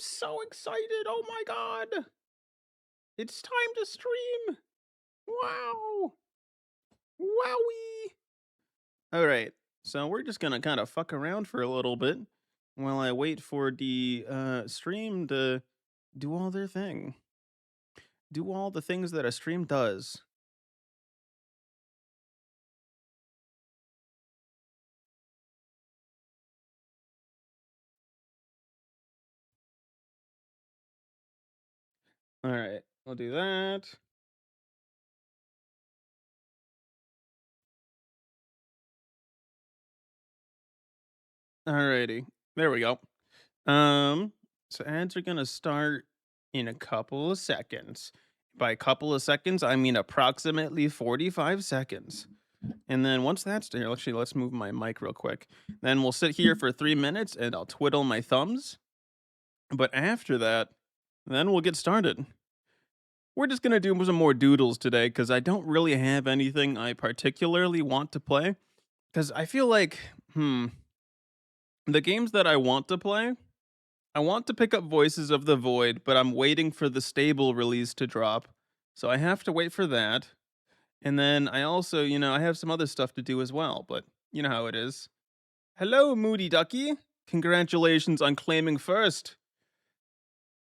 so excited. Oh my god. It's time to stream. Wow. Wowie. All right. So we're just going to kind of fuck around for a little bit while I wait for the stream to do all their thing. Do all the things that a stream does. All right. I'll do that. Alrighty. There we go. Um, so ads are gonna start in a couple of seconds. By a couple of seconds, I mean approximately 45 seconds. And then once that's done, here, actually, let's move my mic real quick. Then we'll sit here for 3 minutes and I'll twiddle my thumbs. But after that, then we'll get started. We're just gonna do some more doodles today because I don't really have anything I particularly want to play. Because I feel like, the games that I want to play, I want to pick up Voices of the Void, but I'm waiting for the stable release to drop. So I have to wait for that. And then I also, I have some other stuff to do as well, but you know how it is. Hello, Moody Ducky. Congratulations on claiming first.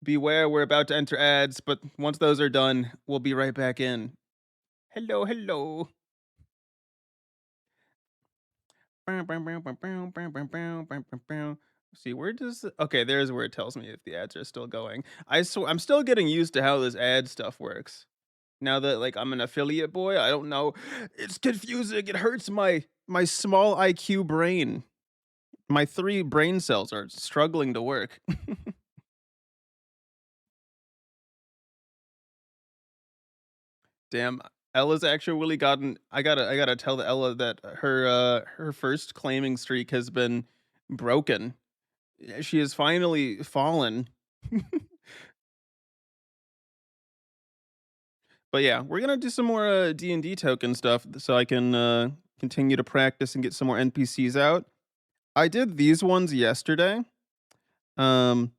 Beware, we're about to enter ads, but once those are done, we'll be right back in. Hello, hello. See, where does okay, there's where it tells me if the ads are still going. I'm still getting used to how this ad stuff works. Now that like I'm an affiliate boy, I don't know. It's confusing. It hurts my small IQ brain. My 3 brain cells are struggling to work. Damn, Ella's actually gotten I gotta tell the Ella that her first claiming streak has been broken. She has finally fallen. But yeah, we're gonna do some more D&D token stuff so I can continue to practice and get some more NPCs out. I did these ones yesterday. Um,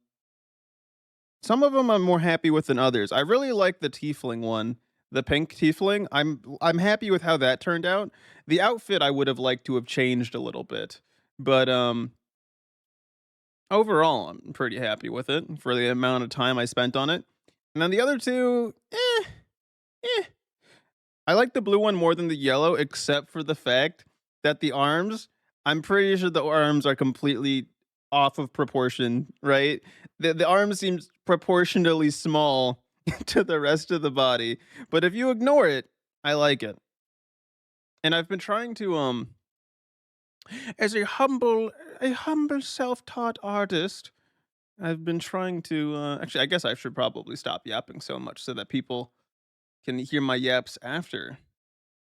some of them I'm more happy with than others. I really like the tiefling one, the pink tiefling. I'm happy with how that turned out. The outfit I would have liked to have changed a little bit, but overall I'm pretty happy with it for the amount of time I spent on it. And then the other two, eh. I like the blue one more than the yellow, except for the fact that the arms, I'm pretty sure the arms are completely off of proportion, right? The arm seems proportionally small to the rest of the body, but if you ignore it, I like it. And I've been trying to as a humble self-taught artist, I've been trying to actually I guess I should probably stop yapping so much so that people can hear my yaps after.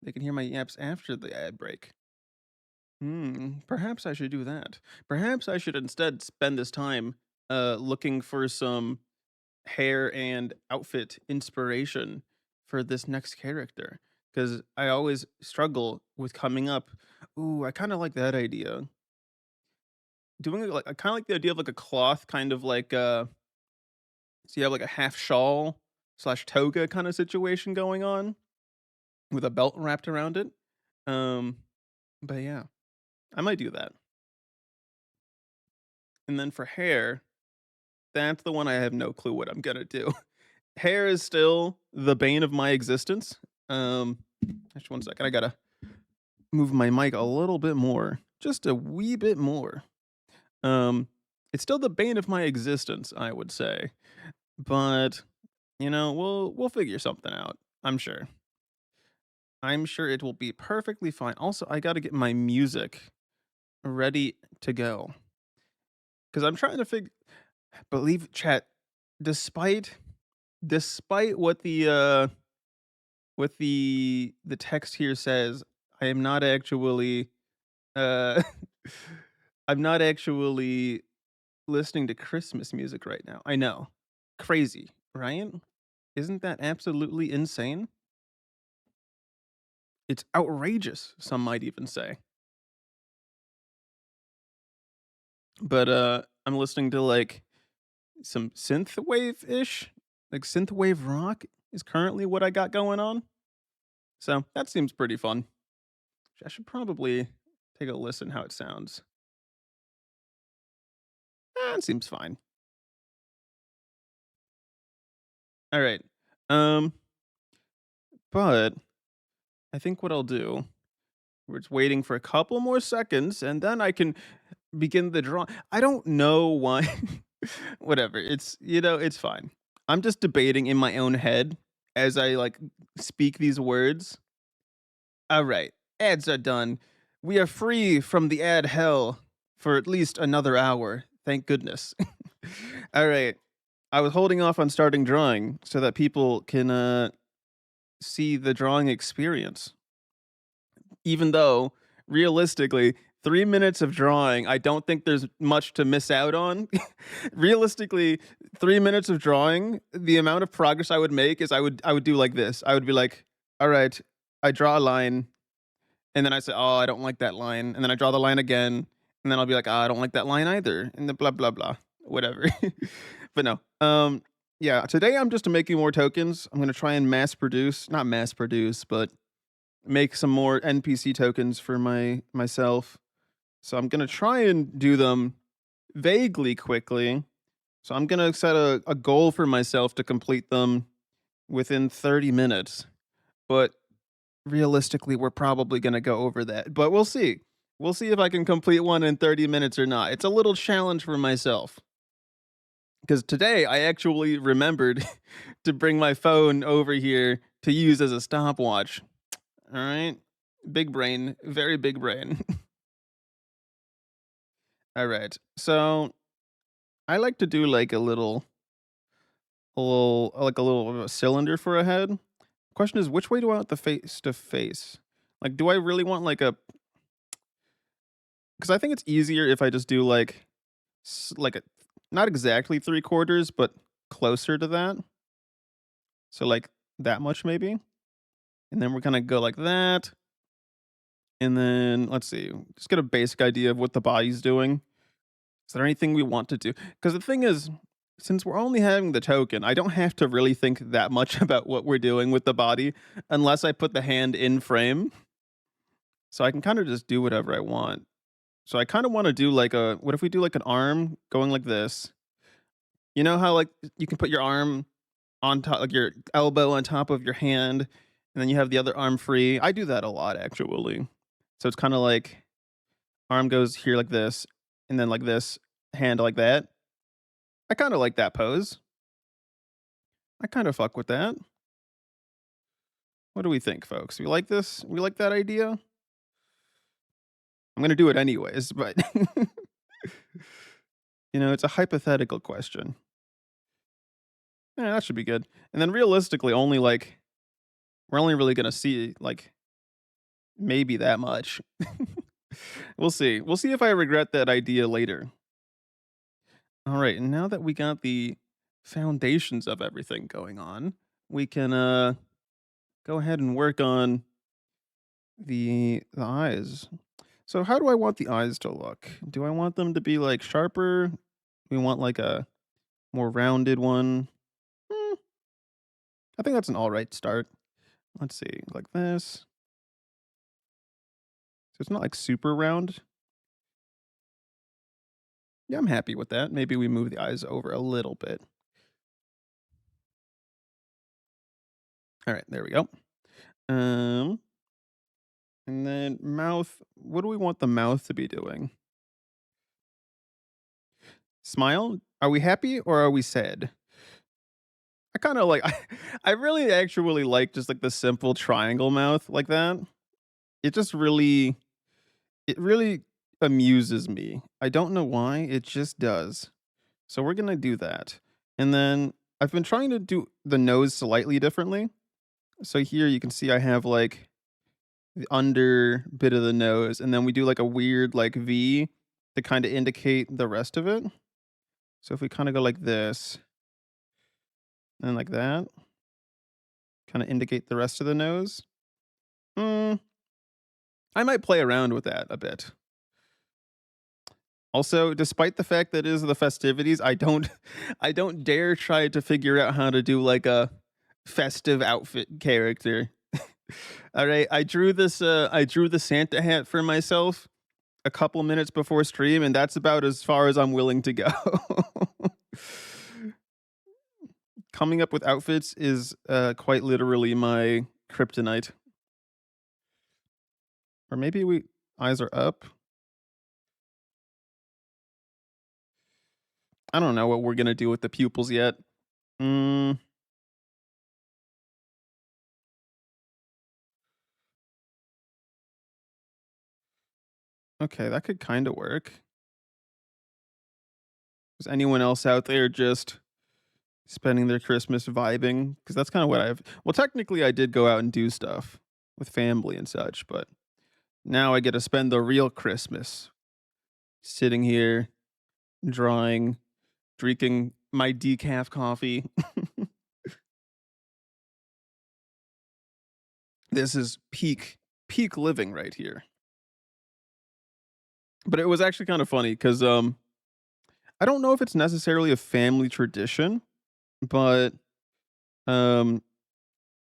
They can hear my yaps after the ad break. Perhaps I should do that. Perhaps I should instead spend this time looking for some hair and outfit inspiration for this next character because I always struggle with coming up. Ooh, I kind of like that idea. Doing it like I kind of like the idea of like a cloth, kind of like so you have like a half shawl slash toga kind of situation going on with a belt wrapped around it. Um, but yeah, I might do that. And then for hair, that's the one I have no clue what I'm gonna do. Hair is still the bane of my existence. Actually, one second, I gotta move my mic a little bit more, just a wee bit more. Um, it's still the bane of my existence, I would say, but we'll figure something out. I'm sure. I'm sure it will be perfectly fine. Also, I gotta get my music ready to go because I'm trying to figure. Believe chat, despite what the text here says, I am not actually uh I'm not actually listening to Christmas music right now. I know. Crazy, right? Isn't that absolutely insane? It's outrageous, some might even say. But I'm listening to like some synthwave-ish, like synthwave rock is currently what I got going on. So that seems pretty fun. I should probably take a listen how it sounds. It seems fine. All right. Um, but I think what I'll do, we're just waiting for a couple more seconds, and then I can begin the draw. I don't know why. Whatever. It's fine. I'm just debating in my own head as I like speak these words. All right. Ads are done. We are free from the ad hell for at least another hour. Thank goodness. All right. I was holding off on starting drawing so that people can see the drawing experience. Even though realistically, 3 minutes of drawing, I don't think there's much to miss out on. Realistically, 3 minutes of drawing, the amount of progress I would make is I would do like this. I would be like, "All right, I draw a line," and then I say, "Oh, I don't like that line," and then I draw the line again, and then I'll be like, "Oh, I don't like that line either," and then blah blah blah, whatever. But no, yeah. Today I'm just making more tokens. I'm gonna try and not mass produce, but make some more NPC tokens for myself. So I'm gonna try and do them vaguely quickly. So I'm gonna set a goal for myself to complete them within 30 minutes. But realistically, we're probably gonna go over that. But we'll see. We'll see if I can complete one in 30 minutes or not. It's a little challenge for myself. Because today I actually remembered to bring my phone over here to use as a stopwatch. All right. Big brain, very big brain. All right. So I like to do like a little cylinder for a head. Question is, which way do I want the face to face? Like, do I really want like a? Because I think it's easier if I just do like a not exactly 3/4, but closer to that. So like that much maybe, and then we're gonna go like that, and then let's see, just get a basic idea of what the body's doing. Is there anything we want to do? Because the thing is, since we're only having the token, I don't have to really think that much about what we're doing with the body unless I put the hand in frame. So I can kind of just do whatever I want. So I kind of want to do what if we do like an arm going like this? You know how like you can put your arm on top, like your elbow on top of your hand, and then you have the other arm free. I do that a lot actually. So it's kind of like arm goes here like this, and then like this, hand like that. I kind of like that pose. I kind of fuck with that. What do we think, folks? We like this? We like that idea? I'm gonna do it anyways, but it's a hypothetical question. Yeah, that should be good. And then realistically, only like we're only really gonna see like maybe that much. We'll see. We'll see if I regret that idea later. All right, and now that we got the foundations of everything going on, we can go ahead and work on the eyes. So how do I want the eyes to look? Do I want them to be like sharper? We want like a more rounded one. Hmm, I think that's an all right start. Let's see, like this. So it's not like super round. Yeah, I'm happy with that. Maybe we move the eyes over a little bit. All right, there we go. Um, and then mouth. What do we want the mouth to be doing? Smile? Are we happy or are we sad? I kind of like. I really actually like just like the simple triangle mouth like that. It just really amuses me. I don't know why, it just does. So we're gonna do that. And then I've been trying to do the nose slightly differently. So here you can see I have like the under bit of the nose, and then we do like a weird like V to kind of indicate the rest of it. So if we kind of go like this and like that, kind of indicate the rest of the nose. Mm, I might play around with that a bit. Also, despite the fact that it is the festivities, I don't I don't dare try to figure out how to do like a festive outfit character. All right, I drew the Santa hat for myself a couple minutes before stream, and that's about as far as I'm willing to go. Coming up with outfits is quite literally my kryptonite. Or maybe we eyes are up. I don't know what we're gonna do with the pupils yet. Mm, okay, that could kind of work. Is anyone else out there just spending their Christmas vibing? Because that's kind of what I've. Well, technically, I did go out and do stuff with family and such, but now I get to spend the real Christmas sitting here, drawing, drinking my decaf coffee. This is peak living right here. But it was actually kind of funny because I don't know if it's necessarily a family tradition, but um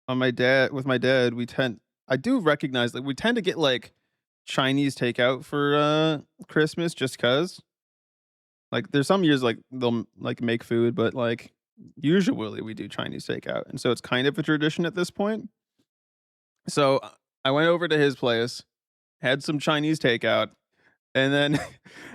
on my dad with my dad, we tend I do recognize that we tend to get like Chinese takeout for Christmas just cuz like there's some years like they'll like make food, but like usually we do Chinese takeout. And so it's kind of a tradition at this point. So I went over to his place, had some Chinese takeout, and then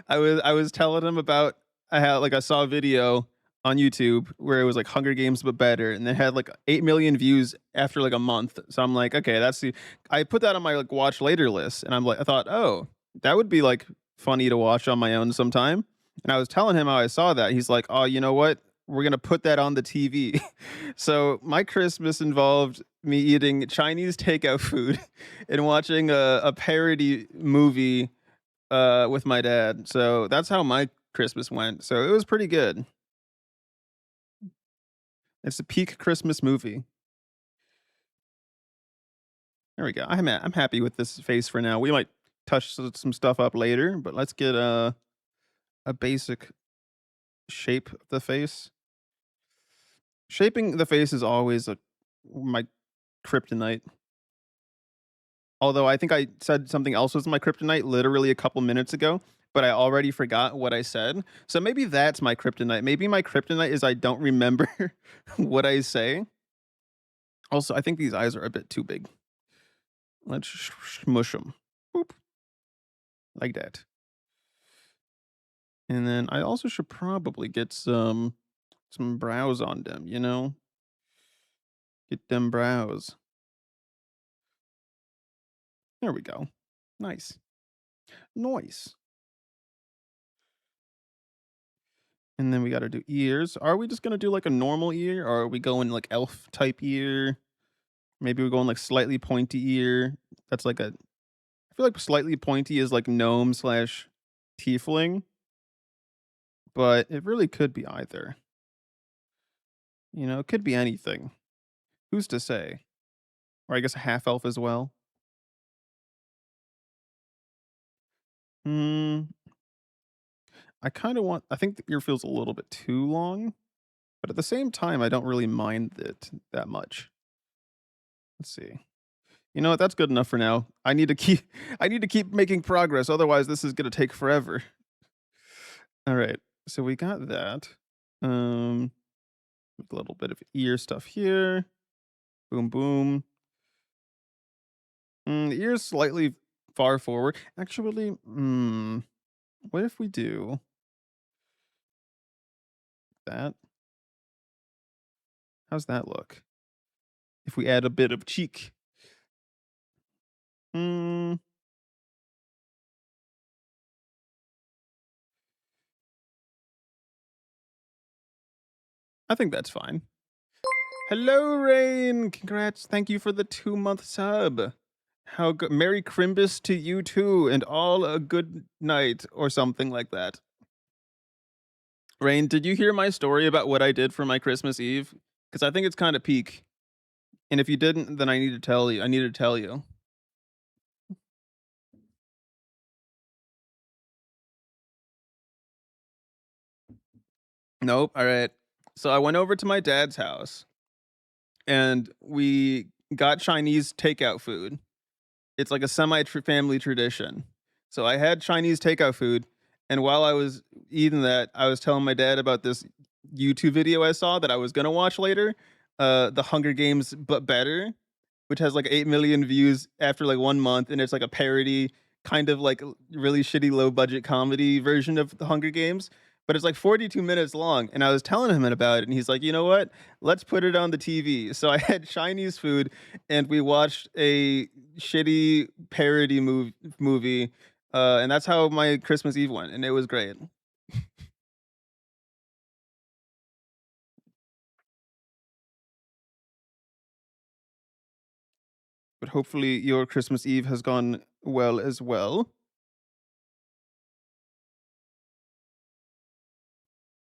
I was telling him about I had like I saw a video on YouTube where it was like Hunger Games but better, and they had like 8 million views after like a month. So I'm like, okay, that's the. I put that on my like watch later list, and I'm like, I thought, oh, that would be like funny to watch on my own sometime. And I was telling him how I saw that. He's like, oh, you know what? We're gonna put that on the TV. So my Christmas involved me eating Chinese takeout food and watching a parody movie with my dad. So that's how my Christmas went. So it was pretty good. It's a peak Christmas movie. There we go. I'm happy with this face for now. We might touch some stuff up later, but let's get a basic shape of the face. Shaping the face is always my kryptonite. Although I think I said something else was my kryptonite literally a couple minutes ago, but I already forgot what I said. So maybe that's my kryptonite. Maybe my kryptonite is I don't remember what I say. Also, I think these eyes are a bit too big. Let's smush them. Boop. Like that. And then I also should probably get some brows on them, you know? Get them brows. There we go. Nice. Nice. And then we gotta do ears. Are we just gonna do like a normal ear, or are we going like elf type ear? Maybe we're going like slightly pointy ear. That's like a. I feel like slightly pointy is like gnome slash tiefling, but it really could be either. You know, it could be anything. Who's to say? Or I guess a half elf as well. Hmm. I kind of want. I think the ear feels a little bit too long, but at the same time, I don't really mind it that much. Let's see. You know what? That's good enough for now. I need to keep. I need to keep making progress. Otherwise, this is gonna take forever. All right. So we got that. Um, a little bit of ear stuff here. Boom, boom. The ear's slightly far forward. Actually, what if we do that? How's that look? If we add a bit of cheek. Hmm, I think that's fine. Hello, Rain. Congrats. Thank you for the 2 month sub. How good. Merry Crimbus to you too, and all a good night or something like that. Rain, did you hear my story about what I did for my Christmas Eve? Because I think it's kind of peak. And if you didn't, then I need to tell you. I need to tell you. Nope. All right. So I went over to my dad's house and we got Chinese takeout food. It's like a family tradition. So I had Chinese takeout food, and while I was eating that, I was telling my dad about this YouTube video I saw that I was gonna watch later, The Hunger Games but better, which has like 8 million views after like 1 month, and it's like a parody, kind of like really shitty low budget comedy version of The Hunger Games, but it's like 42 minutes long, and I was telling him about it, and he's like, "You know what? Let's put it on the TV." So I had Chinese food, and we watched a shitty parody movie, and that's how my Christmas Eve went, and it was great. But hopefully your Christmas Eve has gone well as well.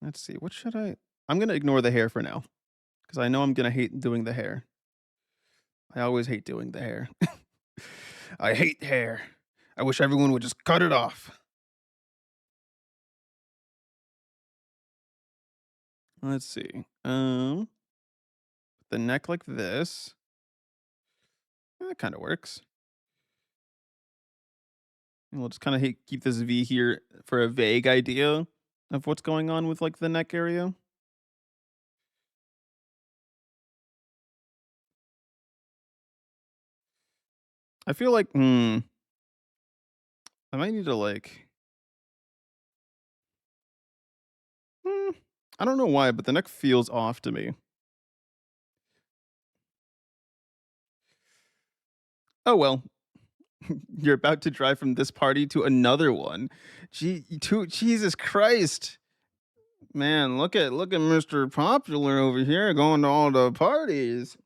Let's see, what should I'm gonna ignore the hair for now, because I know I'm gonna hate doing the hair. I always hate doing the hair. I hate hair. I wish everyone would just cut it off. Let's see. The neck like this. That kind of works. And we'll just kind of keep this V here for a vague idea of what's going on with like the neck area. I feel like, I might need to like, hmm, I don't know why, but the neck feels off to me. Oh well, you're about to drive from this party to another one. Jesus Christ. Man, look at Mr. Popular over here going to all the parties.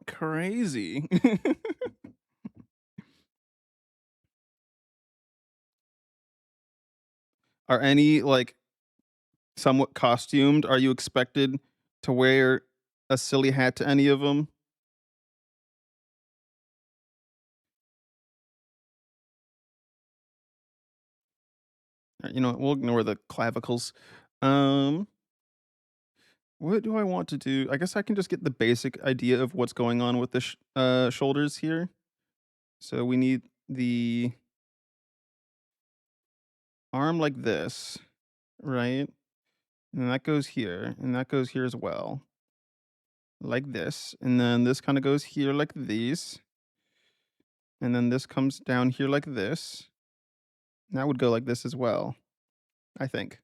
Crazy. Are any like somewhat costumed? Are you expected to wear a silly hat to any of them? You know, what, we'll ignore the clavicles. Um, what do I want to do? I guess I can just get the basic idea of what's going on with the shoulders here. So we need the arm like this, right? And that goes here, and that goes here as well, like this. And then this kind of goes here like these. And then this comes down here like this. And that would go like this as well, I think.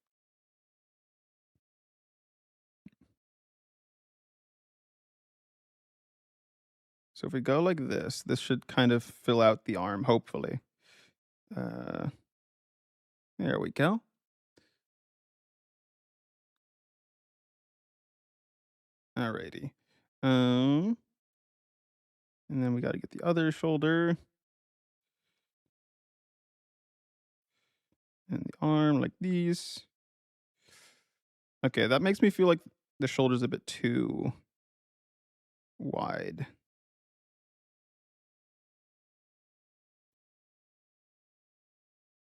So if we go like this should kind of fill out the arm, hopefully. Uh, there we go. Alrighty. Um, and then we got to get the other shoulder and the arm like these. Okay, that makes me feel like the shoulder's a bit too wide.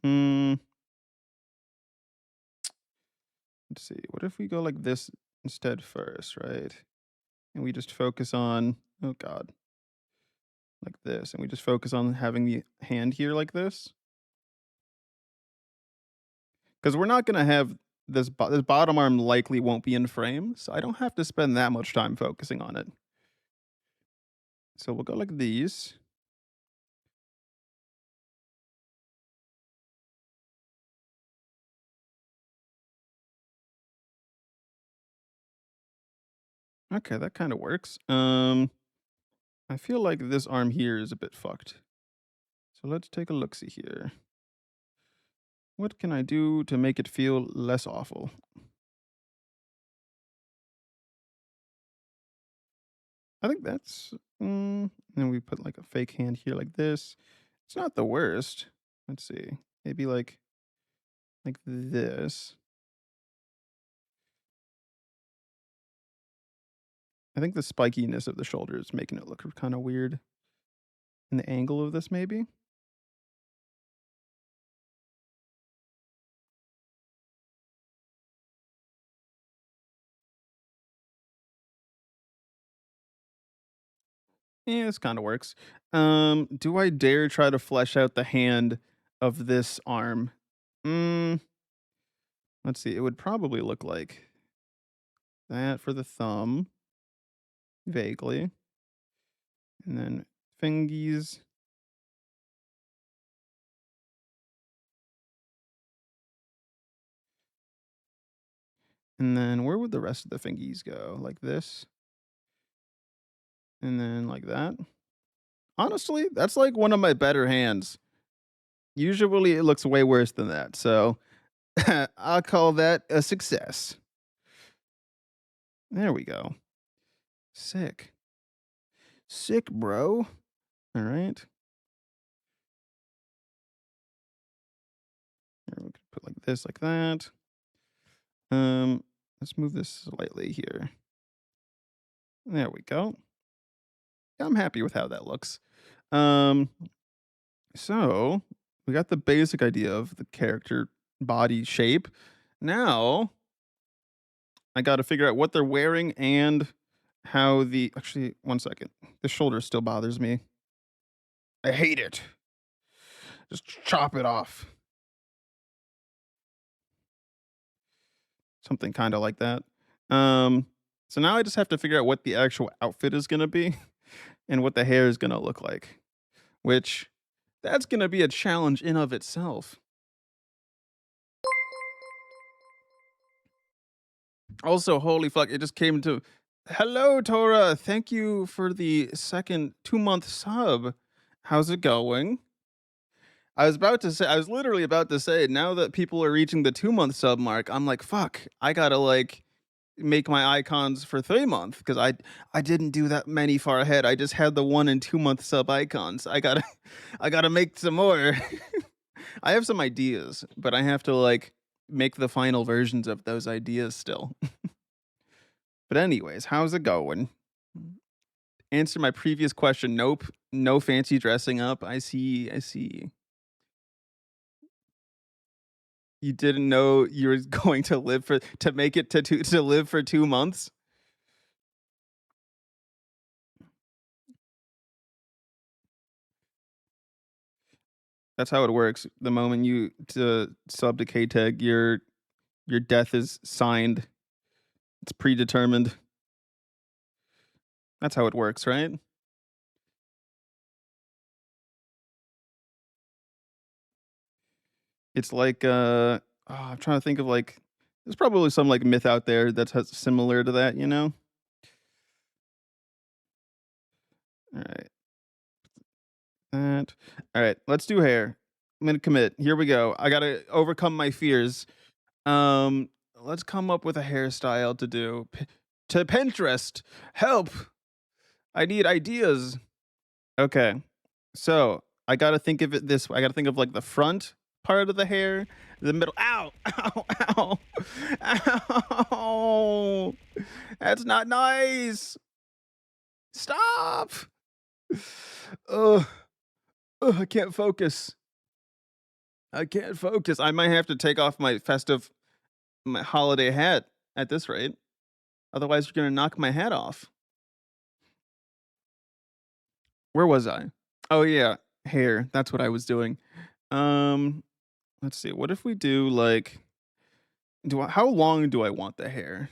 Hmm. Let's see. What if we go like this instead first, right? And we just focus on, oh God, like this. And we just focus on having the hand here like this. Because we're not going to have this bottom arm likely won't be in frame. So I don't have to spend that much time focusing on it. So we'll go like these. Okay, that kind of works. I feel like this arm here is a bit fucked. So let's take a look-see here. What can I do to make it feel less awful? I think that's. And we put like a fake hand here, like this. It's not the worst. Let's see. Maybe like this. I think the spikiness of the shoulder is making it look kind of weird. And the angle of this, maybe. Yeah, this kind of works. Do I dare try to flesh out the hand of this arm? Mm, let's see. It would probably look like that for the thumb, vaguely, and then fingies, and then where would the rest of the fingies go? Like this, and then like that. Honestly, that's like one of my better hands. Usually, it looks way worse than that. So I'll call that a success. There we go. Sick. Sick, bro. All right. Here, we could put like this, like that. Um, let's move this slightly here. There we go. I'm happy with how that looks. Um, so we got the basic idea of the character body shape. Now I got to figure out what they're wearing and how the actually 1 second. The shoulder still bothers me. I hate it. Just chop it off. Something kind of like that. Um, so now I just have to figure out what the actual outfit is going to be and what the hair is going to look like, which that's going to be a challenge in of itself. Also, holy fuck, it just came to hello, Tora. Thank you for the second 2 month sub. How's it going? I was literally about to say, now that people are reaching the 2 month sub mark, I'm like, fuck, I gotta like make my icons for 3 month because I didn't do that many far ahead. I just had the 1 and 2 month sub icons. I gotta I gotta make some more. I have some ideas, but I have to like make the final versions of those ideas still. But anyways, how's it going? Answer my previous question. Nope. No fancy dressing up. I see. I see. You didn't know you were going to live for to make it to live for 2 months. That's how it works. The moment you to sub to KTEG, your death is signed. It's predetermined. That's how it works, right? It's like I'm trying to think of like there's probably some like myth out there that's similar to that, you know? All right. That. All right, let's do hair. I'm gonna commit. Here we go. I gotta overcome my fears. Um, let's come up with a hairstyle to do. To Pinterest, help! I need ideas. Okay, so I gotta think of it this way. I gotta think of like the front part of the hair, the middle. Ow! Ow! Ow! Ow! That's not nice. Stop! Ugh. Ugh, I can't focus. I can't focus. I might have to take off my holiday hat at this rate. Otherwise, you're gonna knock my hat off. Where was I? Oh yeah, hair. That's what I was doing. Um, let's see. What if we do like how long do I want the hair?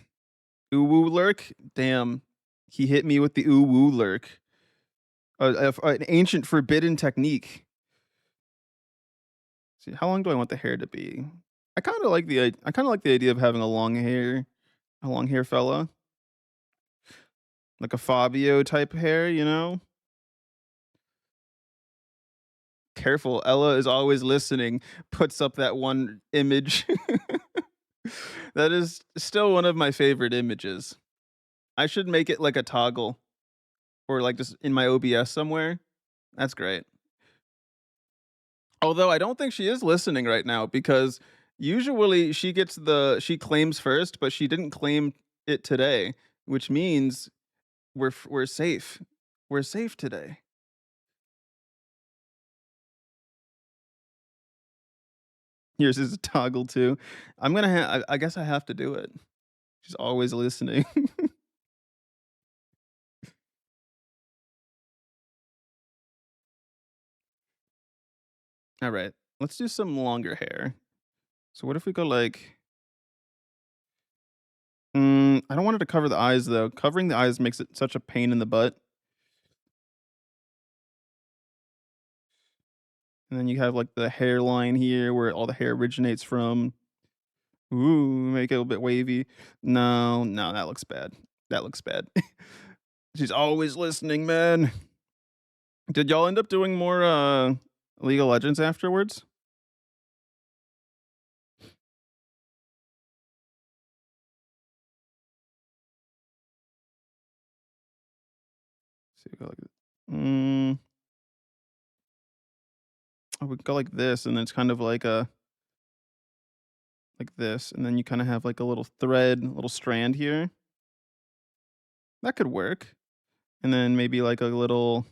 Ooh woo lurk? Damn. He hit me with the ooh woo lurk. An ancient forbidden technique. See, how long do I want the hair to be? I kind of like the idea of having a long hair fella, like a Fabio type hair, you know? Careful, Ella is always listening, puts up that one image. That is still one of my favorite images. I should make it like a toggle or like just in my OBS somewhere. That's great. Although I don't think she is listening right now because usually she claims first, but she didn't claim it today, which means we're safe. We're safe today. Yours is a toggle too. I guess I have to do it. She's always listening. All right. Let's do some longer hair. So what if we go like I don't want it to cover the eyes though. Covering the eyes makes it such a pain in the butt. And then you have like the hairline here where all the hair originates from. Ooh, make it a little bit wavy. No, no, that looks bad. That looks bad. She's always listening, man. Did y'all end up doing more League of Legends afterwards? See, we go like oh, we go like this, and then it's kind of like this, and then you kind of have like a little thread, a little strand here. That could work. And then maybe like a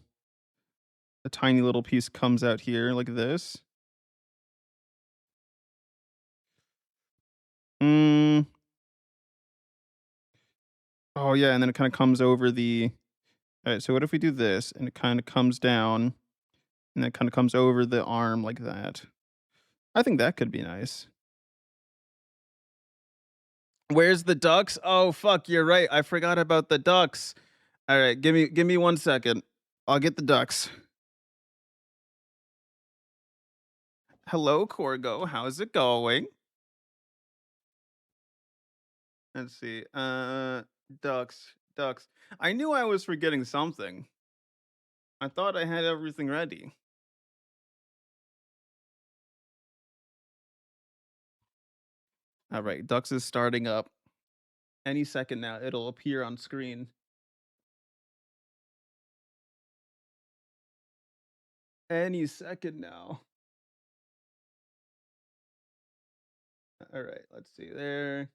tiny little piece comes out here like this. Mm, oh yeah, and then it kind of comes over the. All right, so what if we do this, and it kind of comes down, and it kind of comes over the arm like that? I think that could be nice. Where's the ducks? Oh fuck, you're right. I forgot about the ducks. All right, give me 1 second. I'll get the ducks. Hello, Corgo. How's it going? Let's see. Ducks. I knew I was forgetting something. I thought I had everything ready. All right, ducks is starting up. Any second now, it'll appear on screen. Any second now. All right, let's see there.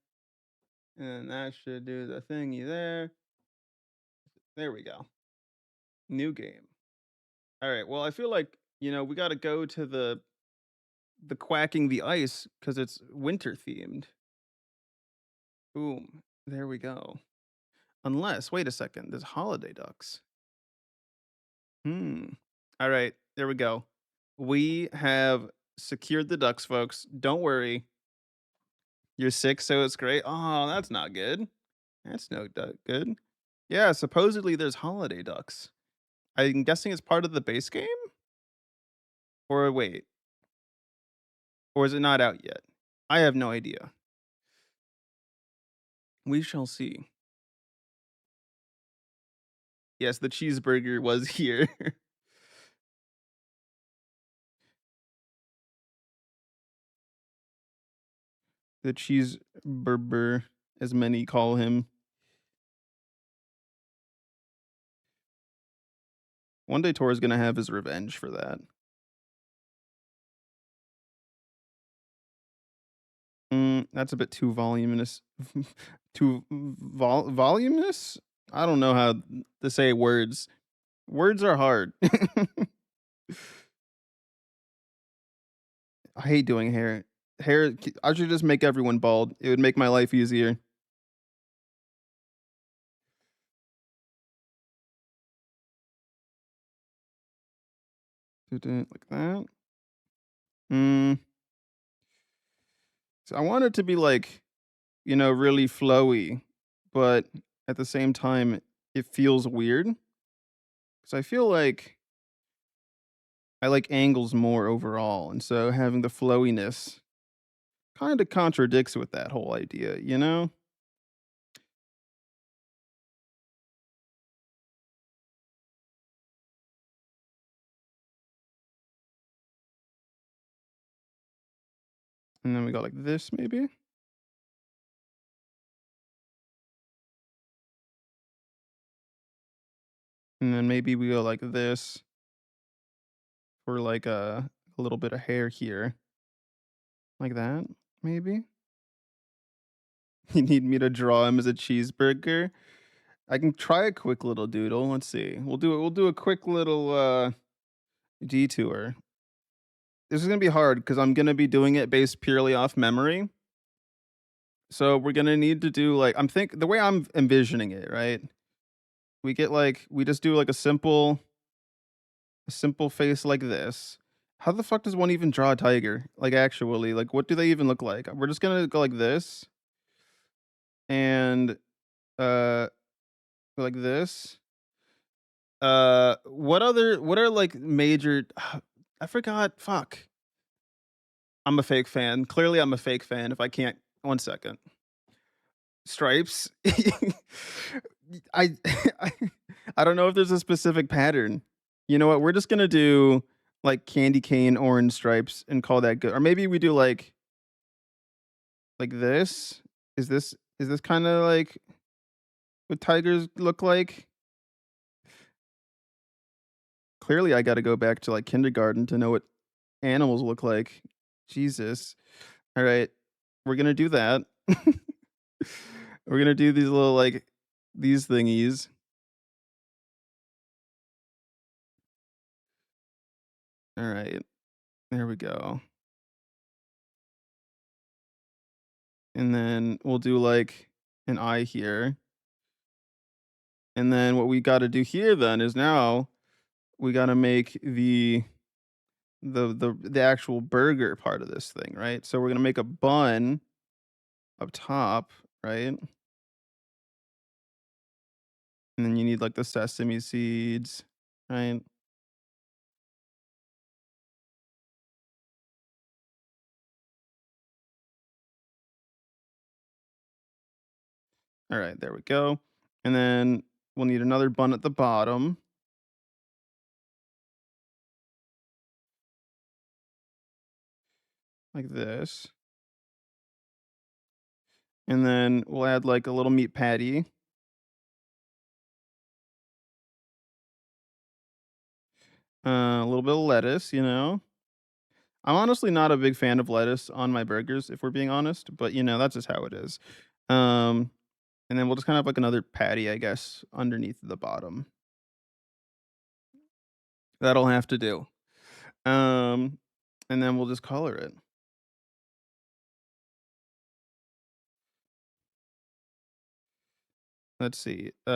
And that should do the thingy there. There we go. New game. All right. Well, I feel like, we got to go to the quacking the ice cuz it's winter themed. Boom. There we go. Unless, wait a second, there's holiday ducks. Hmm. All right, there we go. We have secured the ducks, folks. Don't worry. You're sick, so it's great. Oh, that's not good. That's no good. Yeah, supposedly there's holiday ducks. I'm guessing it's part of the base game? Or wait, or is it not out yet? I have no idea. We shall see. Yes, the cheeseburger was here. The cheeseburger, as many call him. One day Tor is gonna have his revenge for that. That's a bit too voluminous. Too voluminous? I don't know how to say words. Words are hard. I hate doing hair. I should just make everyone bald. It would make my life easier. Like that. Mm, so I want it to be like, really flowy, but at the same time, it feels weird. Because I feel like I like angles more overall. And so having the flowiness kind of contradicts with that whole idea, you know? And then we go like this, maybe. And then maybe we go like this for like a little bit of hair here. Like that, maybe. You need me to draw him as a cheeseburger? I can try a quick little doodle. Let's see. We'll do a quick little detour. This is gonna be hard because I'm gonna be doing it based purely off memory. So we're gonna need to do like the way I'm envisioning it, right? We just do like a simple face like this. How the fuck does one even draw a tiger? Like, actually, like, what do they even look like? We're just gonna go like this and, uh, like this. What are, like, major I forgot, fuck. I'm a fake fan. Clearly, I'm a fake fan if I can't 1 second. Stripes. I I I don't know if there's a specific pattern. You know what? We're just gonna do, like, candy cane orange stripes and call that good. Or maybe we do, like this? Is this kinda like what tigers look like? Clearly, I gotta go back to, like, kindergarten to know what animals look like. Jesus. Alright. We're gonna do that. We're gonna do these little, like these thingies. Alright. There we go. And then we'll do, like, an eye here. And then what we gotta do here then is now we gotta make the actual burger part of this thing, right? So we're gonna make a bun up top, right? And then you need, like, the sesame seeds, right? Alright, there we go. And then we'll need another bun at the bottom, like this. And then we'll add, like, a little meat patty, a little bit of lettuce, you know? I'm honestly not a big fan of lettuce on my burgers, if we're being honest, but, that's just how it is. Um, and then we'll just kind of have, like, another patty, I guess, underneath the bottom. That'll have to do. Um, and then we'll just color it. Let's see. What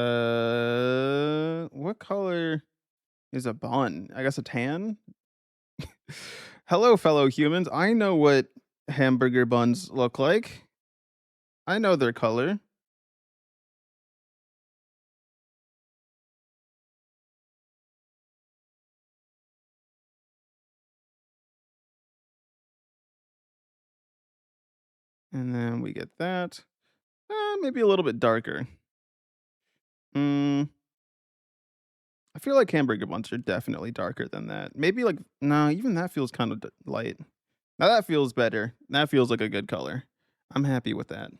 color is a bun? I guess a tan? Hello, fellow humans. I know what hamburger buns look like. I know their color. And then we get that. Maybe a little bit darker. Mm, I feel like hamburger buns are definitely darker than that. Maybe like no, even that feels kind of light. Now that feels better. That feels like a good color. I'm happy with that.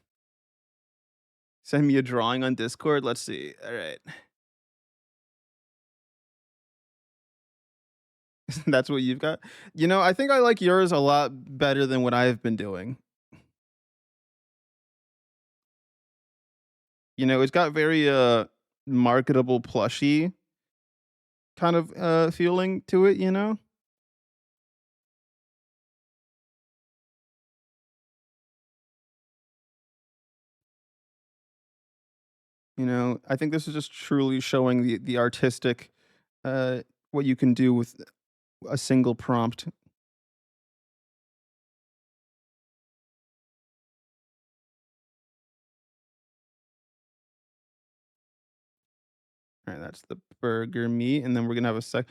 Send me a drawing on Discord. Let's see. All right. That's what you've got. I think I like yours a lot better than what I've been doing. It's got very marketable plushy kind of feeling to it, you know? I think this is just truly showing the artistic uh what you can do with a single prompt. All right, that's the burger meat, and then we're gonna have a sec.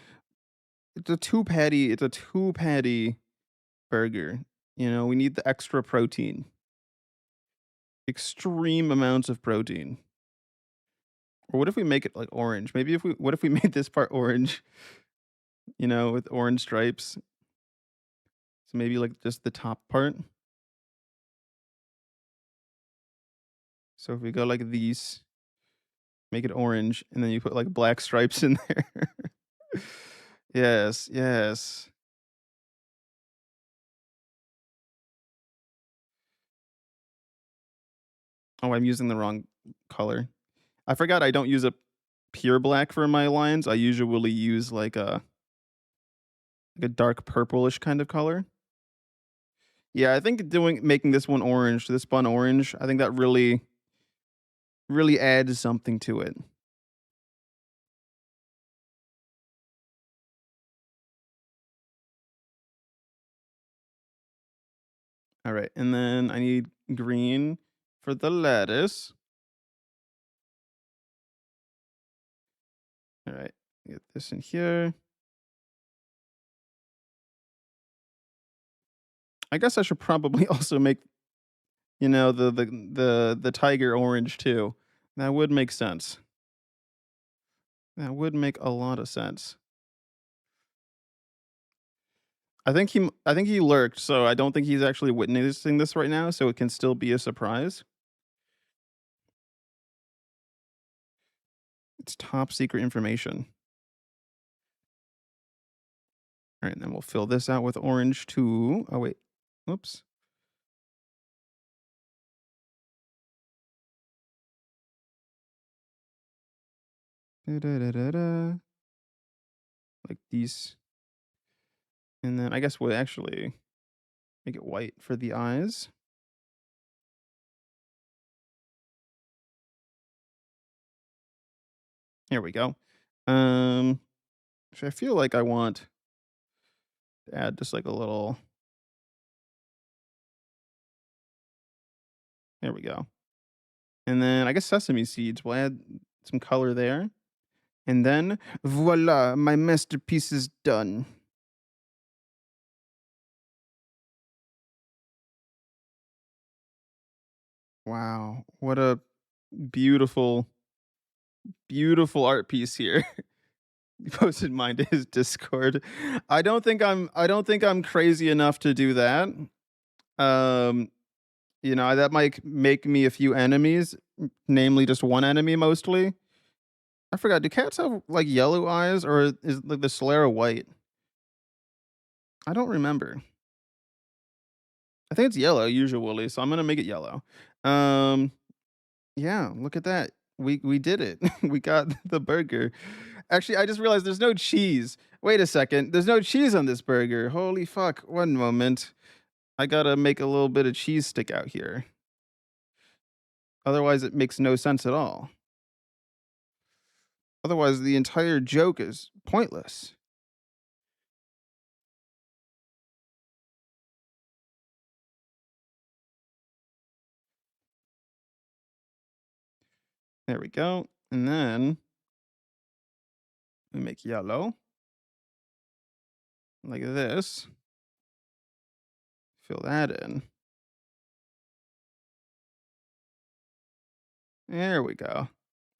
It's a two patty burger. We need the extra protein, extreme amounts of protein. Or what if we make it like orange? Maybe if we what if we made this part orange? With orange stripes. So maybe like just the top part. So if we go like these, make it orange, and then you put like black stripes in there. Yes, yes. Oh, I'm using the wrong color. I forgot I don't use a pure black for my lines. I usually use like a dark purplish kind of color. Yeah, I think making this one orange, this bun orange, I think that really adds something to it. All right, and then I need green for the lettuce. All right, get this in here. I guess I should probably also make, the tiger orange too. That would make sense. That would make a lot of sense. I think he lurked, so I don't think he's actually witnessing this right now, so it can still be a surprise. It's top secret information. All right, and then we'll fill this out with orange too. Oh wait. Whoops. Da-da-da-da-da. Like these. And then I guess we'll actually make it white for the eyes. Here we go. Um, so I feel like I want to add just like a little. There we go. And then I guess sesame seeds. We'll add some color there. And then voila, my masterpiece is done. Wow, what a beautiful, beautiful art piece here. He posted mine to his Discord. I don't think I'm crazy enough to do that. Um, that might make me a few enemies, namely just one enemy mostly. I forgot, do cats have like yellow eyes or is like the Solera white? I don't remember. I think it's yellow usually, so I'm gonna make it yellow. Um, yeah, look at that. We did it. We got the burger. Actually, I just realized there's no cheese. Wait a second. There's no cheese on this burger. Holy fuck. One moment. I gotta make a little bit of cheese stick out here. Otherwise, it makes no sense at all. Otherwise, the entire joke is pointless. There we go. And then we make yellow like this. Fill that in. There we go.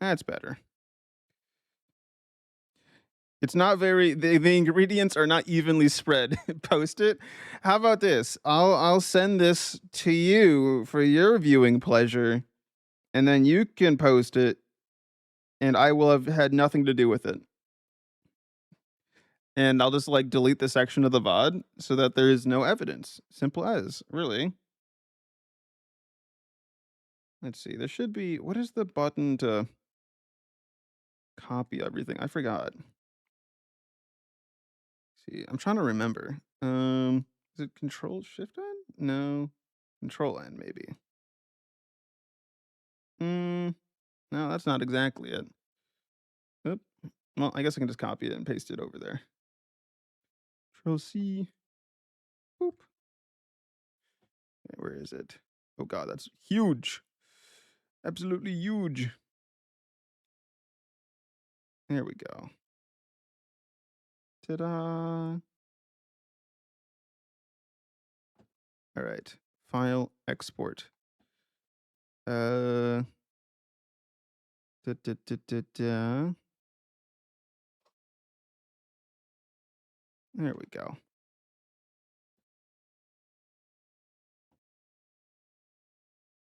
That's better. It's not very the ingredients are not evenly spread. Post it. How about this? I'll send this to you for your viewing pleasure, and then you can post it, and I will have had nothing to do with it. And I'll just like delete the section of the VOD so that there is no evidence. Simple as, really. Let's see. There should be what is the button to copy everything? I forgot. See, I'm trying to remember. Is it Control Shift N? No, Control N maybe. Mm, no, that's not exactly it. Oop. Well, I guess I can just copy it and paste it over there. Control C. Boop. Okay, where is it? Oh god, that's huge. Absolutely huge. There we go. Ta-da. All right. File export. Da, da, da, da, da. There we go.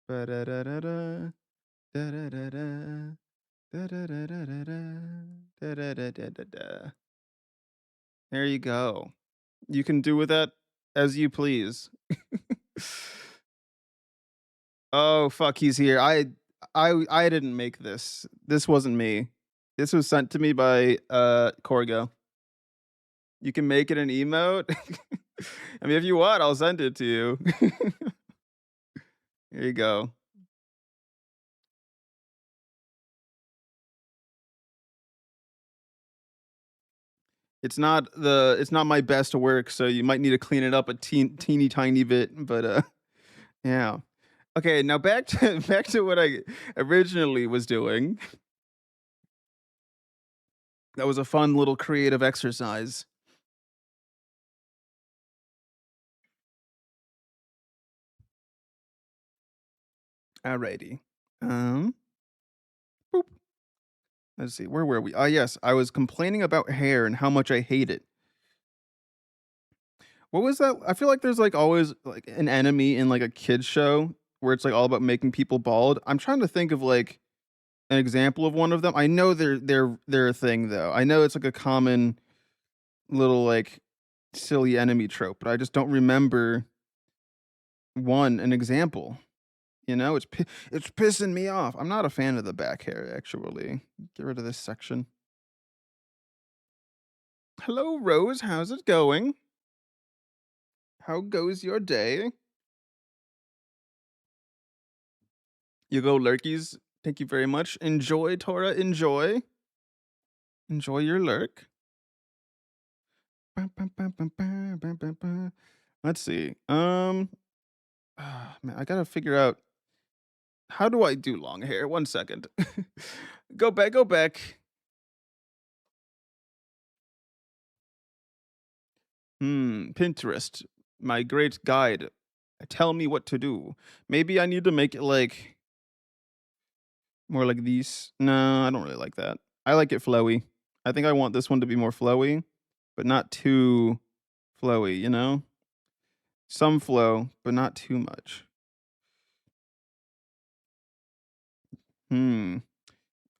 Ba-da-da-da-da. Da-da-da-da. Da-da-da-da-da-da. Da-da-da-da-da-da. There you go. You can do with that as you please. Oh fuck, he's here. I didn't make this. This wasn't me. This was sent to me by Corgo. You can make it an emote. I mean, if you want, I'll send it to you. Here you go. It's not my best work, so you might need to clean it up a teeny tiny bit, but Yeah. Okay, now back to back to what I originally was doing. That was a fun little creative exercise. Alrighty. Um, boop. Let's see, where were we? Ah, yes, I was complaining about hair and how much I hate it. What was that? I feel like there's like always like an enemy in like a kids show where it's like all about making people bald. I'm trying to think of like an example of one of them. I know they're a thing though. I know it's like a common little like silly enemy trope, but I just don't remember an example. You know, it's pissing me off. I'm not a fan of the back hair actually. Get rid of this section. Hello, Rose. How's it going? How goes your day? You go, lurkies. Thank you very much. Enjoy, Tora. Enjoy. Enjoy your lurk. Bum, bum, bum, bum, bum, bum, bum, bum. Let's see. Man, I gotta figure out how do I do long hair. 1 second. Go back. Go back. Pinterest, my great guide. Tell me what to do. Maybe I need to make it like more like these. No, I don't really like that. I like it flowy. I think I want this one to be more flowy, but not too flowy, you know? Some flow, but not too much. Hmm.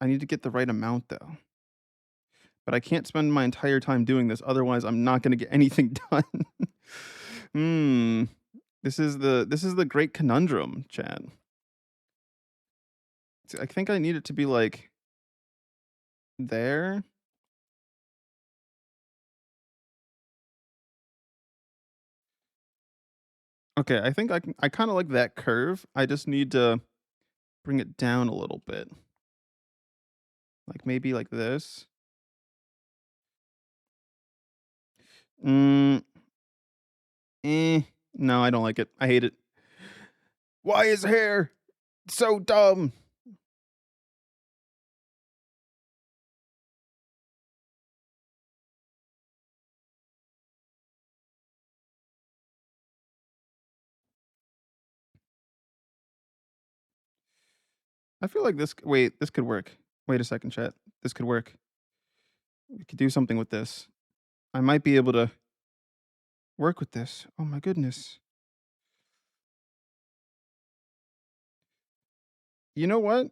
I need to get the right amount though. But I can't spend my entire time doing this, otherwise I'm not gonna get anything done. Hmm. This is the great conundrum, Chad. I think I need it to be like there. Okay, I think I kind of like that curve. I just need to bring it down a little bit. Like maybe like this. Mm, eh. No, I don't like it. I hate it. Why is hair so dumb? I feel like wait, this could work. Wait a second, chat. This could work. We could do something with this. I might be able to work with this. Oh my goodness. You know what?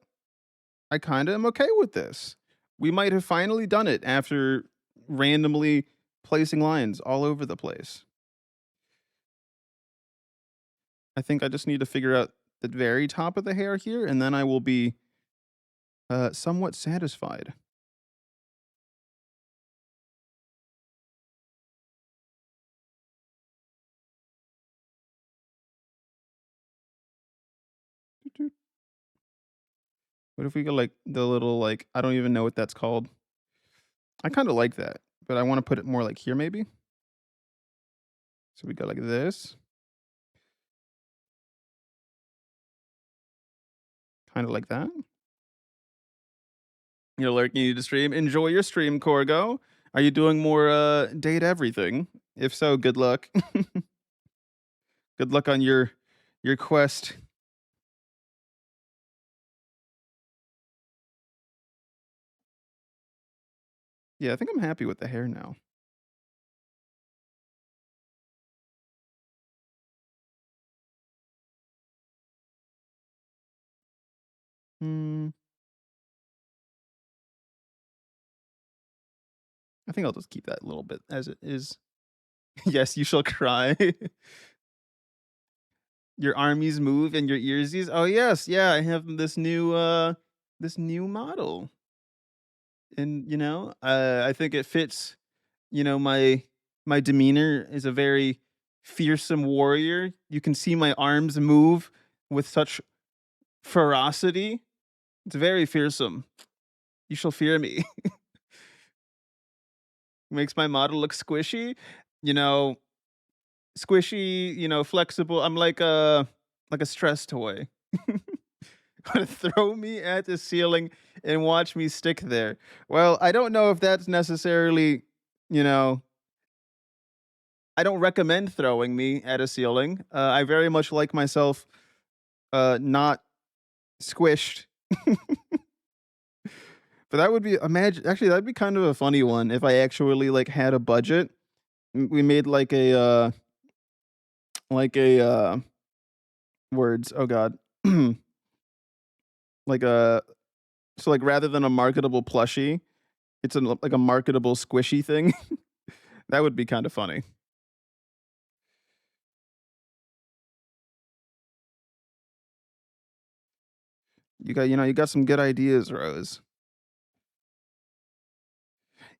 I kind of am okay with this. We might have finally done it after randomly placing lines all over the place. I think I just need to figure out the very top of the hair here, and then I will be somewhat satisfied. What if we go like the little like I don't even know what that's called. I kind of like that, but I want to put it more like here maybe. So we go like this, kind of like that. You're lurking to stream. Enjoy your stream, Corgo. Are you doing more date everything? If so, good luck. Good luck on your quest. Yeah, I think I'm happy with the hair now. Hmm. I think I'll just keep that little bit as it is. Yes, you shall cry. Your armies move and your earsies. Oh yes, yeah, I have this new model. And I think it fits, my demeanor is a very fearsome warrior. You can see my arms move with such ferocity. It's very fearsome. You shall fear me. Makes my model look squishy. You know, squishy, flexible. I'm like like a stress toy. Throw me at the ceiling and watch me stick there. Well, I don't know if that's necessarily, you know, I don't recommend throwing me at a ceiling. I very much like myself not squished. But that would be imagine actually that'd be kind of a funny one if I actually like had a budget. We made like a words. Oh god. like a so like rather than a marketable plushie, it's like a marketable squishy thing. That would be kind of funny. You got some good ideas, Rose.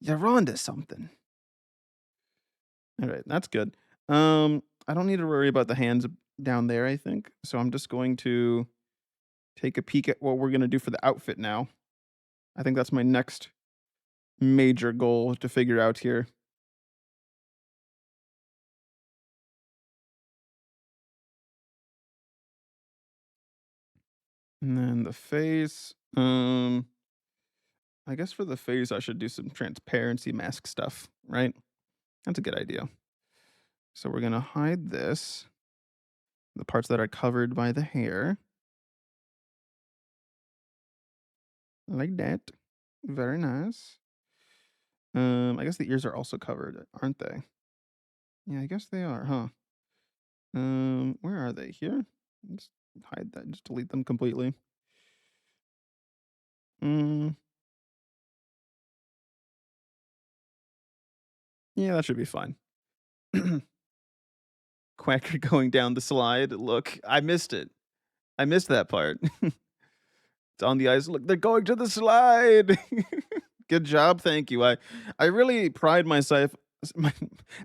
You're onto something. All right, that's good. I don't need to worry about the hands down there, I think. So I'm just going to take a peek at what we're gonna do for the outfit now. I think that's my next major goal to figure out here. And then the face. I guess for the face, I should do some transparency mask stuff, right? That's a good idea. So we're gonna hide this, the parts that are covered by the hair, like that. Very nice. I guess the ears are also covered, aren't they? Yeah, I guess they are, huh? Where are they? Here? Just hide that. Just delete them completely. Mm, yeah, that should be fine. Quacker going down the slide. Look, I missed it. I missed that part. It's on the ice. Look, they're going to the slide. Good job, thank you. I really pride my,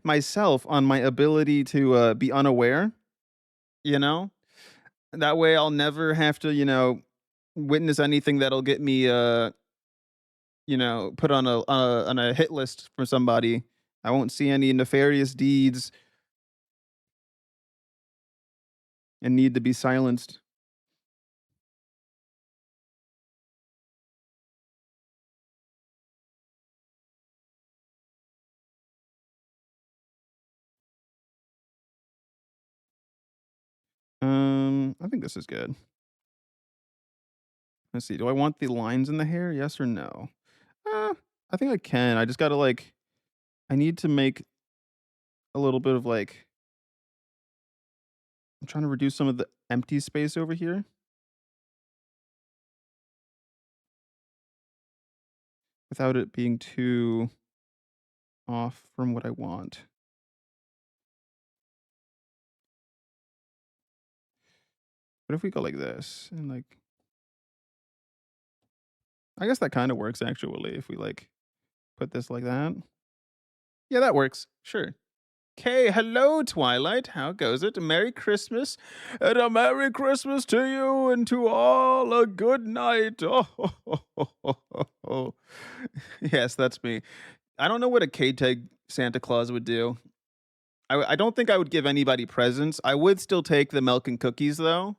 myself on my ability to be unaware. You know, that way I'll never have to witness anything that'll get me put on a hit list for somebody. I won't see any nefarious deeds and need to be silenced. I think this is good. Let's see. Do I want the lines in the hair? Yes or no? I think I can. I just gotta I need to make a little bit of I'm trying to reduce some of the empty space over here without it being too off from what I want. What if we go like this and I guess that kind of works actually if we put this like that. Yeah, that works. Sure. Okay, hello, Twilight. How goes it? Merry Christmas, and a Merry Christmas to you, and to all a good night. Oh, ho, ho, ho, ho, ho, ho. Yes, that's me. I don't know what a K-Tag Santa Claus would do. I don't think I would give anybody presents. I would still take the milk and cookies, though.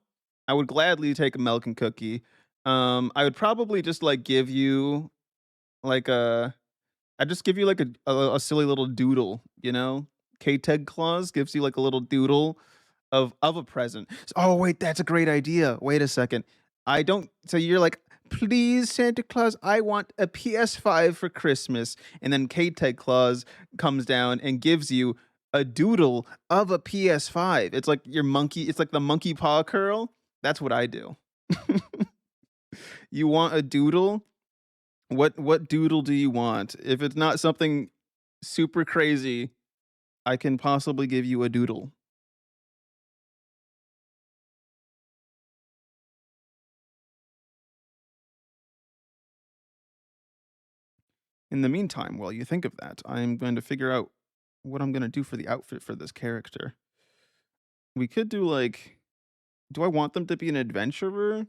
I would gladly take a milk and cookie. I would probably just give you like a I just give you like a silly little doodle, you know? K-Teg Claus gives you like a little doodle of a present. Oh wait, that's a great idea. Wait a second. I don't so you're like, please, Santa Claus, I want a PS5 for Christmas. And then K-Teg Claus comes down and gives you a doodle of a PS5. It's like it's like the monkey paw curl. That's what I do. You want a doodle? What doodle do you want? If it's not something super crazy, I can possibly give you a doodle. In the meantime, while you think of that, I'm going to figure out what I'm going to do for the outfit for this character. We could do do I want them to be an adventurer?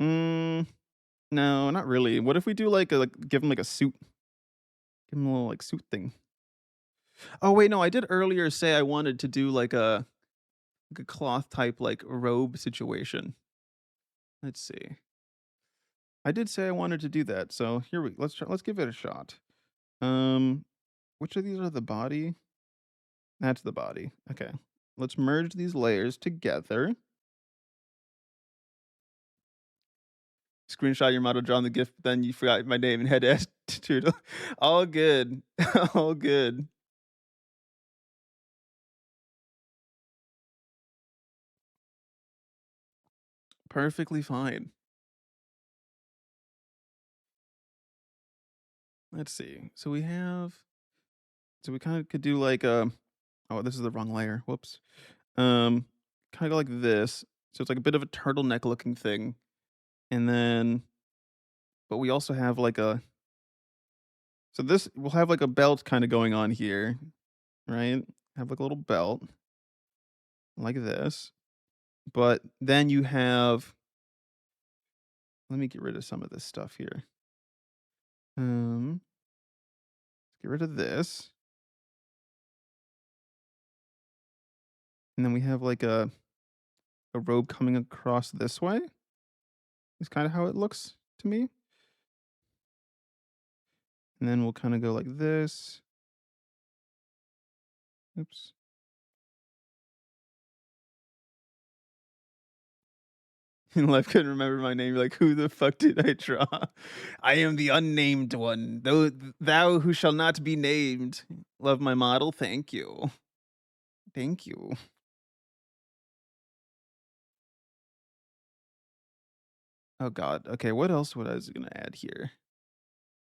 Mm, no, not really. What if we do give them like a suit? Give them a little suit thing. Oh wait, no, I did earlier say I wanted to do a cloth type like robe situation. Let's see. I did say I wanted to do that, so here we let's try, let's give it a shot. Um, which of these are the body? That's the body. Okay. Let's merge these layers together. Screenshot your model, draw on the gift, then you forgot my name and had to ask Toodle. All good. All good. Perfectly fine. Let's see. So we kind of could do like oh, this is the wrong layer. Whoops. Um kind of go like this. So it's like a bit of a turtleneck looking thing. And then but we also have like a so this we'll have like a belt kind of going on here, right? Have like a little belt like this. But then you have let me get rid of some of this stuff here. Um get rid of this. And then we have like a robe coming across this way. Is kind of how it looks to me. And then we'll kind of go like this. Oops. In life couldn't remember my name. You're like, who the fuck did I draw? I am the unnamed one. Thou who shall not be named. Love my model. Thank you. Thank you. Oh god. Okay, what else would I was gonna add here?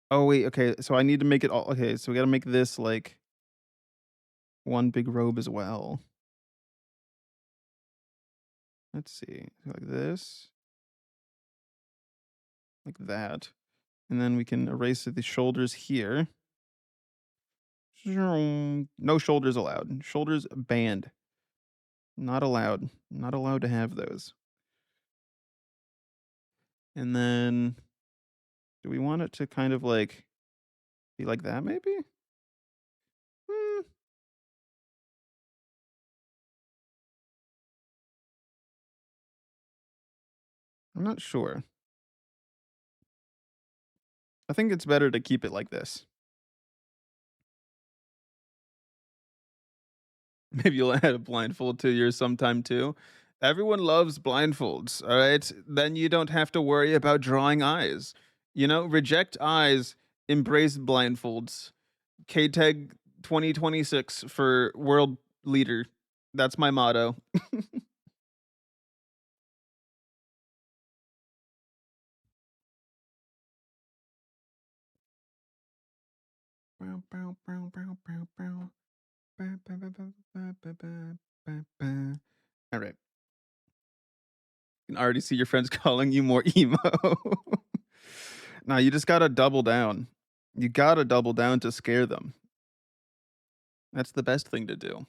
Oh wait, okay. So I need to make it all okay, so we gotta make this like one big robe as well. Let's see. Like this. Like that. And then we can erase the shoulders here. No shoulders allowed. Shoulders banned. Not allowed. Not allowed to have those. And then do we want it to kind of like be like that maybe? Hmm, I'm not sure. I think it's better to keep it like this. Maybe you'll add a blindfold to yours sometime too. Everyone loves blindfolds, all right? Then you don't have to worry about drawing eyes. You know, reject eyes, embrace blindfolds. KTEG 2026 for world leader. That's my motto. Bow, bow, bow, bow, bow, bow. Ba, ba, ba, ba, ba, ba, ba, ba, ba. All right. You can already see your friends calling you more emo. Now you just gotta double down. You gotta double down to scare them. That's the best thing to do. All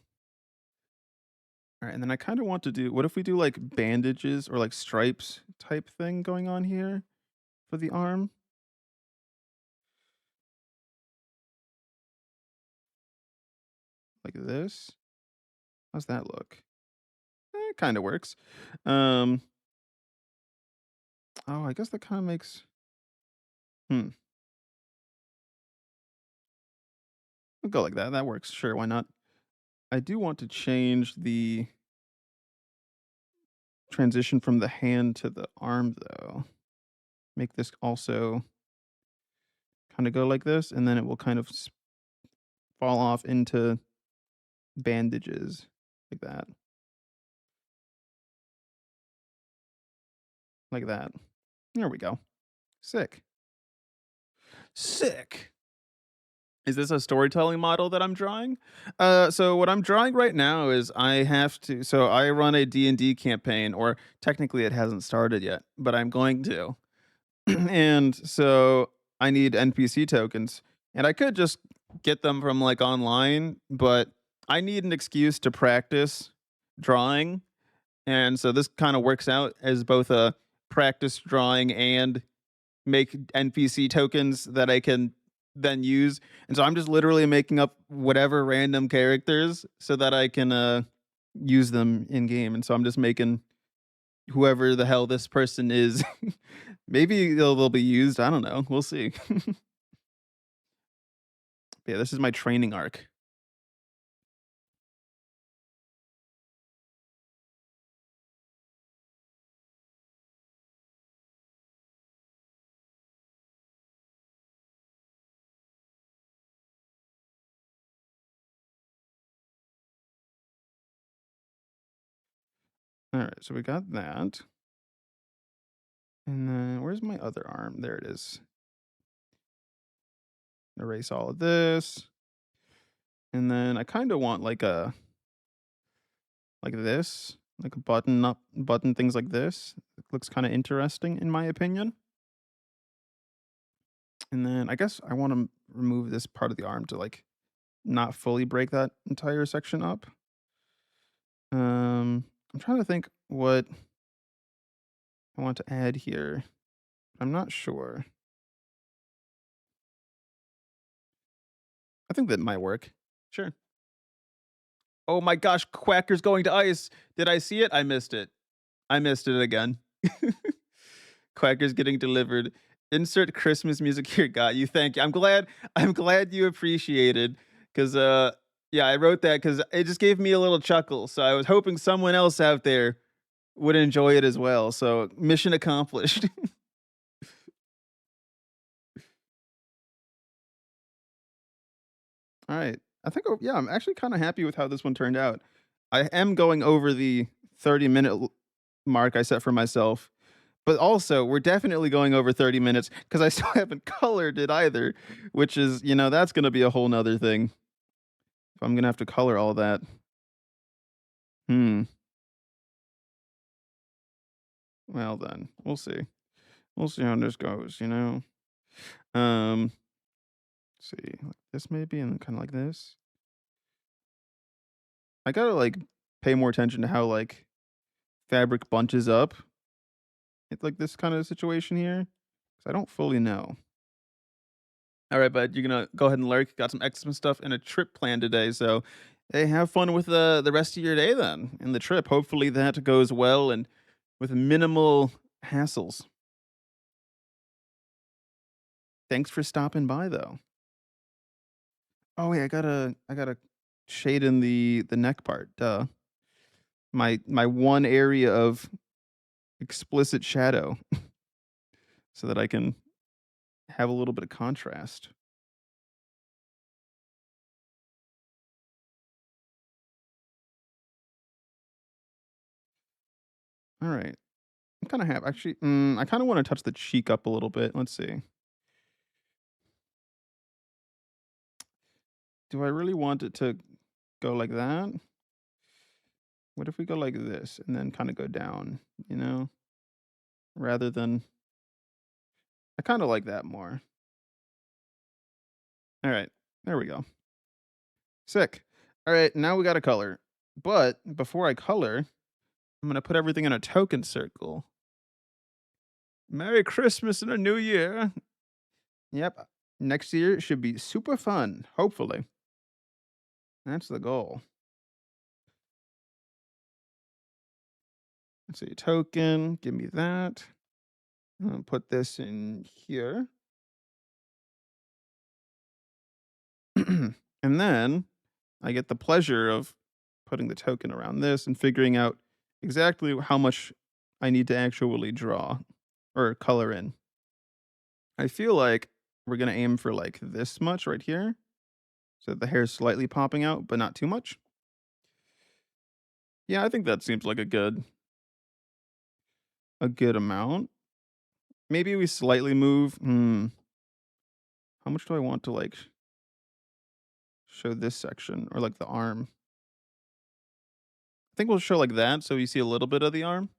right, and then I kind of want to do. What if we do like bandages or like stripes type thing going on here for the arm, like this? How's that look? It kind of works. Um. Oh, I guess that kind of makes. Hmm. We'll go like that. That works. Sure, why not? I do want to change the transition from the hand to the arm though. Make this also kind of go like this, and then it will kind of fall off into bandages like that, like that. There we go. Sick. Sick. Is this a storytelling model that I'm drawing? So what I'm drawing right now is I have to. So I run a D&D campaign, or technically it hasn't started yet, but I'm going to. And so I need NPC tokens, and I could just get them from like online, but I need an excuse to practice drawing, and so this kind of works out as both a practice drawing and make NPC tokens that I can then use. And so I'm just literally making up whatever random characters so that I can use them in game, and so I'm just making whoever the hell this person is. Maybe they'll be used. I don't know. We'll see. Yeah, this is my training arc. All right, so we got that. And then where's my other arm? There it is. Erase all of this. And then I kind of want like this, like a button things like this. It looks kind of interesting in my opinion. And then I guess I want to remove this part of the arm to like not fully break that entire section up. I'm trying to think what I want to add here. I'm not sure. I think that might work. Sure. Oh my gosh, Quacker's going to ice. Did I see it? I missed it. I missed it again. Quacker's getting delivered. Insert Christmas music here. Got you. Thank you. I'm glad you appreciated because yeah, I wrote that because it just gave me a little chuckle. So I was hoping someone else out there would enjoy it as well. So mission accomplished. All right. I think yeah, I'm actually kind of happy with how this one turned out. I am going over the 30-minute mark I set for myself. But also, we're definitely going over 30 minutes because I still haven't colored it either, which is, that's going to be a whole nother thing. If I'm going to have to color all that. Hmm. Well, then, we'll see. We'll see how this goes. Um, see, like this maybe, and then kind of like this. I gotta like pay more attention to how like fabric bunches up. It's like this kind of situation here. 'Cause I don't fully know. All right, bud. You're gonna go ahead and lurk. Got some excellent stuff and a trip planned today. So, hey, have fun with the rest of your day then, and the trip. Hopefully that goes well and with minimal hassles. Thanks for stopping by, though. Oh wait, I gotta shade in the neck part. Duh. My one area of explicit shadow, so that I can have a little bit of contrast. All right. I'm kind of have actually. I kind of want to touch the cheek up a little bit. Let's see. Do I really want it to go like that? What if we go like this and then kind of go down, you know, rather than I kind of like that more. All right. There we go. Sick. All right, now we got a color. But before I color, I'm going to put everything in a token circle. Merry Christmas and a new year. Yep. Next year should be super fun, hopefully. That's the goal. Let's see, token, give me that. Put this in here. And then I get the pleasure of putting the token around this and figuring out exactly how much I need to actually draw or color in. I feel like we're going to aim for like this much right here. So the hair's slightly popping out, but not too much. Yeah, I think that seems like a good amount. Maybe we slightly move. How much do I want to like show this section or like the arm? I think we'll show like that so you see a little bit of the arm.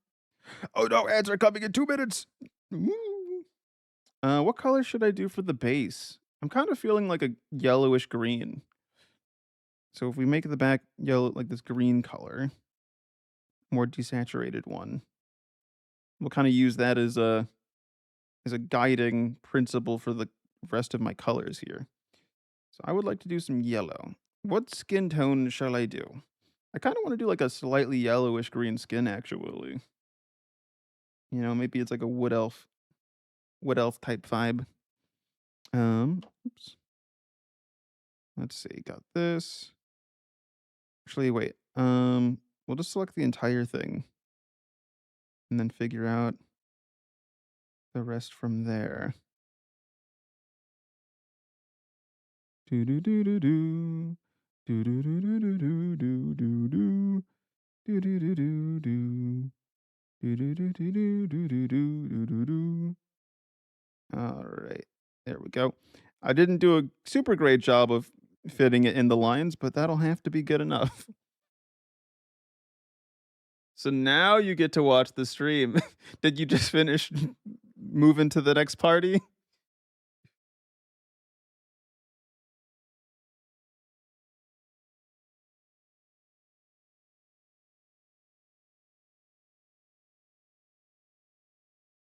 Oh no, ads are coming in 2 minutes. Woo. What color should I do for the base? I'm kind of feeling like a yellowish green. So if we make the back yellow, like this green color, more desaturated one, we'll kind of use that as a guiding principle for the rest of my colors here. So I would like to do some yellow. What skin tone shall I do? I kinda wanna do, like, a slightly yellowish green skin, actually. You know, maybe it's like a wood elf type vibe. Oops. Let's see, got this. Actually, wait, we'll just select the entire thing and then figure out the rest from there. Do do do do do. Do do do do do do do do do. Do do do do do. Do do do do do do do do do do. Alright, there we go. I didn't do a super great job of fitting it in the lines, but that'll have to be good enough. So now you get to watch the stream. Did you just finish moving to the next party?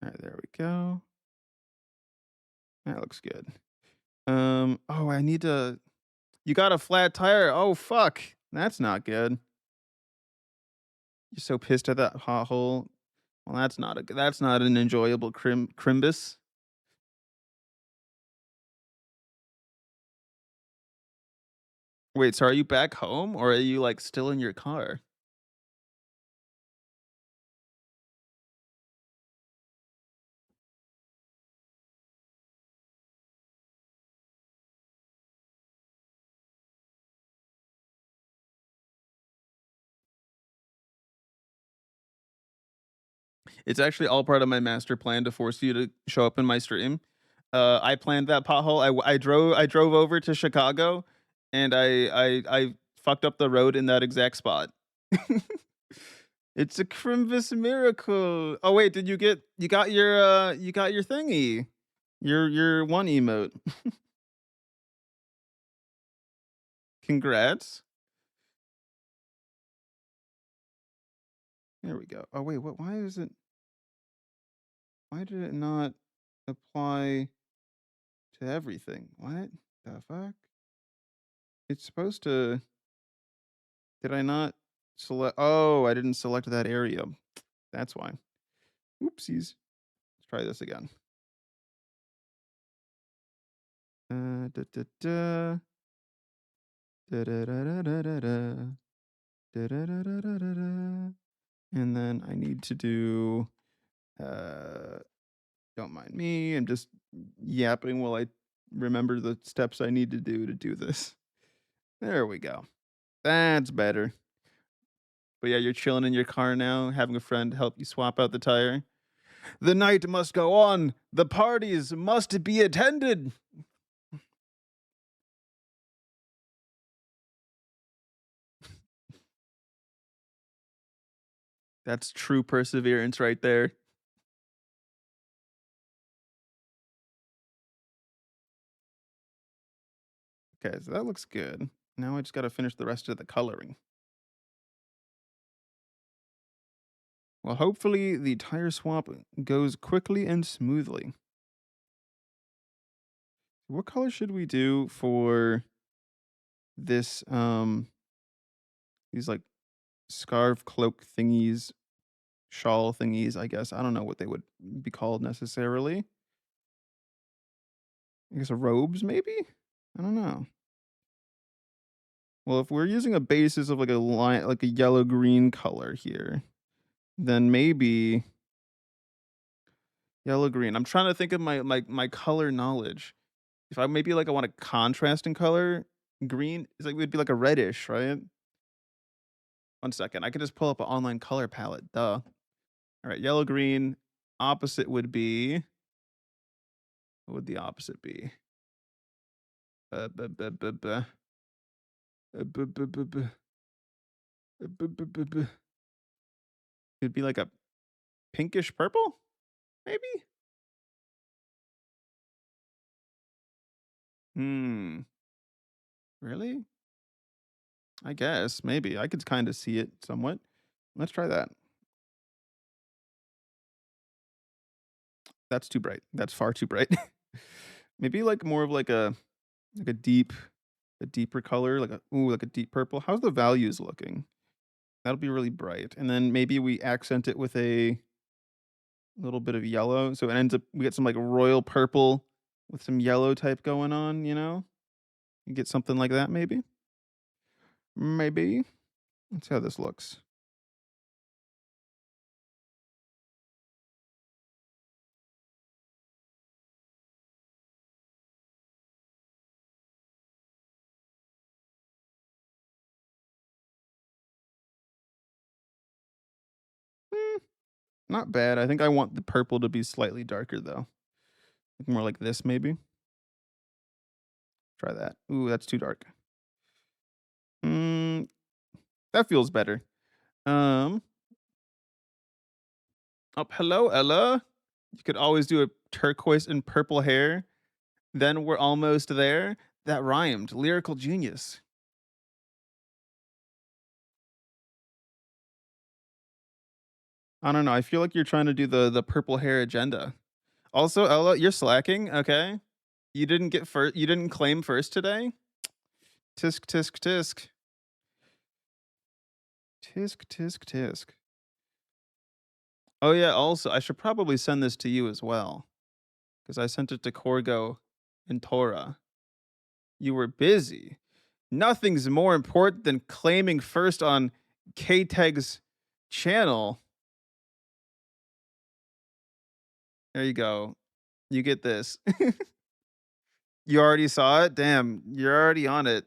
Alright, there we go. That looks good. Oh, I need to you got a flat tire. Oh, fuck. That's not good. You're so pissed at that pothole. Well, that's not an enjoyable crimbus. Wait, so are you back home or are you, like, still in your car? It's actually all part of my master plan to force you to show up in my stream. I planned that pothole. I drove over to Chicago, and I fucked up the road in that exact spot. It's a Crimbus miracle. Oh wait, did you got your thingy, your one emote. Congrats. There we go. Oh wait, what? Why is it? Why did it not apply to everything? What the fuck? It's supposed to. Did I not select? Oh, I didn't select that area. That's why. Oopsies. Let's try this again. Da, da, da. Da, da, da, da, da, da, da. Da, da, da, da, da, da, da. And then I need to do. Uh, don't mind me. I'm just yapping while I remember the steps I need to do this. There we go. That's better. But yeah, you're chilling in your car now, having a friend help you swap out the tire. The night must go on. The parties must be attended. That's true perseverance right there. Okay, so that looks good. Now I just got to finish the rest of the coloring. Well, hopefully the tire swap goes quickly and smoothly. What color should we do for this these like scarf cloak thingies, shawl thingies, I guess. I don't know what they would be called necessarily. I guess robes maybe? I don't know. Well, if we're using a basis of like a line like a yellow green color here, then maybe yellow green. I'm trying to think of my color knowledge. If I maybe like I want a contrasting color, green is like would be like a reddish, right? One second. I could just pull up an online color palette. Duh. All right, yellow green. Opposite would be what would the opposite be? Bu- bu- bu- bu- bu- bu- bu- bu- bu- it'd be like a pinkish purple, maybe? Hmm. Really? I guess, maybe. I could kind of see it somewhat. Let's try that. That's too bright. That's far too bright. Maybe like more of like a deeper color, like a ooh, like a deep purple. How's the values looking? That'll be really bright. And then maybe we accent it with a little bit of yellow. So it ends up we get some like royal purple with some yellow type going on, you know? You get something like that maybe? Maybe. Let's see how this looks. Mm, not bad. I think I want the purple to be slightly darker though. More like this maybe. Try that. Ooh, that's too dark. Mm, that feels better. Um, oh, hello, Ella. You could always do a turquoise and purple hair. Then we're almost there. That rhymed. Lyrical genius. I don't know. I feel like you're trying to do the purple hair agenda. Also, Ella, you're slacking. Okay, you didn't get first. You didn't claim first today. Tisk tisk tisk tisk tisk tisk. Oh yeah. Also, I should probably send this to you as well because I sent it to Corgo and Tora. You were busy. Nothing's more important than claiming first on KTEG's channel. There you go. You get this. You already saw it? Damn, you're already on it.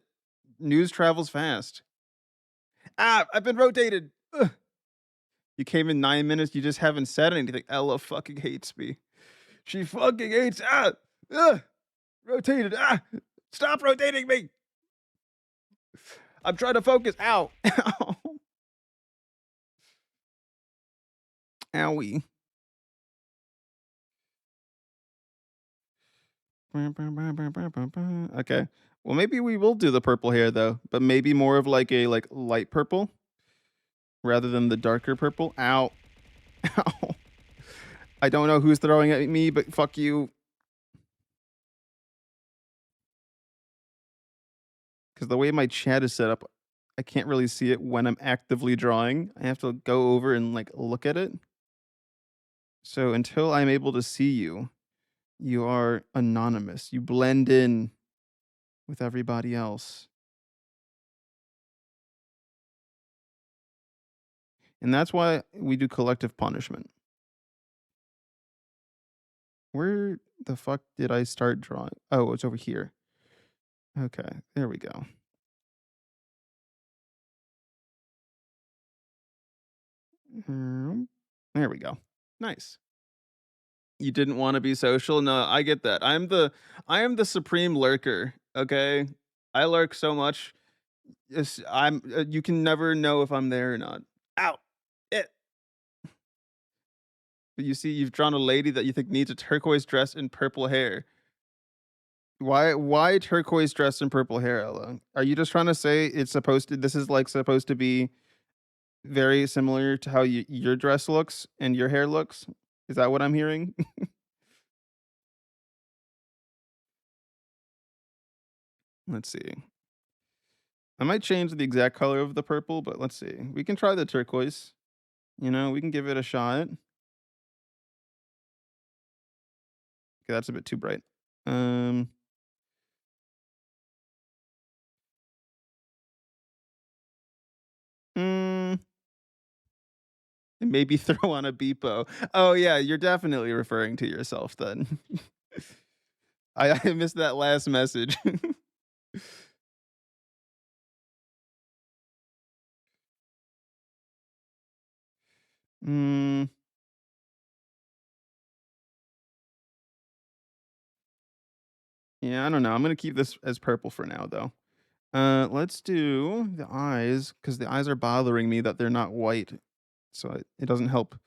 News travels fast. Ah, I've been rotated. Ugh. You came in 9 minutes, you just haven't said anything. Ella fucking hates me. She fucking hates ugh, rotated. Stop rotating me. I'm trying to focus. Ow. Ow. Owie. Okay. Well, maybe we will do the purple hair though, but maybe more of like a like light purple rather than the darker purple. Ow. Ow. I don't know who's throwing at me, but fuck you. Because the way my chat is set up, I can't really see it when I'm actively drawing. I have to go over and like look at it. So until I'm able to see you, you are anonymous. You blend in with everybody else. And that's why we do collective punishment. Where the fuck did I start drawing? Oh, it's over here. Okay, there we go. There we go. Nice. You didn't want to be social? No, I get that. I am the supreme lurker, okay? I lurk so much. You can never know if I'm there or not. Ow. It. But you see, you've drawn a lady that you think needs a turquoise dress and purple hair. Why turquoise dress and purple hair, Ella? Are you just trying to say this is like supposed to be very similar to how your dress looks and your hair looks? Is that what I'm hearing? Let's see. I might change the exact color of the purple, but let's see. We can try the turquoise. You know, we can give it a shot. Okay, that's a bit too bright. Um, mm, maybe throw on a beepo. Oh yeah, you're definitely referring to yourself then. I missed that last message. mm, yeah, I don't know. I'm gonna keep this as purple for now, though. Let's do the eyes because the eyes are bothering me that they're not white, so it doesn't help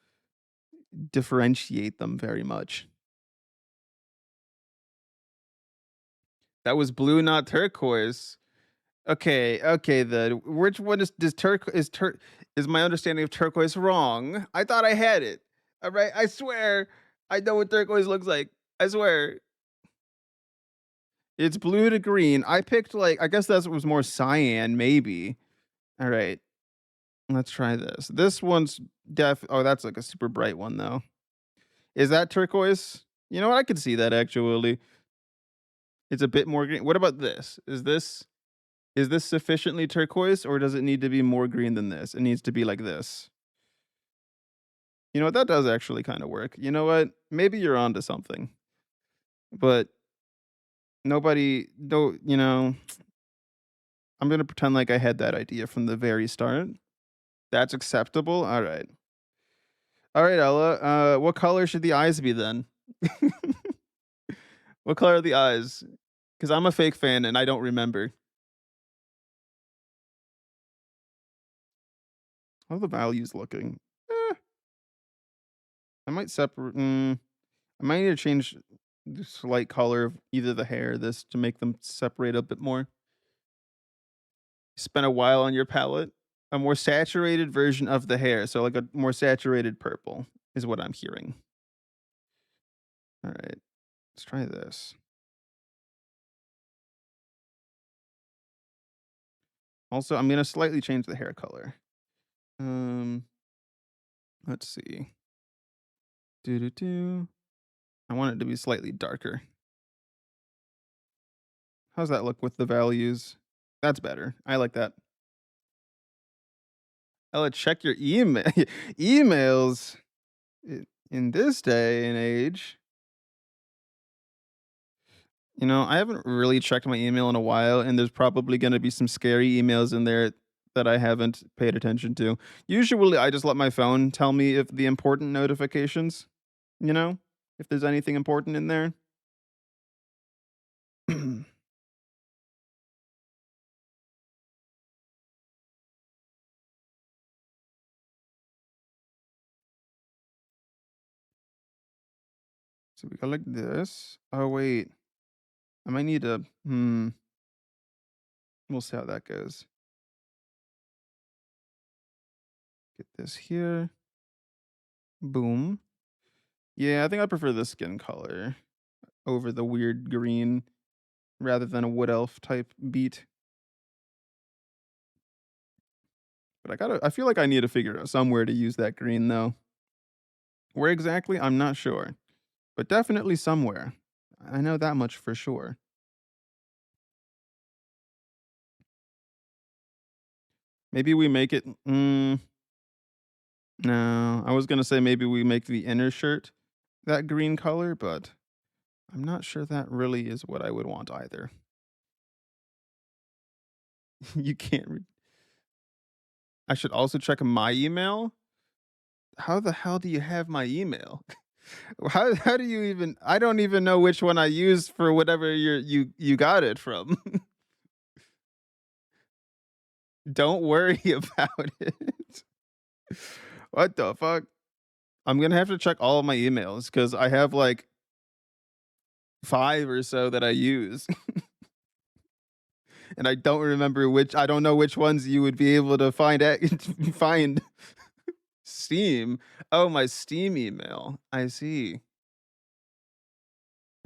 differentiate them very much. That was blue, not turquoise. Okay, okay. Then which one is my understanding of turquoise wrong? I thought I had it. All right, I swear I know what turquoise looks like. I swear it's blue to green. I picked like I guess that was more cyan, maybe. All right. Let's try this. This one's oh, that's like a super bright one though. Is that turquoise? You know what? I could see that actually. It's a bit more green. What about this? Is this sufficiently turquoise or does it need to be more green than this? It needs to be like this. You know what? That does actually kind of work. You know what? Maybe you're onto something. But nobody don't, I'm going to pretend like I had that idea from the very start. That's acceptable. All right. All right, Ella. What color should the eyes be then? What color are the eyes? Because I'm a fake fan and I don't remember. How are the values looking? Eh, I might separate. I might need to change the slight color of either the hair or this to make them separate a bit more. Spend a while on your palette. A more saturated version of the hair, so like a more saturated purple is what I'm hearing. All right, let's try this. Also, I'm gonna slightly change the hair color. Um, let's see. Do do do. I want it to be slightly darker. How's that look with the values? That's better. I like that. Ella, check your email emails in this day and age. I haven't really checked my email in a while, and there's probably going to be some scary emails in there that I haven't paid attention to. Usually, I just let my phone tell me if the important notifications, you know, if there's anything important in there. So we go like this. Oh, wait. I might need to, we'll see how that goes. Get this here. Boom. Yeah, I think I prefer the skin color over the weird green rather than a wood elf type beat. But I feel like I need to figure out somewhere to use that green though. Where exactly? I'm not sure. But definitely somewhere. I know that much for sure. Maybe we make it no, I was gonna say maybe we make the inner shirt that green color, but I'm not sure that really is what I would want either. You can't I should also check my email. How the hell do you have my email? How do you even I don't even know which one I use for whatever you got it from. Don't worry about it. What the fuck? I'm gonna have to check all of my emails because I have like 5 or so that I use, and I don't know which ones you would be able to find Steam. Oh, my Steam email. I see.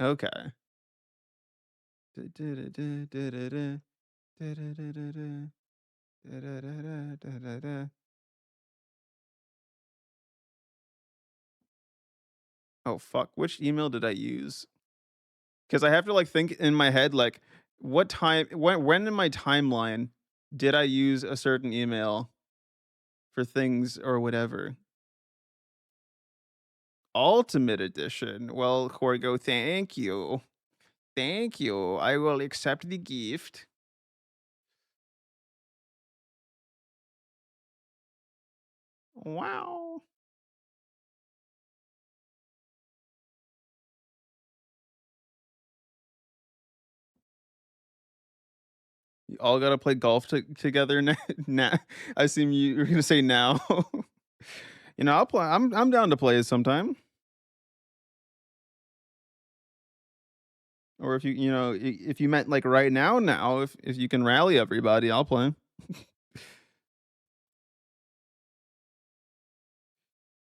Okay. Oh, fuck. Which email did I use? Because I have to, like, think in my head, like, when in my timeline did I use a certain email for things or whatever? Ultimate edition. Well, Jorgo, thank you. Thank you. I will accept the gift. Wow. You all gotta play golf together now. Now, I assume you're gonna say now. I'll play. I'm down to play sometime. Or if if you meant like right now, if you can rally everybody, I'll play.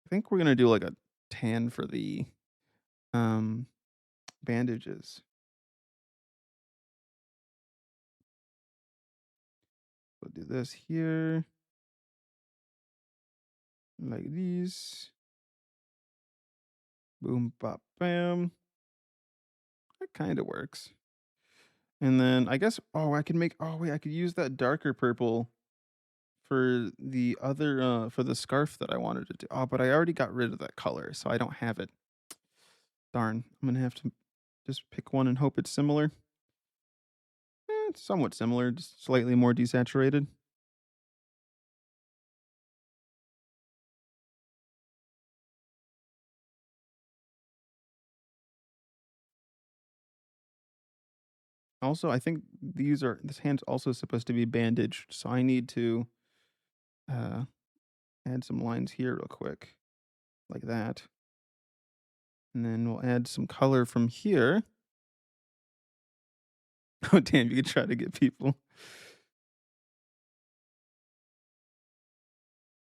I think we're gonna do like a tan for the um bandages. We'll do this here. like these. Boom, bop, bam. That kind of works. And then I guess, oh, I can make, oh, wait, I could use that darker purple for the other, for the scarf that I wanted to do. Oh, but I already got rid of that color, so I don't have it. Darn. I'm going to have to just pick one and hope it's similar. It's somewhat similar, just slightly more desaturated. Also, I think this hand's also supposed to be bandaged, so I need to uh, add some lines here real quick, like that. And then we'll add some color from here. Oh, damn, you could try to get people.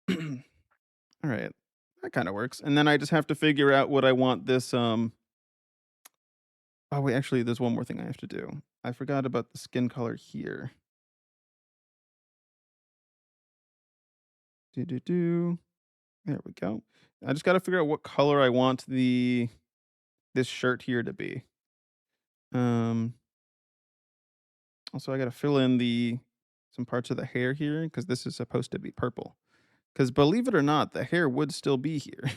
All right. That kind of works. And then I just have to figure out what I want this oh wait, actually there's one more thing I have to do. I forgot about the skin color here. Do do do. There we go. I just got to figure out what color I want this shirt here to be. Um Also I got to fill in the some parts of the hair here because this is supposed to be purple. Because believe it or not, the hair would still be here.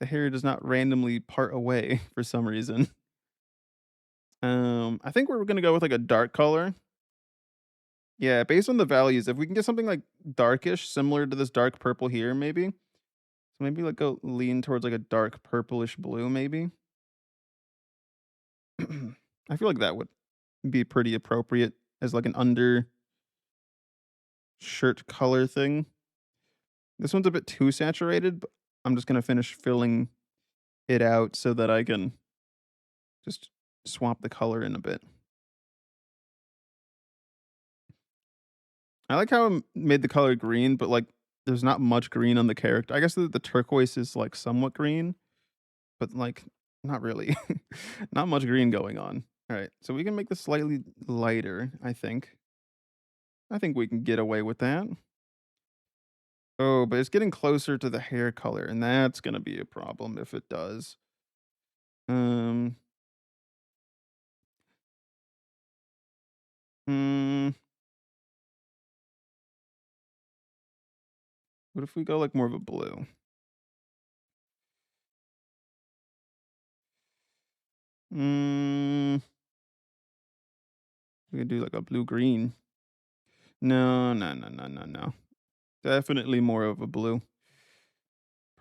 The hair does not randomly part away for some reason. I think we're gonna go with like a dark color. Yeah, based on the values, if we can get something like darkish, similar to this dark purple here, maybe. So maybe like go lean towards like a dark purplish blue, maybe. I feel like that would be pretty appropriate as like an under shirt color thing. This one's a bit too saturated, but I'm just gonna finish filling it out so that I can just swap the color in a bit. I like how it made the color green, but like there's not much green on the character. I guess the turquoise is like somewhat green, but like not really. Not much green going on. All right, so we can make this slightly lighter, I think. I think we can get away with that. Oh, but it's getting closer to the hair color, and that's gonna be a problem if it does. Um, hmm, what if we go like more of a blue? Mm, we could do like a blue green. No, no, no, no, no, no. Definitely more of a blue.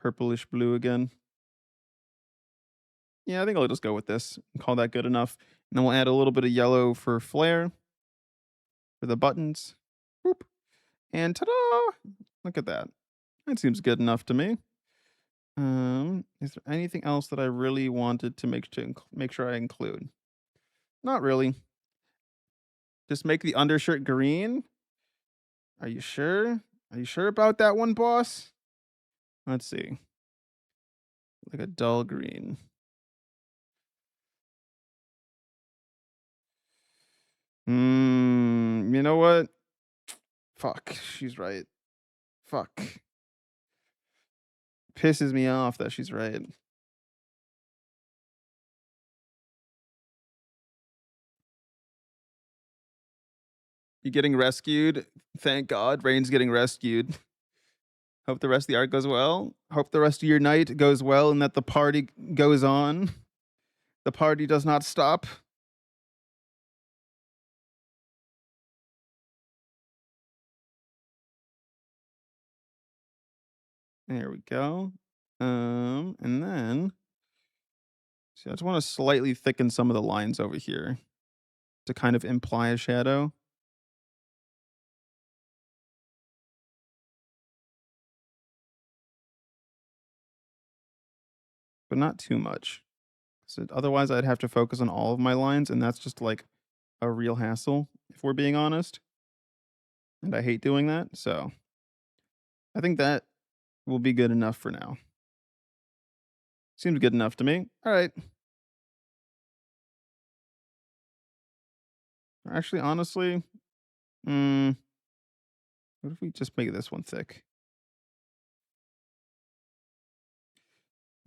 Purplish blue again. Yeah, I think I'll just go with this and call that good enough. And then we'll add a little bit of yellow for flare for the buttons. Boop. And ta-da! Look at that. That seems good enough to me. Is there anything else that I really wanted to make sure I include? Not really. Just make the undershirt green. Are you sure? Are you sure about that one, boss? Let's see. Like a dull green. You know what? Fuck, she's right. Fuck. Pisses me off that she's right. You getting rescued? Thank God, Rain's getting rescued. Hope the rest of the art goes well. Hope the rest of your night goes well and that the party goes on. The party does not stop. There we go. And then see, I just want to slightly thicken some of the lines over here to kind of imply a shadow, but not too much. So otherwise, I'd have to focus on all of my lines, and that's just like a real hassle, if we're being honest. And I hate doing that. So I think that will be good enough for now. Seems good enough to me. All right. Actually, honestly, what if we just make this one thick?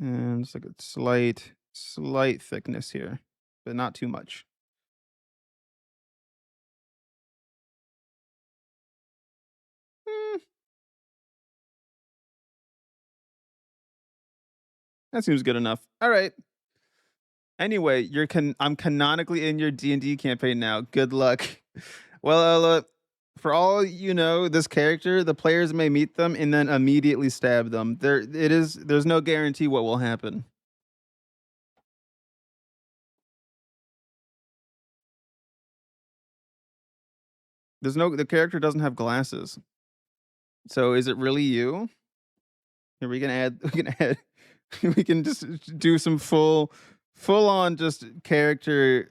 And it's like a slight thickness here, but not too much. Mm, that seems good enough. All right. Anyway, I'm canonically in your D&D campaign now. Good luck. Well, for all you know, this character, the players may meet them and then immediately stab them. There's no guarantee what will happen. The character doesn't have glasses. So is it really you? Here we can add we can add we can just do some full on just character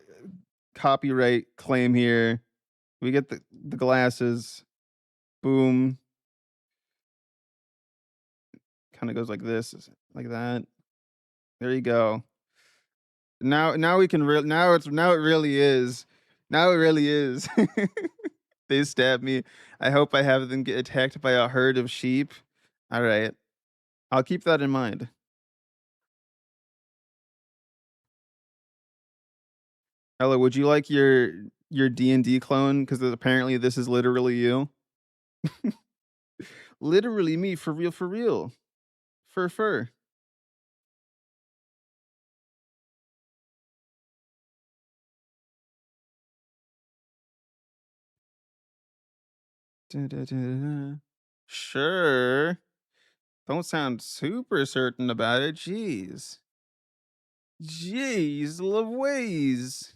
copyright claim here. We get the glasses. Boom. Kind of goes like this, like that. There you go. Now we can now it really is. Now it really is. They stabbed me. I hope I have them get attacked by a herd of sheep. All right. I'll keep that in mind. Ella, would you like your D&D clone cuz apparently this is literally you? Literally me for real for real. Fur. Da-da-da-da. Sure. Don't sound super certain about it. Jeez. Jeez Louise.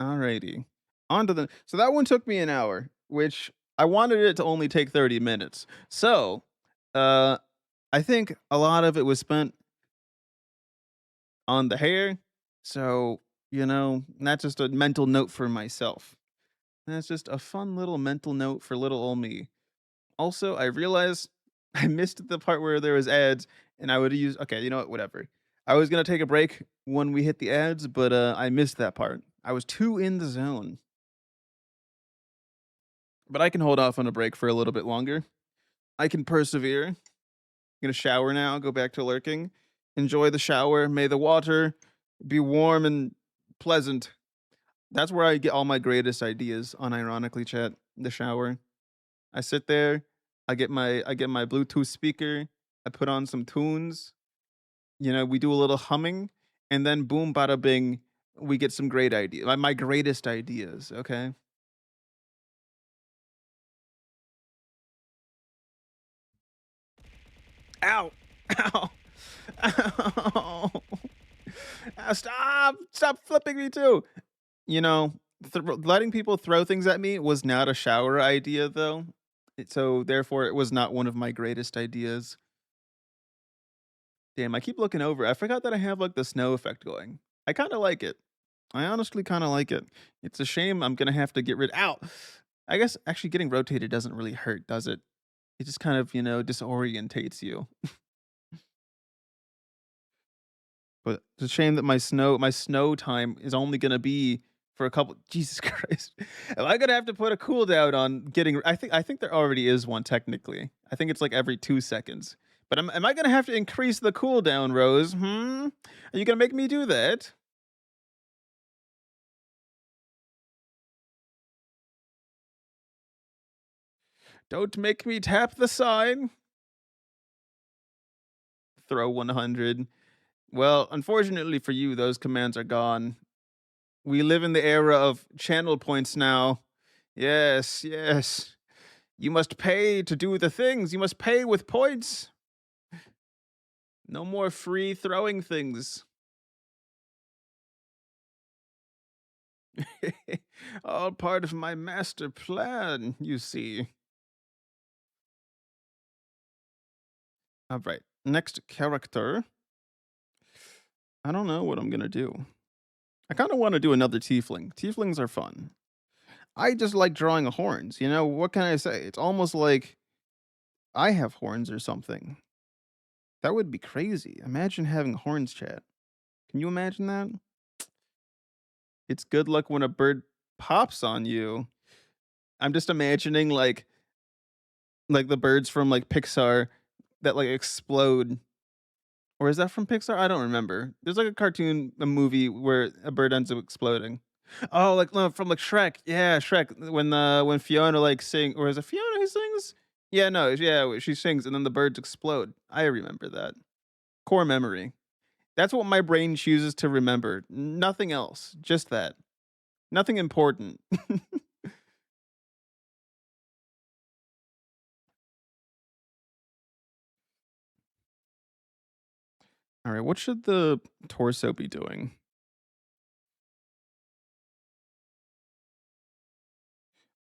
Alrighty. On to the so that one took me an hour, which I wanted it to only take 30 minutes. So, uh I think a lot of it was spent on the hair. So, that's just a mental note for myself. That's just a fun little mental note for little old me. Also, I realized I missed the part where there was ads and I would use okay, you know what, whatever. I was gonna take a break when we hit the ads, but I missed that part. I was too in the zone. But I can hold off on a break for a little bit longer. I can persevere. I'm gonna shower now, go back to lurking. Enjoy the shower. May the water be warm and pleasant. That's where I get all my greatest ideas, unironically, chat. The shower. I sit there, I get my Bluetooth speaker, I put on some tunes, we do a little humming, and then boom bada bing, we get some great ideas. My greatest ideas, okay? Ow. Ow. Ow. Stop flipping me too. You know, letting people throw things at me was not a shower idea though. So therefore it was not one of my greatest ideas. Damn, I keep looking over. I forgot that I have like the snow effect going. I kind of like it. I honestly kind of like it. It's a shame I'm gonna have to get rid. Ow! I guess actually getting rotated doesn't really hurt, does it? It just kind of disorientates you. But it's a shame that my snow time is only gonna be for a couple Jesus Christ. Am I gonna have to put a cooldown on getting I think there already is one technically. I think it's like every 2 seconds. But am I gonna have to increase the cooldown, Rose? Hmm? Are you gonna make me do that? Don't make me tap the sign. Throw 100. Well, unfortunately for you, those commands are gone. We live in the era of channel points now. Yes, yes. You must pay to do the things. You must pay with points. No more free throwing things. All part of my master plan, you see. All right. Next character. I don't know what I'm going to do. I kind of want to do another tiefling. Tieflings are fun. I just like drawing horns. What can I say? It's almost like I have horns or something. That would be crazy. Imagine having horns, chat. Can you imagine that? It's good luck when a bird pops on you. I'm just imagining like like the birds from like Pixar that like explode. Or is that from Pixar? I don't remember. There's like a cartoon, a movie where a bird ends up exploding. Oh, like no, from like Shrek. Yeah, Shrek. When Fiona like sing, or is it Fiona who sings? Yeah, no, yeah, she sings and then the birds explode. I remember that. Core memory. That's what my brain chooses to remember. Nothing else. Just that. Nothing important. All right, what should the torso be doing?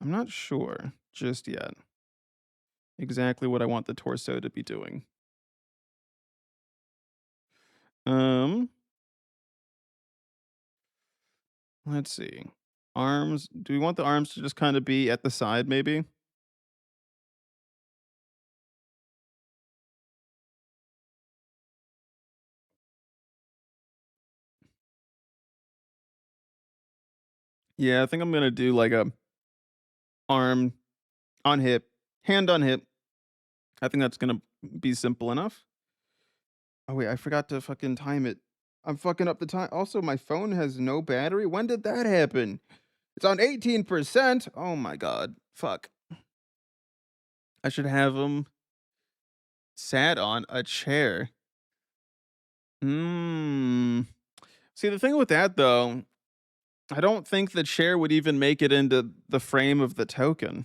I'm not sure just yet exactly what I want the torso to be doing. Um, let's see. Arms. Do we want the arms to just kind of be at the side, maybe? Yeah, I think I'm gonna do like a arm on hip, hand on hip. I think that's gonna be simple enough. Oh wait, I forgot to fucking time it. I'm fucking up the time. Also, my phone has no battery. When did that happen? It's on 18%. Oh my god. Fuck. I should have them sat on a chair. Hmm. See, the thing with that though, I don't think the chair would even make it into the frame of the token,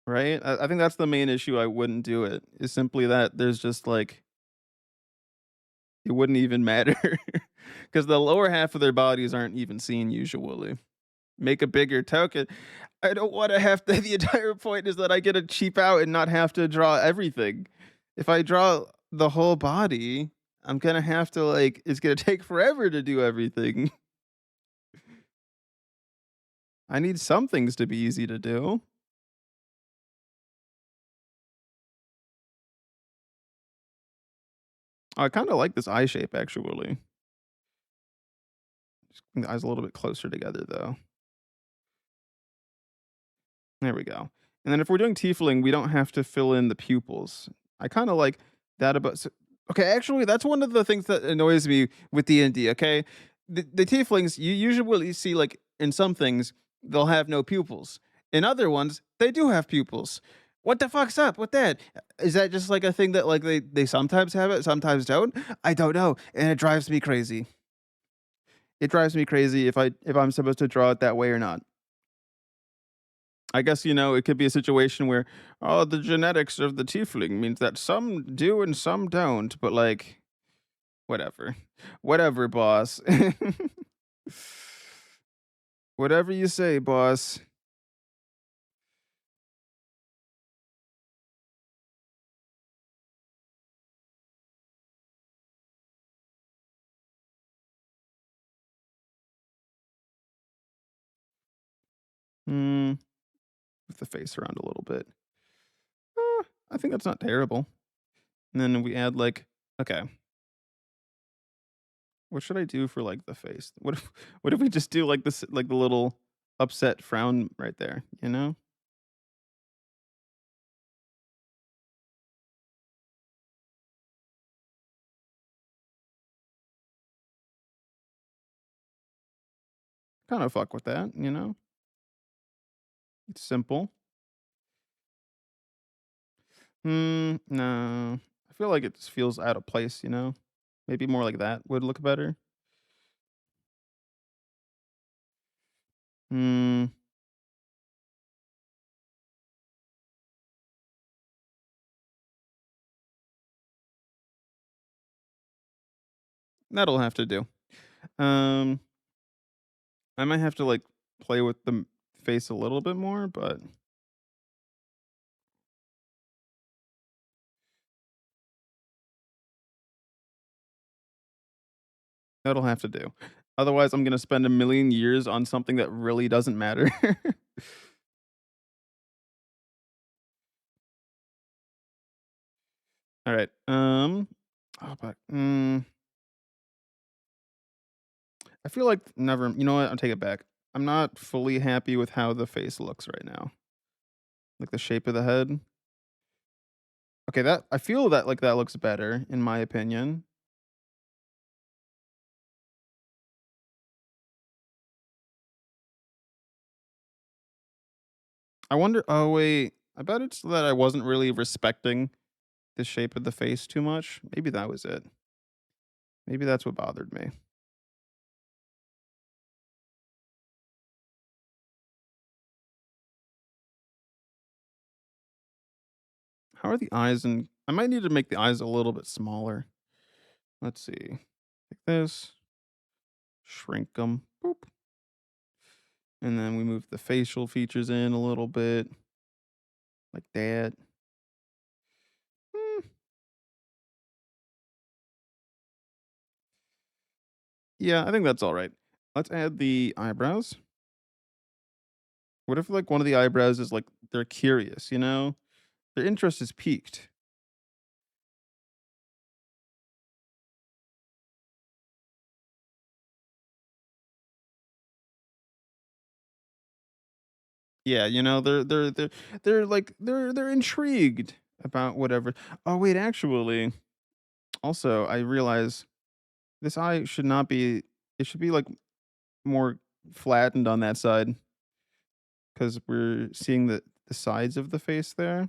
right? I think that's the main issue I wouldn't do it, is simply that there's just like it wouldn't even matter because the lower half of their bodies aren't even seen usually. Make a bigger token. I don't want to have to. The entire point is that I get to cheap out and not have to draw everything. If I draw the whole body, I'm gonna have to like. It's gonna take forever to do everything. I need some things to be easy to do. I kind of like this eye shape actually. Just bring the eyes a little bit closer together though. There we go. And then if we're doing tiefling, we don't have to fill in the pupils. I kind of like that about. Okay, actually, that's one of the things that annoys me with D&D. Okay, the tieflings you usually see like in some things they'll have no pupils. In other ones, they do have pupils. What the fuck's up with that? Is that just like a thing that like they sometimes have it, sometimes don't? I don't know, and it drives me crazy. It drives me crazy if I'm supposed to draw it that way or not. I guess, it could be a situation where, oh, the genetics of the tiefling means that some do and some don't, but like, whatever. Whatever, boss. Whatever you say, boss. Hmm, move the face around a little bit. I think that's not terrible. And then we add like, okay, what should I do for like the face? What if we just do like this, like the little upset frown right there, you know? Kind of fuck with that, you know? It's simple. No. I feel like it just feels out of place, you know? Maybe more like that would look better. Hmm, that'll have to do. Um, I might have to like play with the face a little bit more, but that'll have to do. Otherwise, I'm gonna spend a million years on something that really doesn't matter. All right. I feel like never. You know what? I'll take it back. I'm not fully happy with how the face looks right now. like the shape of the head. Okay, that I feel that like that looks better in my opinion. I wonder oh wait, I bet it's that I wasn't really respecting the shape of the face too much. Maybe that was it. Maybe that's what bothered me. How are the eyes and I might need to make the eyes a little bit smaller. Let's see. Like this. Shrink them. Boop. And then we move the facial features in a little bit. Like that. Hmm, yeah, I think that's all right. Let's add the eyebrows. What if like one of the eyebrows is like they're curious, you know? Their interest is piqued. Yeah, you know, they're like they're intrigued about whatever. Oh wait, actually, also I realize this eye should not be it should be like more flattened on that side because we're seeing the sides of the face there.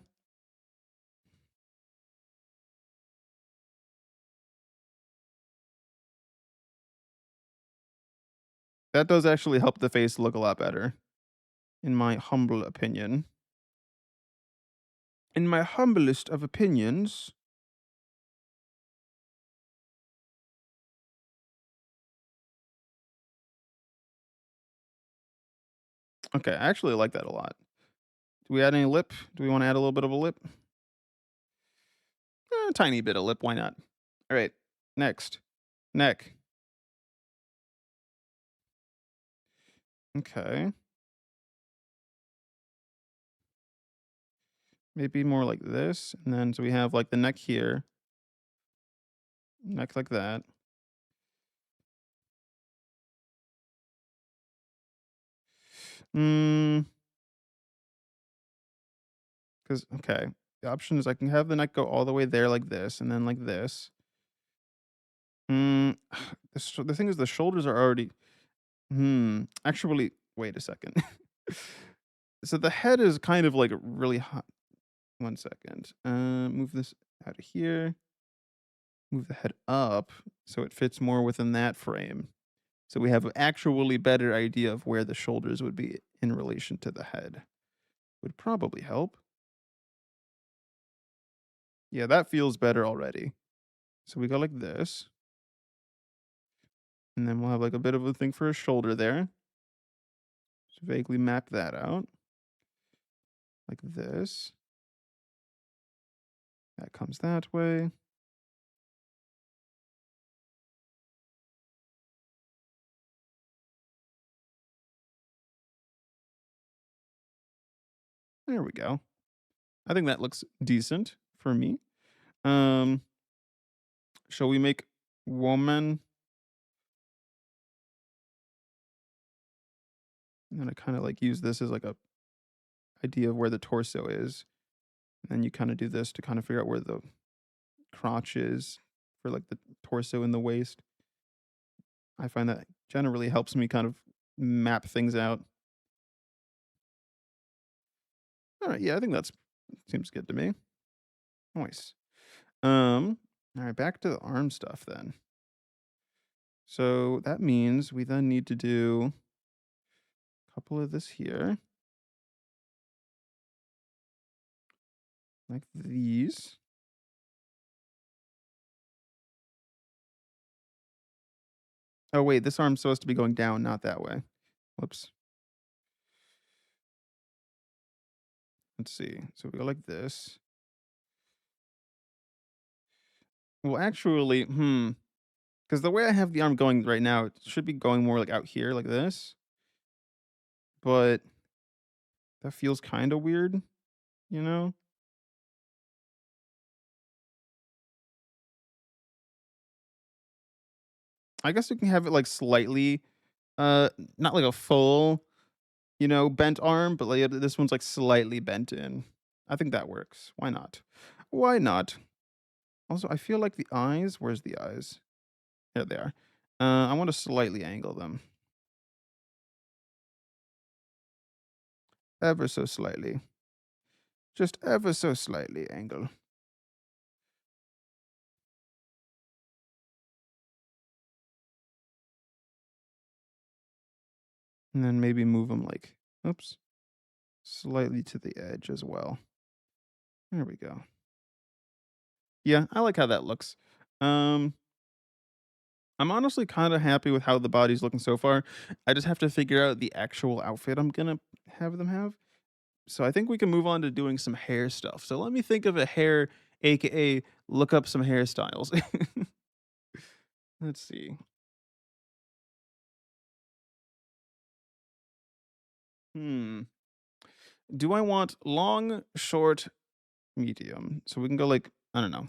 That does actually help the face look a lot better, in my humble opinion. In my humblest of opinions. Okay, I actually like that a lot. Do we add any lip? Do we want to add a little bit of a lip? A tiny bit of lip, why not? All right, next. Neck. Okay. Maybe more like this. And then so we have like the neck here, neck like that. Mm, because okay. The option is I can have the neck go all the way there like this, and then like this. Mm, the thing is, the shoulders are already. Actually, wait a second. So the head is kind of like really hot. 1 second. Move this out of here. Move the head up so it fits more within that frame. So we have an actually better idea of where the shoulders would be in relation to the head. Would probably help. Yeah, that feels better already. So we go like this, and then we'll have like a bit of a thing for a shoulder there. Just vaguely map that out like this. That comes that way. There we go. I think that looks decent for me. Um, shall we make woman? And then I kind of like use this as like a idea of where the torso is. And then you kind of do this to kind of figure out where the crotch is for like the torso and the waist. I find that generally helps me kind of map things out. All right, yeah, I think that's seems good to me. Nice. All right, back to the arm stuff then. So that means we then need to do a couple of this here, like these. Oh wait, this arm's supposed to be going down, not that way. Whoops. Let's see. So we go like this. Well, actually, because the way I have the arm going right now, it should be going more like out here, like this. But that feels kind of weird, you know? I guess you can have it like slightly, uh, not like a full. you know, bent arm, but like this one's like slightly bent in. I think that works. Why not? Why not? Also, I feel like the eyes. Where's the eyes? There they are. I want to slightly angle them, ever so slightly, just ever so slightly angle, and then maybe move them like, oops, slightly to the edge as well. There we go. Yeah, I like how that looks. Um, I'm honestly kind of happy with how the body's looking so far. I just have to figure out the actual outfit I'm gonna have them have. So I think we can move on to doing some hair stuff. So let me think of a hair, aka look up some hairstyles. Let's see. Hmm. Do I want long, short, medium? So we can go like, I don't know.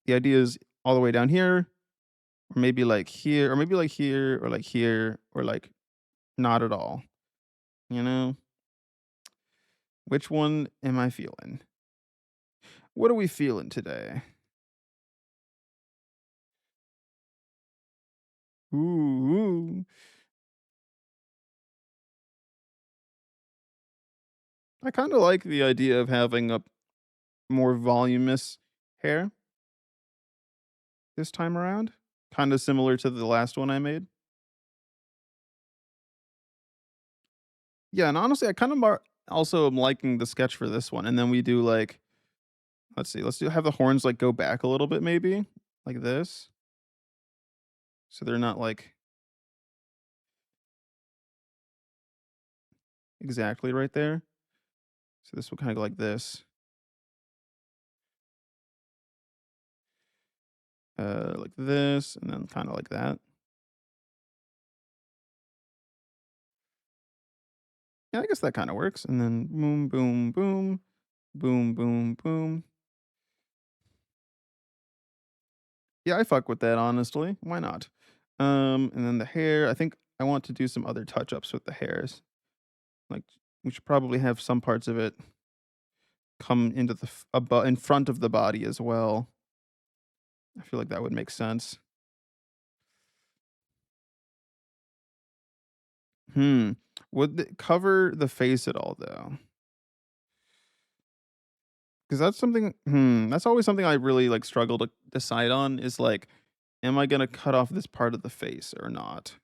The idea is all the way down here, or maybe like here, or maybe like here, or like not at all. You know? Which one am I feeling? What are we feeling today? Ooh. I kind of like the idea of having a more voluminous hair this time around. Kind of similar to the last one I made. Yeah, and honestly, I kind of also am liking the sketch for this one. And then we do like, let's see, let's do have the horns like go back a little bit, maybe like this, so they're not like exactly right there. So this will kind of go like this, like this, and then kind of like that. Yeah, I guess that kind of works. And then boom, boom, boom, boom, boom, boom. Yeah, I fuck with that honestly. Why not? And then the hair, I think I want to do some other touch ups with the hairs. Like we should probably have some parts of it come into the in front of the body as well. I feel like that would make sense. Hmm. Would it cover the face at all though? Because that's something. That's always something I really like struggle to decide on. Is like, am I gonna cut off this part of the face or not?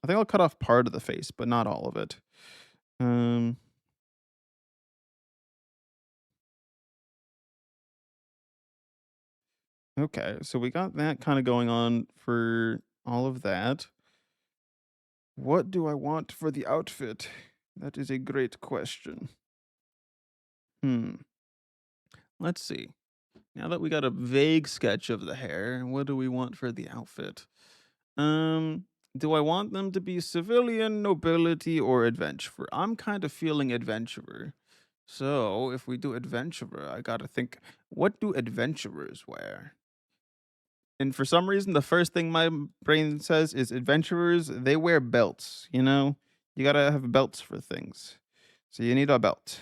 I think I'll cut off part of the face, but not all of it. Um. Okay, so we got that kind of going on for all of that. What do I want for the outfit? That is a great question. Hmm. Let's see. Now that we got a vague sketch of the hair, what do we want for the outfit? Um, do I want them to be civilian, nobility, or adventurer? I'm kind of feeling adventurer. So if we do adventurer, I gotta think, what do adventurers wear? And for some reason, the first thing my brain says is adventurers, they wear belts, you know? You gotta have belts for things. So you need a belt,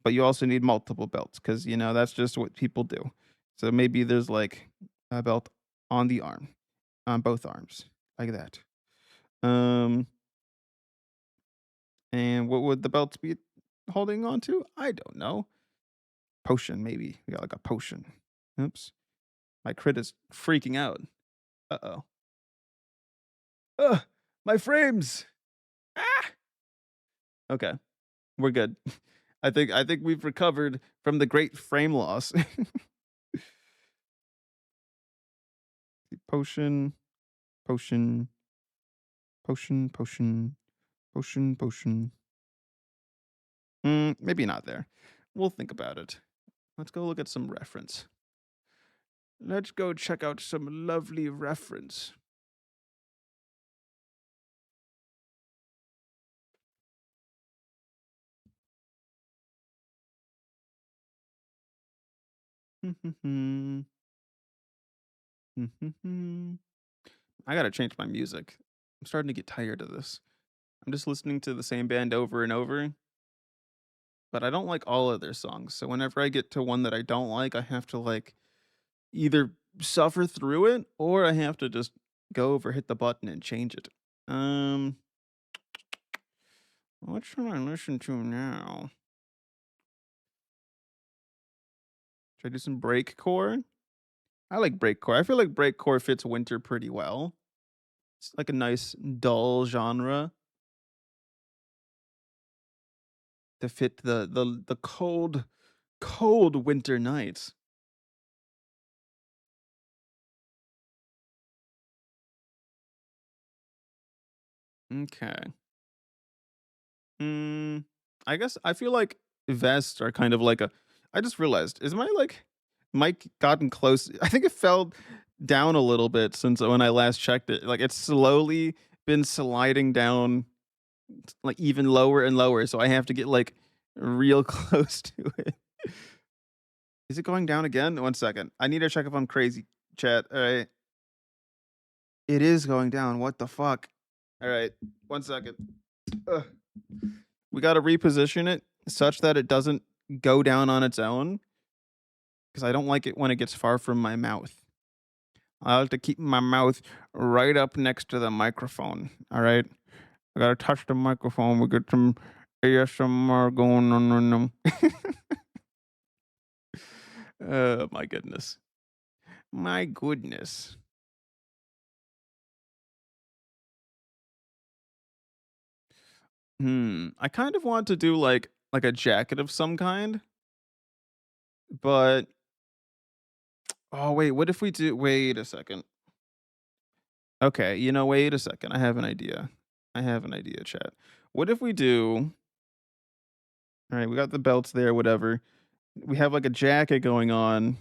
but you also need multiple belts because, you know, that's just what people do. So maybe there's like a belt on the arm, on both arms, like that. Um, and what would the belts be holding on to? I don't know. Potion, maybe. We got like a potion. Oops. My crit is freaking out. Uh oh. Ugh, my frames. Ah! Okay, we're good. I think we've recovered from the great frame loss. Potion, potion, potion, potion, potion, potion. Maybe not there. We'll think about it. Let's go look at some reference. Let's go check out some lovely reference. I gotta change my music. I'm starting to get tired of this. I'm just listening to the same band over and over, but I don't like all of their songs. So whenever I get to one that I don't like, I have to like either suffer through it or I have to just go over, hit the button and change it. Um, what should I listen to now? Should I do some breakcore? I like breakcore. I feel like breakcore fits winter pretty well. It's like a nice dull genre to fit the cold winter nights. Okay. Mm, I guess I feel like vests are kind of like a. I just realized is my like mic gotten close? I think it fell down a little bit since when I last checked it. Like it's slowly been sliding down like even lower and lower. So I have to get like real close to it. Is it going down again? One second. I need to check if I'm crazy. Chat. All right. It is going down. What the fuck? All right. One second. Ugh. We got to reposition it such that it doesn't go down on its own because I don't like it when it gets far from my mouth. I like to keep my mouth right up next to the microphone. All right. I got to touch the microphone. We get some ASMR going on. Oh, my goodness. My goodness. I kind of want to do like a jacket of some kind, but oh wait, what if we do wait a second. Okay, wait a second. I have an idea. I have an idea, chat. What if we do all right, we got the belts there, whatever. We have like a jacket going on,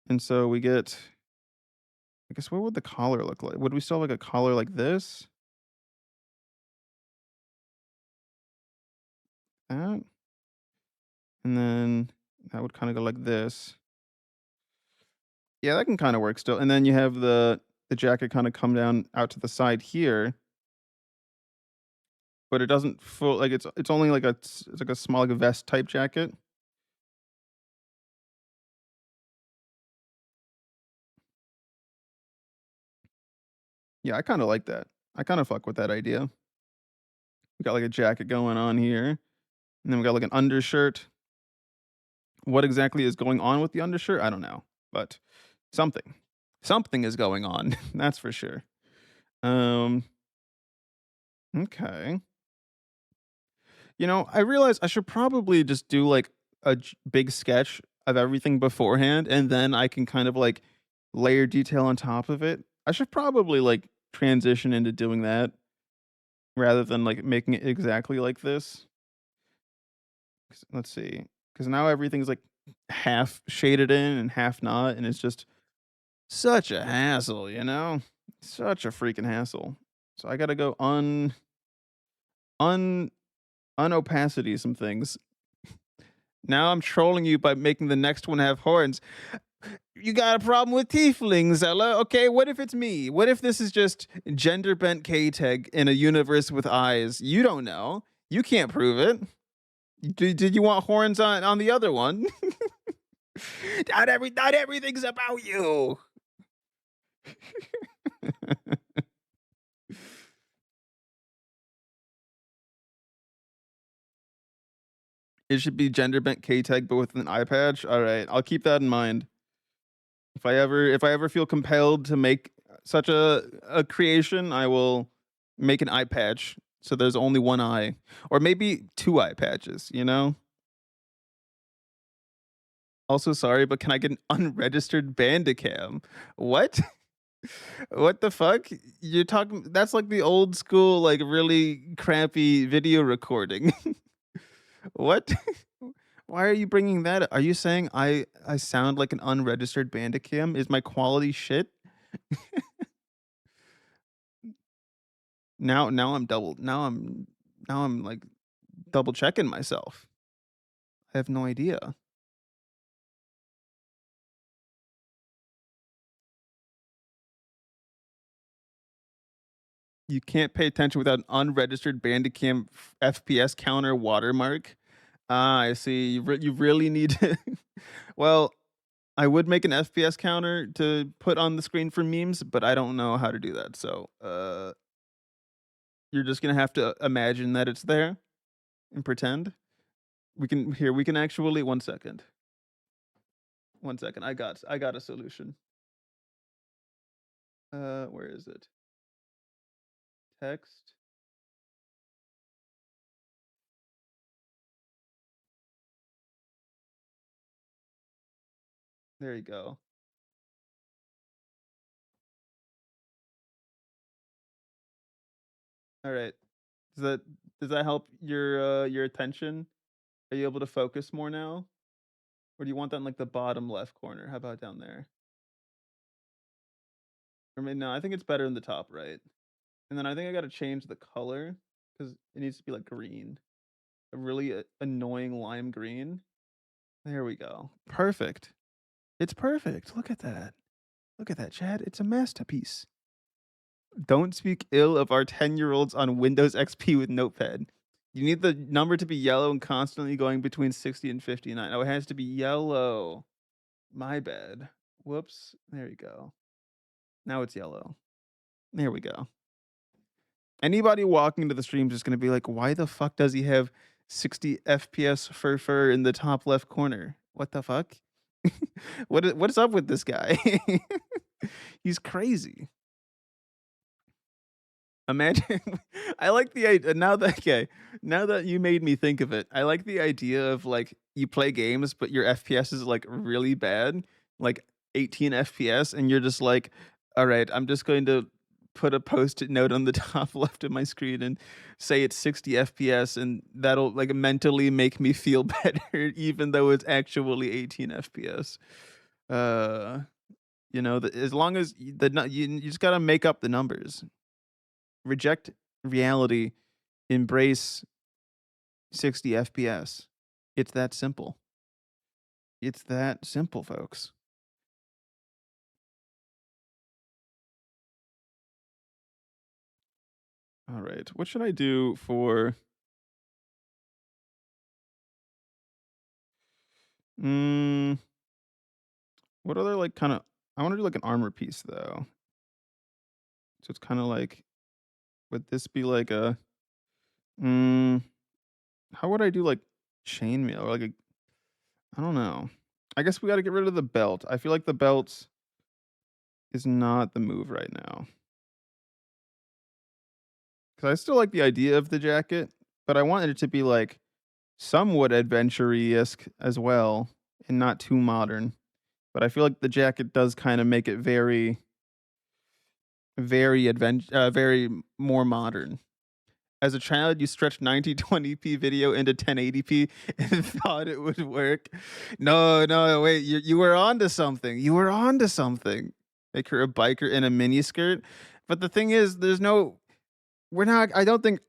and so we get I guess what would the collar look like? Would we still have like a collar like this? That? And then that would kind of go like this. Yeah, that can kind of work still. And then you have the jacket kind of come down out to the side here, but it doesn't full like it's only like it's like a small like a vest type jacket. Yeah, I kind of like that. I kind of fuck with that idea. We got like a jacket going on here, and then we got like an undershirt. What exactly is going on with the undershirt? I don't know, but something, something is going on. That's for sure. Um, okay. I realize I should probably just do like a big sketch of everything beforehand, and then I can kind of like layer detail on top of it. I should probably like transition into doing that rather than like making it exactly like this. 'Cause let's see, because now everything's like half shaded in and half not, and it's just such a hassle. Such a freaking hassle. So I gotta go un unopacity some things. Now I'm trolling you by making the next one have horns. You got a problem with tieflings, Ella? Okay, what if it's me? What if this is just gender bent K-Teg in a universe with eyes? You don't know. You can't prove it. Did you want horns on the other one? Not everything's about you. It should be gender bent K-Teg, but with an eye patch. All right, I'll keep that in mind. If I ever feel compelled to make such a creation, I will make an eye patch so there's only one eye, or maybe two eye patches. Also, sorry, but can I get an unregistered Bandicam? What? What the fuck? You're talking? That's like the old school, like really crappy video recording. What? Why are you bringing that up? Are you saying I sound like an unregistered Bandicam? Is my quality shit? Now I'm like double checking myself. I have no idea. You can't pay attention without an unregistered Bandicam FPS counter watermark. Ah, I see. You really need to. Well, I would make an FPS counter to put on the screen for memes, but I don't know how to do that. So, you're just gonna have to imagine that it's there and pretend. We can actually 1 second. 1 second. I got a solution. Where is it? Text. There you go. All right. Does that does that help your attention? Are you able to focus more now? Or do you want that in like the bottom left corner? How about down there? Or maybe no, I think it's better in the top right. And then I think I got to change the color because it needs to be like green, a really annoying lime green. There we go. Perfect. It's perfect. Look at that. Look at that, Chad. It's a masterpiece. Don't speak ill of our 10-year-olds on Windows XP with Notepad. You need the number to be yellow and constantly going between 60 and 59. Oh, it has to be yellow. My bad. Whoops. There you go. Now it's yellow. There we go. Anybody walking to the stream is just gonna be like, "Why the fuck does he have 60 FPS fur in the top left corner? What the fuck? What is up with this guy? He's crazy." Imagine I like the idea now that you made me think of it, I like the idea of, like, you play games, but your FPS is, like, really bad, like 18 FPS, and you're just like, "Alright, I'm just going to put a Post-it note on the top left of my screen and say it's 60 FPS, and that'll, like, mentally make me feel better even though it's actually 18 FPS." Uh, as long as you just gotta make up the numbers. Reject reality, embrace 60 FPS. It's that simple. It's that simple, folks. All right. What should I do for mm, what other like kind of I want to do like an armor piece though. So it's kind of like would this be like a mm, how would I do like chainmail or like a I don't know. I guess we got to get rid of the belt. I feel like the belt is not the move right now. Cuz I still like the idea of the jacket, but I wanted it to be like somewhat adventure-esque as well, and not too modern. But I feel like the jacket does kind of make it very more modern. As a child, you stretched 1920p video into 1080p and thought it would work. No, no, wait, you were onto something. You were onto something. Make her a biker in a mini skirt. But the thing is, there's no we're not I don't think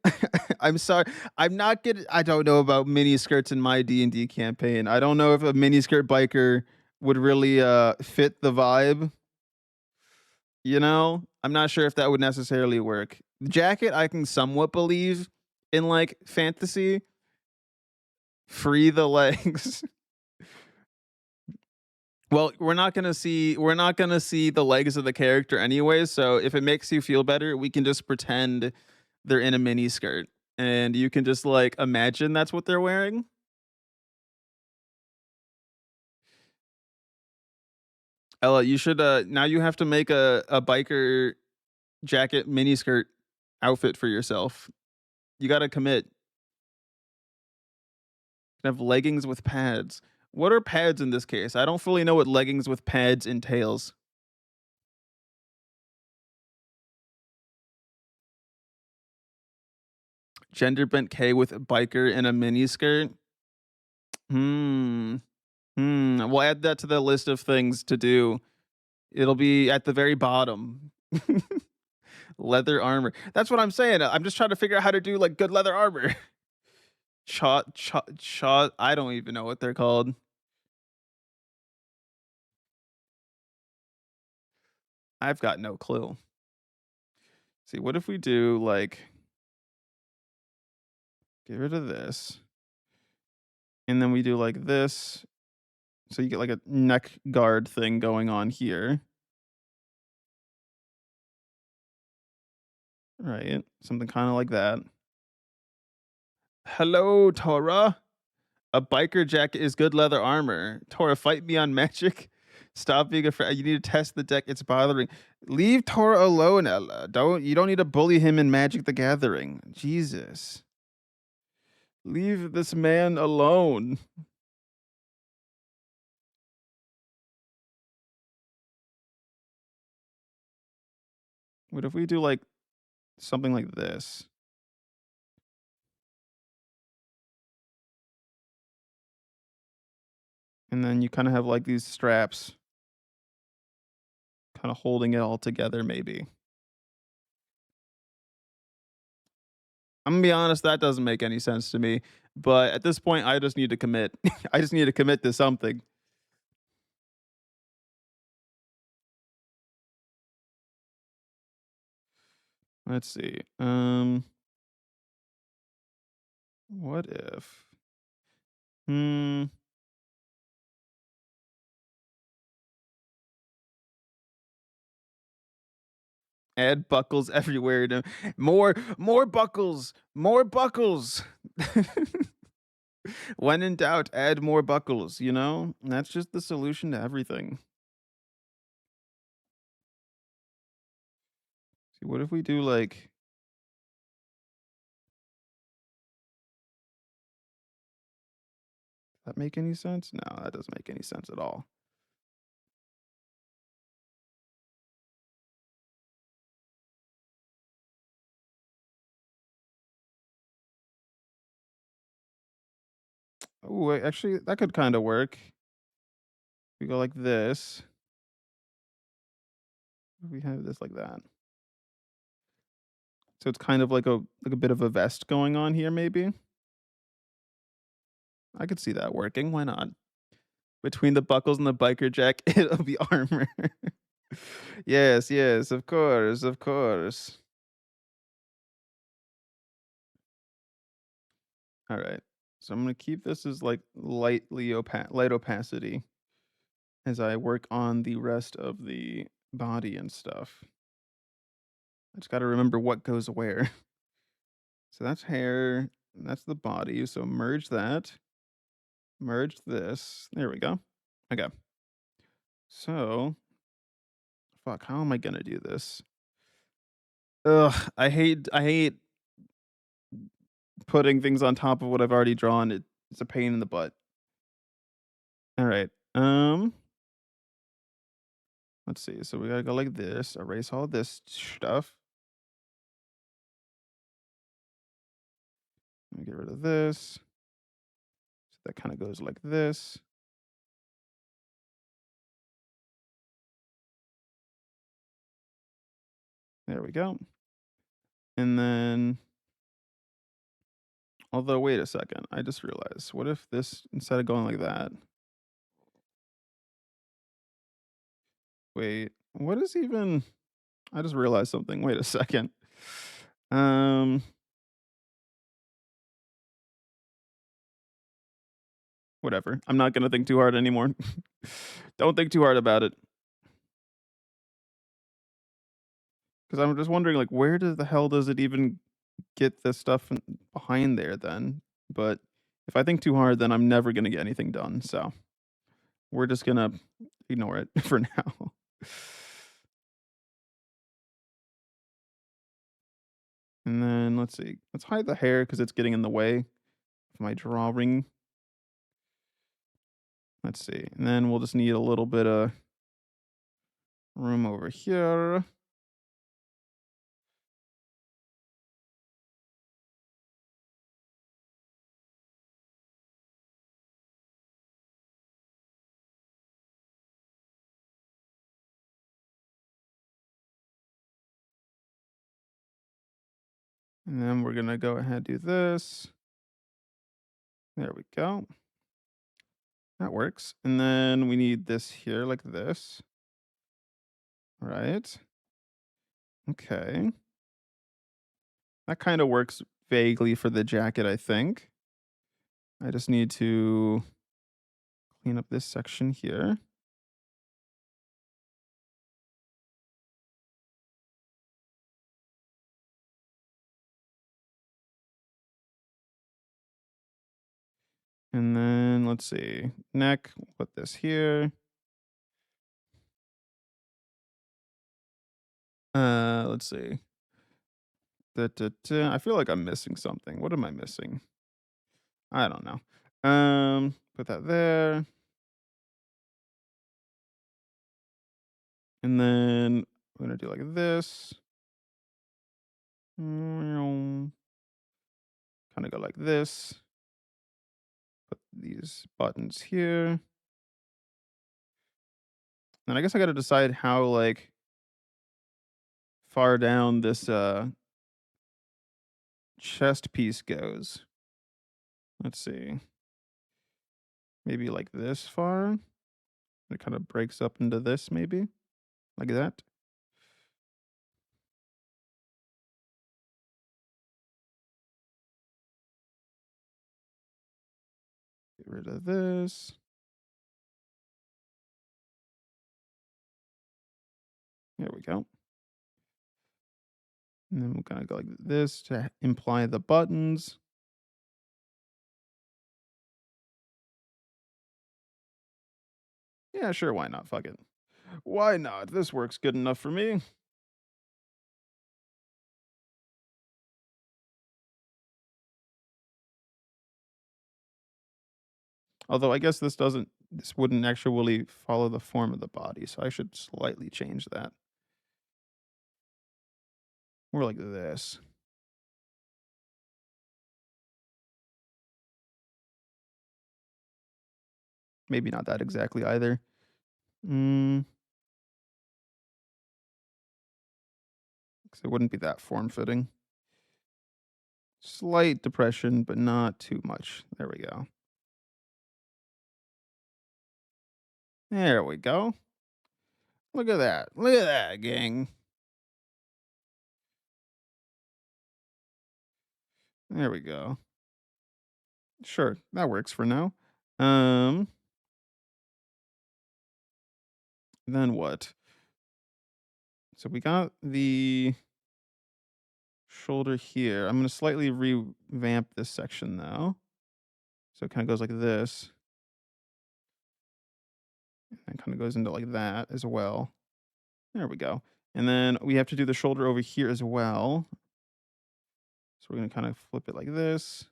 I'm sorry. I'm not getting I don't know about mini skirts in my D&D campaign. I don't know if a mini skirt biker would really fit the vibe, you know? I'm not sure if that would necessarily work. The jacket I can somewhat believe in like fantasy. Free the legs. Well, we're not gonna see the legs of the character anyway, so if it makes you feel better, we can just pretend they're in a mini skirt and you can just like imagine that's what they're wearing. Ella, you should now you have to make a biker jacket mini skirt outfit for yourself. You got to commit. You can have leggings with pads. What are pads in this case? I don't fully know what leggings with pads entails. Gender bent K with a biker and a mini skirt. Hmm. We'll add that to the list of things to do. It'll be at the very bottom. Leather armor. That's what I'm saying. I'm just trying to figure out how to do like good leather armor. Shot. I don't even know what they're called. I've got no clue. See, what if we do like get rid of this, and then we do like this, so you get like a neck guard thing going on here, right? Something kind of like that. Hello, Torah. A biker jacket is good leather armor. Torah, fight me on magic. Stop being afraid. You need to test the deck. It's bothering. Leave Torah alone, Ella. You don't need to bully him in Magic the Gathering. Jesus. Leave this man alone. What if we do like something like this? And then you kind of have like these straps kind of holding it all together, maybe. I'm gonna be honest, that doesn't make any sense to me. But at this point, I just need to commit. I just need to commit to something. Let's see. What if? Hmm. Add buckles everywhere. More buckles. More buckles. When in doubt, add more buckles. You know, that's just the solution to everything. See, what if we do like? Does that make any sense? No, that doesn't make any sense at all. Oh, actually, that could kind of work. We go like this. We have this like that. So it's kind of like a bit of a vest going on here, maybe. I could see that working. Why not? Between the buckles and the biker jack, it'll be armor. Yes, yes, of course, of course. All right. So I'm gonna keep this as like light opacity as I work on the rest of the body and stuff. I just got to remember what goes where. So that's hair, and that's the body. So merge that, merge this. There we go. Okay. So, fuck, how am I gonna do this? Ugh, I hate putting things on top of what I've already drawn. It's a pain in the butt. All right. Let's see. So we gotta go like this. Erase all this stuff. Let me get rid of this. So that kind of goes like this. There we go. And then, although, wait a second. I just realized. What if this, instead of going like that? Wait, what is even? I just realized something. Wait a second. Um, Whatever. I'm not gonna think too hard anymore. Don't think too hard about it. Because I'm just wondering, like, where does the hell does it even get the stuff behind there then? But if I think too hard, then I'm never gonna get anything done. So we're just gonna ignore it for now. And then let's see. Let's hide the hair because it's getting in the way of my drawing. Let's see. And then we'll just need a little bit of room over here. And then we're gonna go ahead and do this. There we go. That works. And then we need this here like this. Right. Okay. That kind of works vaguely for the jacket, I think. I just need to clean up this section here. And then let's see, neck, we'll put this here. Let's see. I feel like I'm missing something. What am I missing? I don't know. Put that there. And then I'm gonna do like this. Kind of go like this. Put these buttons here. And I guess I gotta decide how like far down this chest piece goes. Let's see. Maybe like this far. It kind of breaks up into this, maybe like that. Get rid of this. There we go. And then we're gonna go like this to imply the buttons. Yeah, sure, why not? Fuck it. Why not? This works good enough for me. Although I guess this wouldn't actually follow the form of the body, so I should slightly change that. More like this. Maybe not that exactly either. Mm, 'Cause it wouldn't be that form fitting. Slight depression, but not too much. There we go. There we go. Look at that. Look at that, gang. There we go. Sure, that works for now. Um, then what? So we got the shoulder here. I'm gonna slightly revamp this section though. So it kind of goes like this, and kind of goes into like that as well. There we go. And then we have to do the shoulder over here as well. So we're gonna kind of flip it like this,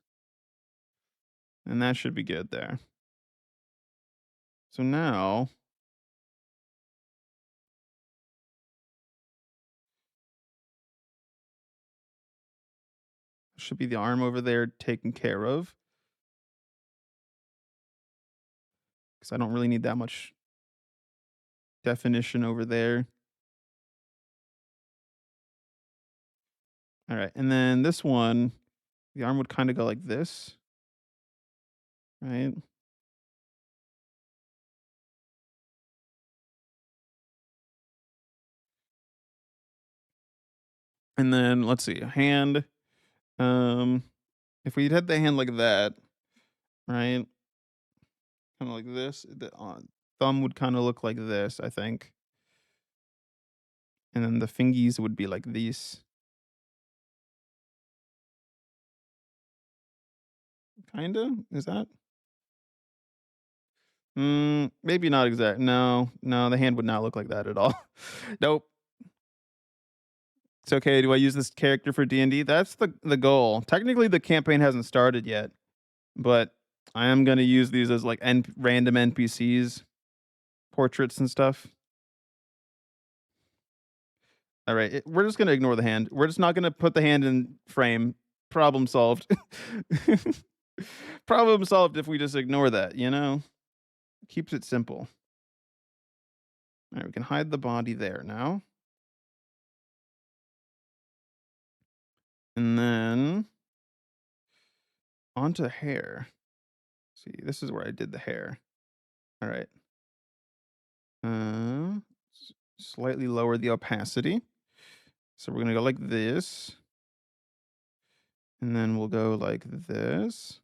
and that should be good there. So now should be the arm over there taken care of because I don't really need that much definition over there. All right, and then this one, the arm would kind of go like this, right? And then let's see, a hand. Um, if we had the hand like that, right? Kind of like this, the thumb would kind of look like this, I think, and then the fingies would be like these, kind of. Is that? Maybe not exact. No, no, the hand would not look like that at all. Nope. It's okay. Do I use this character for D&D? That's the goal. Technically, the campaign hasn't started yet, but I am gonna use these as like random NPCs, portraits and stuff. All right, we're just gonna ignore the hand. We're just not gonna put the hand in frame. Problem solved. Problem solved if we just ignore that. Keeps it simple. All right, we can hide the body there now, and then onto hair. See, this is where I did the hair. All right. Slightly lower the opacity. So we're gonna go like this. And then we'll go like this.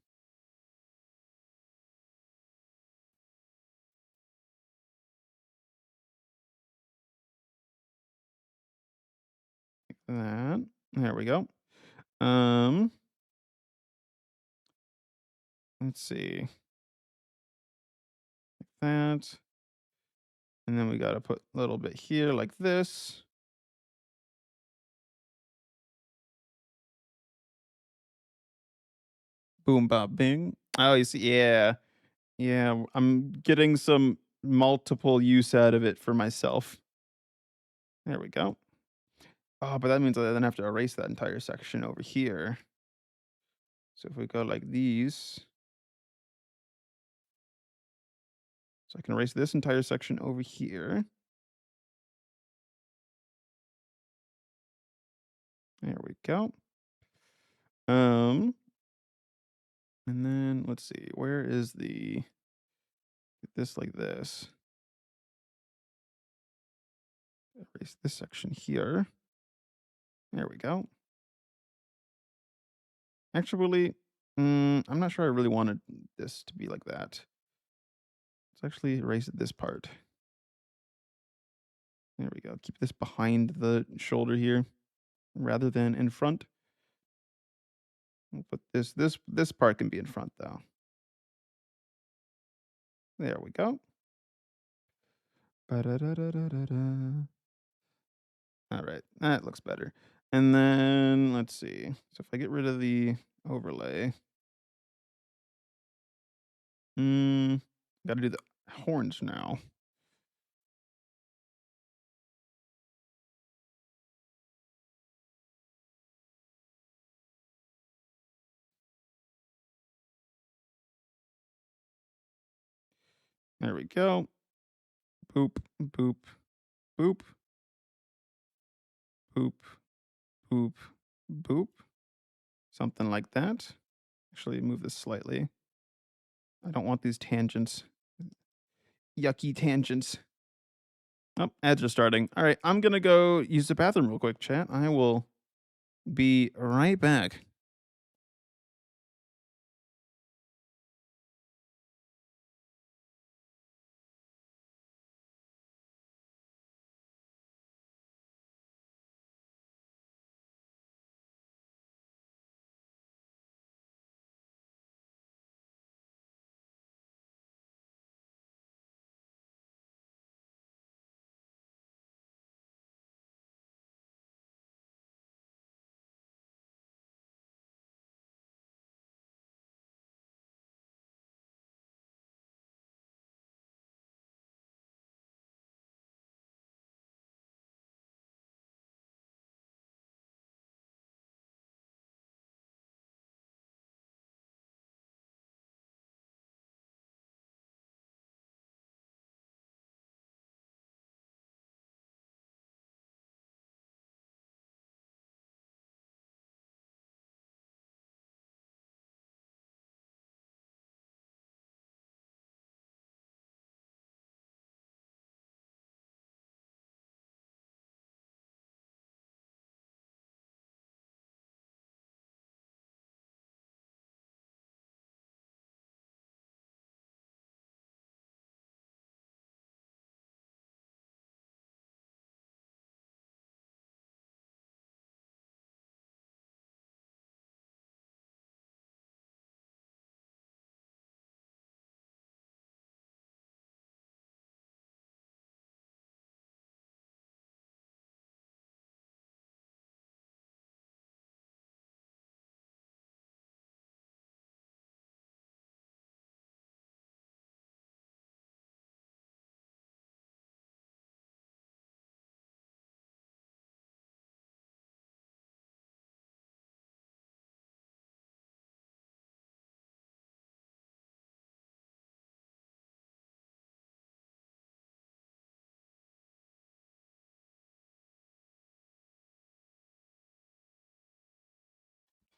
That. There we go. Um, let's see. That. And then we got to put a little bit here like this. Boom, bop, bing. Oh, you see, yeah. Yeah, I'm getting some multiple use out of it for myself. There we go. Oh, but that means I then have to erase that entire section over here. So if we go like these, so I can erase this entire section over here. There we go. Um, and then let's see, where is the this like this? Erase this section here. There we go. Actually, I'm not sure I really wanted this to be like that. Let's actually erase this part. There we go. Keep this behind the shoulder here rather than in front. We'll put this part can be in front though. There we go. Ba-da-da-da-da-da-da. All right, that looks better. And then let's see. So if I get rid of the overlay, got to do the horns now. There we go. Boop, boop, boop, boop, boop, boop. Something like that. Actually, move this slightly. I don't want these tangents. Yucky tangents. Oh, ads are starting. All right, I'm gonna go use the bathroom real quick, chat. I will be right back.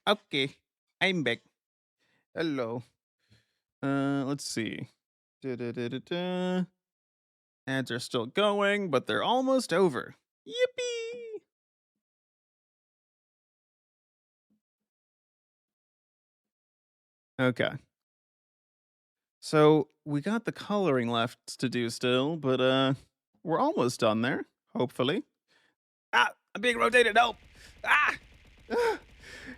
Okay, I'm back. Hello. Let's see. Da-da-da-da-da. Ads are still going, but they're almost over. Yippee! Okay. So we got the coloring left to do still, but we're almost done there, hopefully. Ah, I'm being rotated. Help! Ah! Ah!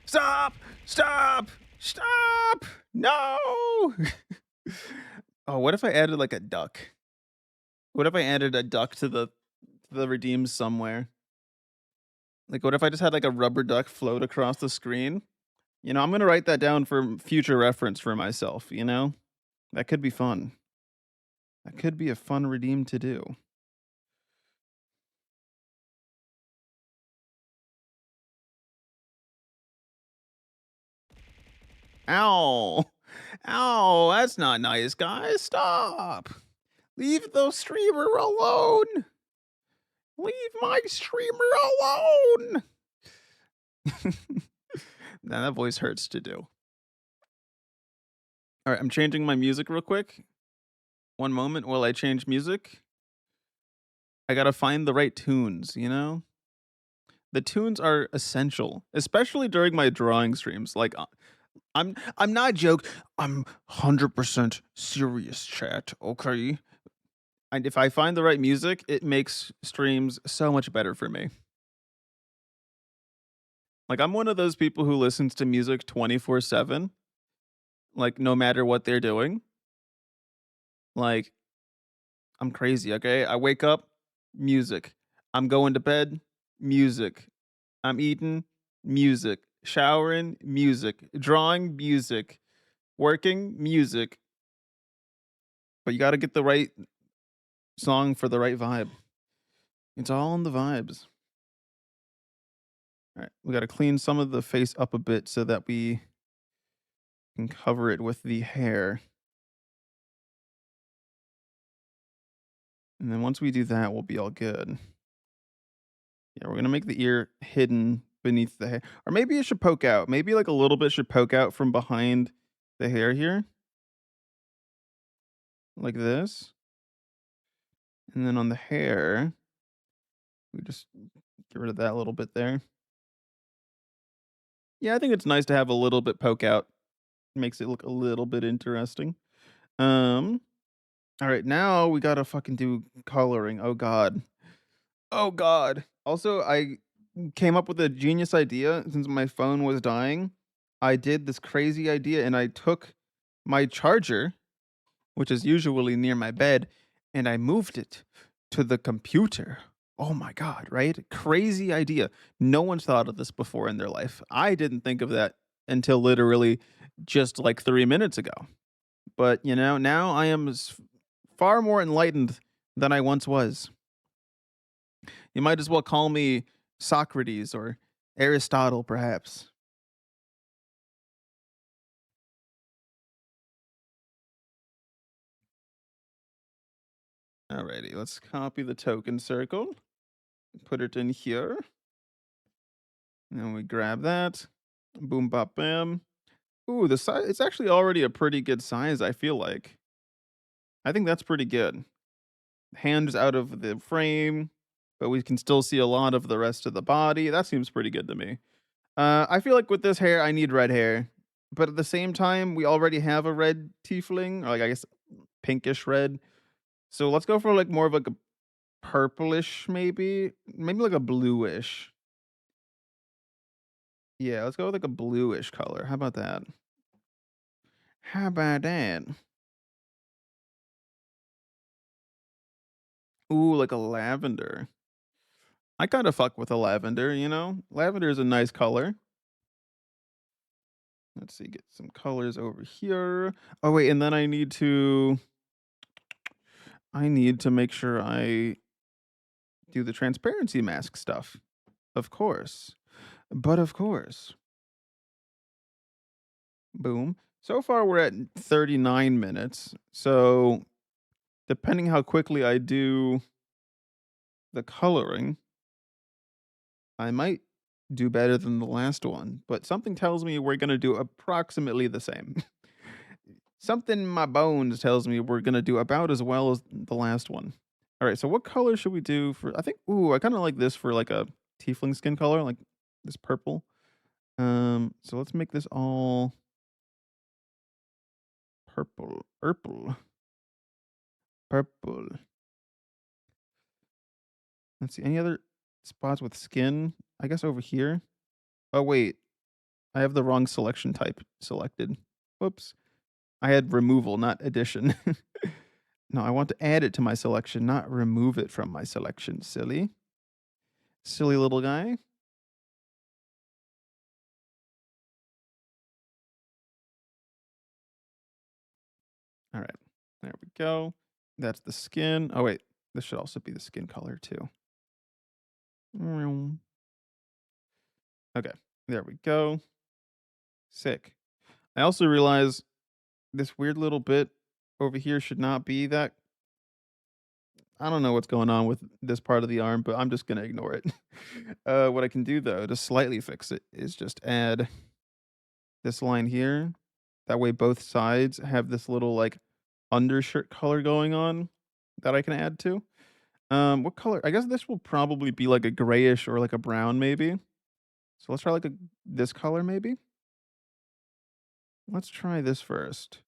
Stop! Stop! Stop! No! Oh, what if I added like a duck? What if I added a duck to the redeems somewhere? Like, what if I just had like a rubber duck float across the screen? You know, I'm gonna write that down for future reference for myself. You know, that could be fun. That could be a fun redeem to do. Ow! Ow! That's not nice, guys. Stop! Leave the streamer alone. Leave my streamer alone. Now that voice hurts to do. All right, I'm changing my music real quick. One moment while I change music. I gotta find the right tunes, you know? The tunes are essential, especially during my drawing streams. Like, I'm not joke. I'm 100% serious, chat. Okay, and if I find the right music, it makes streams so much better for me. Like, I'm one of those people who listens to music 24/7, like no matter what they're doing. Like, I'm crazy. Okay, I wake up, music. I'm going to bed, music. I'm eating, music. Showering, music. Drawing, music. Working, music. But you got to get the right song for the right vibe. It's all in the vibes. All right, we got to clean some of the face up a bit so that we can cover it with the hair. And then once we do that, we'll be all good. Yeah, we're gonna make the ear hidden beneath the hair. Or maybe it should poke out. Maybe like a little bit should poke out from behind the hair here. Like this. And then on the hair, we just get rid of that little bit there. Yeah, I think it's nice to have a little bit poke out. Makes it look a little bit interesting. Um, all right, now we gotta fucking do coloring. Oh god. Oh god. Also, I came up with a genius idea since my phone was dying. I did this crazy idea and I took my charger, which is usually near my bed, and I moved it to the computer. Oh my god, right? Crazy idea. No one's thought of this before in their life. I didn't think of that until literally just like 3 minutes ago. But, you know, now I am far more enlightened than I once was. You might as well call me Socrates or Aristotle, perhaps. Alrighty, let's copy the token circle, put it in here. And we grab that. Boom, bop, bam. Ooh, the size, it's actually already a pretty good size, I feel like. I think that's pretty good. Hands out of the frame, but we can still see a lot of the rest of the body. That seems pretty good to me. I feel like with this hair, I need red hair. But at the same time, we already have a red tiefling, or like I guess pinkish red. So let's go for like more of like a purplish, maybe like a bluish. Yeah, let's go with like a bluish color. How about that? How about that? Ooh, like a lavender. I kind of fuck with a lavender, you know? Lavender is a nice color. Let's see, get some colors over here. Oh wait, and then I need to make sure I do the transparency mask stuff. Of course. But of course. Boom. So far we're at 39 minutes. So depending how quickly I do the coloring, I might do better than the last one, but something tells me we're going to do approximately the same. Something in my bones tells me we're going to do about as well as the last one. All right, so what color should we do for I think I kind of like this for like a tiefling skin color, like this purple. So let's make this all purple, purple, purple. Let's see, any other spots with skin? I guess over here. Oh, wait. I have the wrong selection type selected. Whoops. I had removal, not addition. No, I want to add it to my selection, not remove it from my selection. Silly. Silly little guy. All right. There we go. That's the skin. Oh, wait. This should also be the skin color, too. Okay. There we go. Sick. I also realize this weird little bit over here should not be that. I don't know what's going on with this part of the arm, but I'm just gonna ignore it. What I can do though to slightly fix it is just add this line here. That way both sides have this little like undershirt color going on that I can add to. What color? I guess this will probably be like a grayish or like a brown maybe. So let's try like this color maybe. Let's try this first.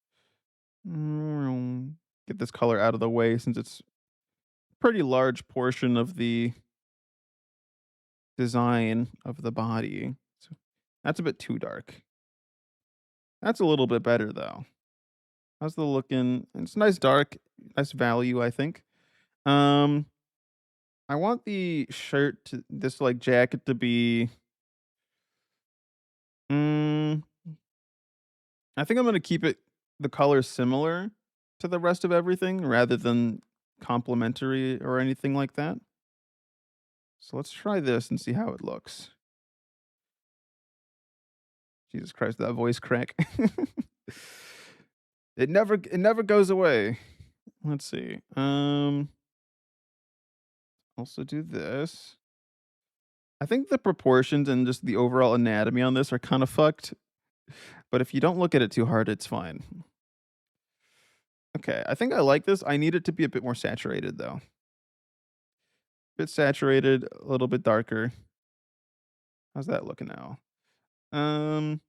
Get this color out of the way since it's a pretty large portion of the design of the body. So that's a bit too dark. That's a little bit better though. How's the looking? It's nice dark, nice value, I think. Um, I want the shirt to this like jacket to be. Mm, I think I'm gonna keep it the color similar to the rest of everything rather than complementary or anything like that. So let's try this and see how it looks. Jesus Christ, that voice crack. It never goes away. Let's see. Also do this. I think the proportions and just the overall anatomy on this are kind of fucked, but if you don't look at it too hard, it's fine. Okay, I think I like this. I need it to be a bit more saturated though. Bit saturated, a little bit darker. How's that looking now? Um,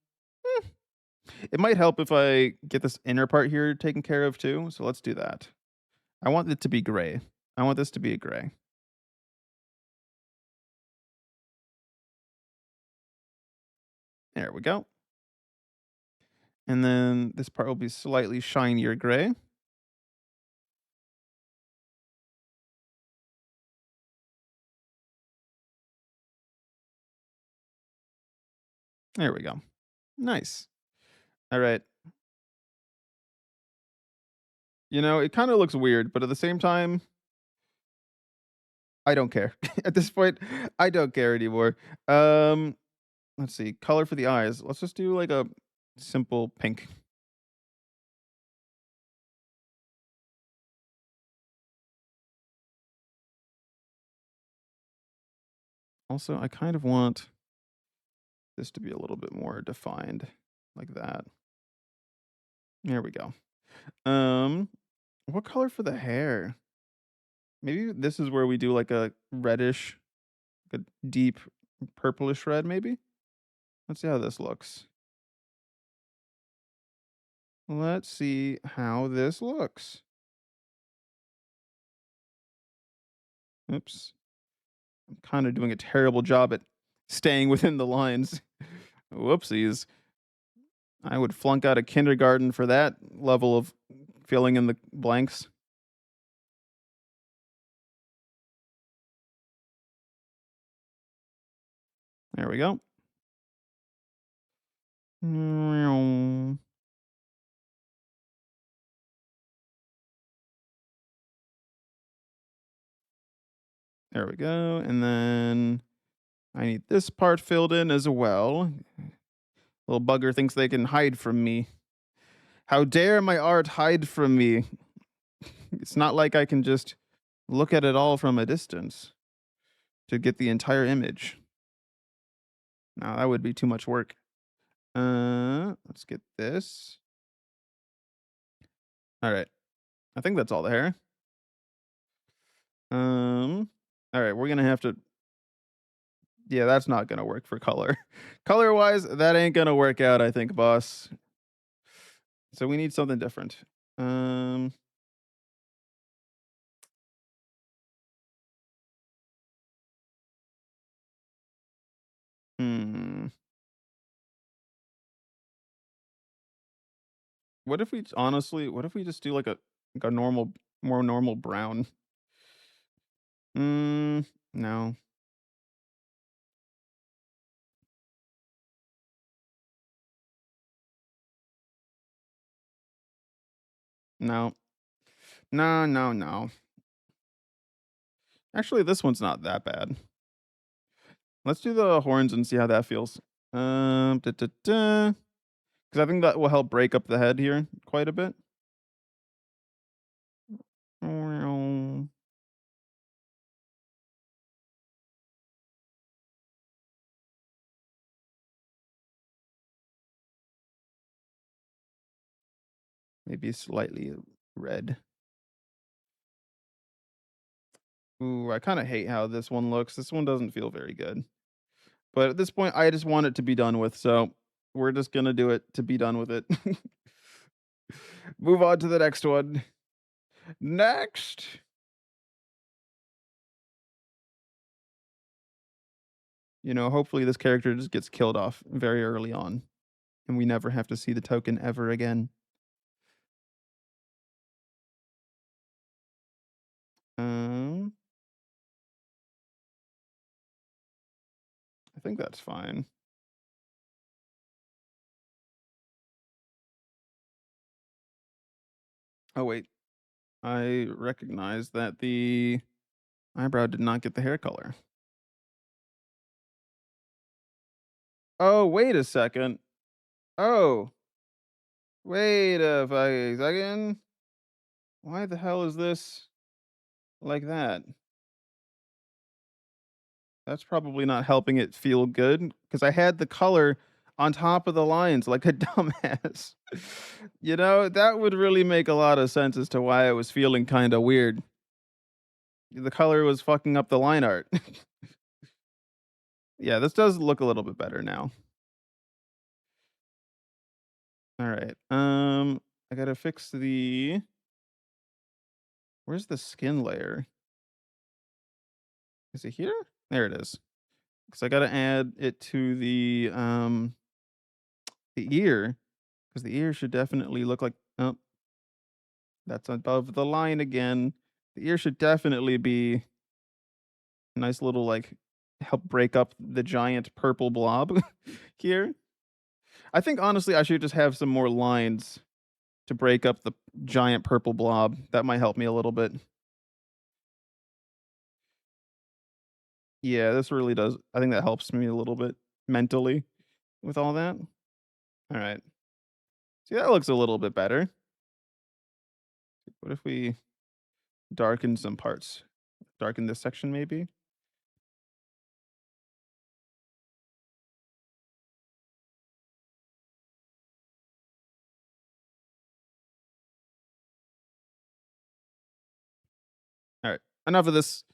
eh, it might help if I get this inner part here taken care of too. So let's do that. I want it to be gray. I want this to be a gray. There we go. And then this part will be slightly shinier gray. There we go. Nice. All right. It kind of looks weird, but at the same time, I don't care. At this point, I don't care anymore. Um, let's see. Color for the eyes. Let's just do like a simple pink. Also, I kind of want this to be a little bit more defined like that. There we go. Um, what color for the hair? Maybe this is where we do like a reddish, like a deep purplish red maybe? Let's see how this looks. Let's see how this looks. Oops. I'm kind of doing a terrible job at staying within the lines. Whoopsies. I would flunk out of kindergarten for that level of filling in the blanks. There we go. There we go. And then I need this part filled in as well. Little bugger thinks they can hide from me. How dare my art hide from me? It's not like I can just look at it all from a distance to get the entire image. Now that would be too much work. Let's get this. All right. I think that's all the hair. All right, we're gonna have to. Yeah, that's not gonna work for color. Color wise, that ain't gonna work out. I think, boss. So we need something different. Um, hmm. What if we just do like a normal, more normal brown? No, no, no, no, no. Actually, this one's not that bad. Let's do the horns and see how that feels. Because I think that will help break up the head here quite a bit. Maybe slightly red. Ooh, I kind of hate how this one looks. This one doesn't feel very good. But at this point, I just want it to be done with. So we're just gonna do it to be done with it. Move on to the next one. Next. Hopefully this character just gets killed off very early on, and we never have to see the token ever again. Um, I think that's fine. Oh wait, I recognize that the eyebrow did not get the hair color. Oh, wait a second. Oh, wait a fucking second. Why the hell is this like that? That's probably not helping it feel good because I had the color on top of the lines like a dumbass. That would really make a lot of sense as to why I was feeling kind of weird. The color was fucking up the line art. Yeah, this does look a little bit better now. All right. I gotta fix where's the skin layer? Is it here? There it is. Because I gotta add it to the ear. Because the ear should definitely look like, oh, that's above the line again. The ear should definitely be a nice little like help break up the giant purple blob here. I think honestly I should just have some more lines to break up the giant purple blob. That might help me a little bit. Yeah, this really does. I think that helps me a little bit mentally with all that. All right. See, that looks a little bit better. What if we darken some parts? Darken this section maybe? All right. Enough of this.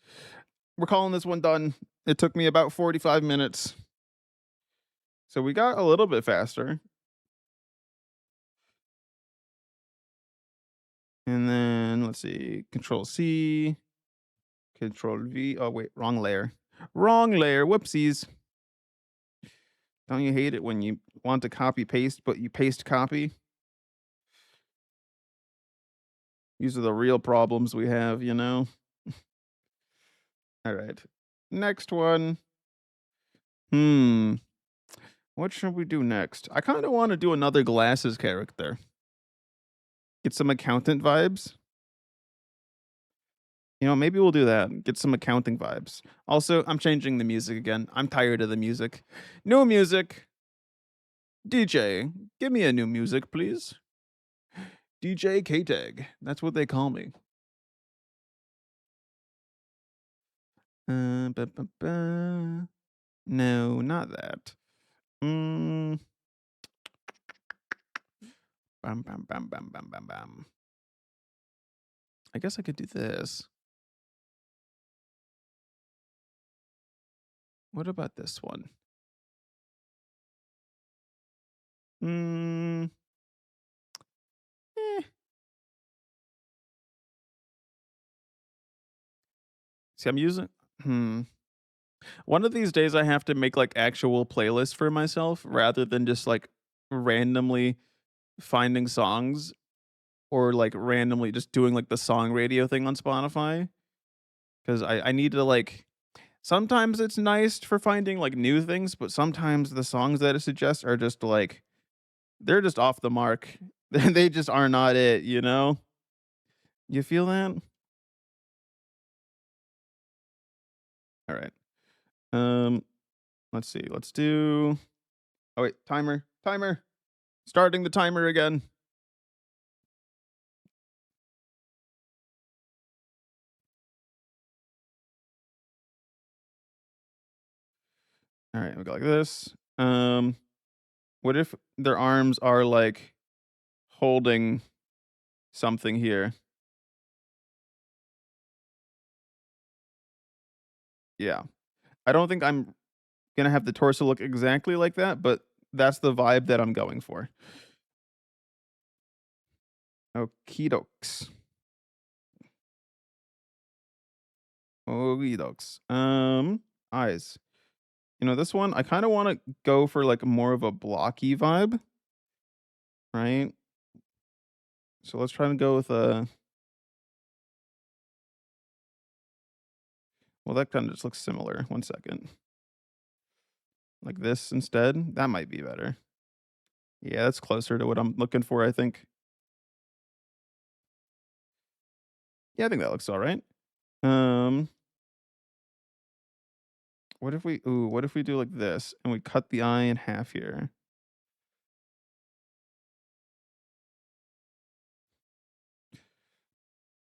We're calling this one done. It took me about 45 minutes. So we got a little bit faster. And then let's see, Control C, Control V. Oh wait, wrong layer. Wrong layer. Whoopsies. Don't you hate it when you want to copy paste, but you paste copy? These are the real problems we have. All right. Next one. Hmm. What should we do next? I kind of want to do another glasses character. Get some accountant vibes. Maybe we'll do that. Get some accounting vibes. Also, I'm changing the music again. I'm tired of the music. New music. DJ, give me a new music, please. DJ K-Tag. That's what they call me. Ba, ba, ba. No, not that. Mm. Bam, bam, bam, bam, bam, bam, bam. I guess I could do this. What about this one? Mm. See, I'm using hmm. One of these days I have to make like actual playlists for myself rather than just like randomly finding songs or like randomly just doing like the song radio thing on Spotify. Cause I need to like sometimes it's nice for finding like new things, but sometimes the songs that it suggests are just like they're just off the mark. They just are not it, you know? You feel that? All right. Um, let's see. Let's do oh wait, timer. Timer. Starting the timer again. All right, we go like this. What if their arms are like holding something here? Yeah. I don't think I'm gonna have the torso look exactly like that, but that's the vibe that I'm going for. Okie dokes. Okie dokes. Eyes. You know, this one I kind of want to go for like more of a blocky vibe, right? So let's try and go with a. Well, that kind of just looks similar. One second, like this instead. That might be better. Yeah, that's closer to what I'm looking for. I think. Yeah, I think that looks all right. Um, what if we? Ooh, what if we do like this and we cut the eye in half here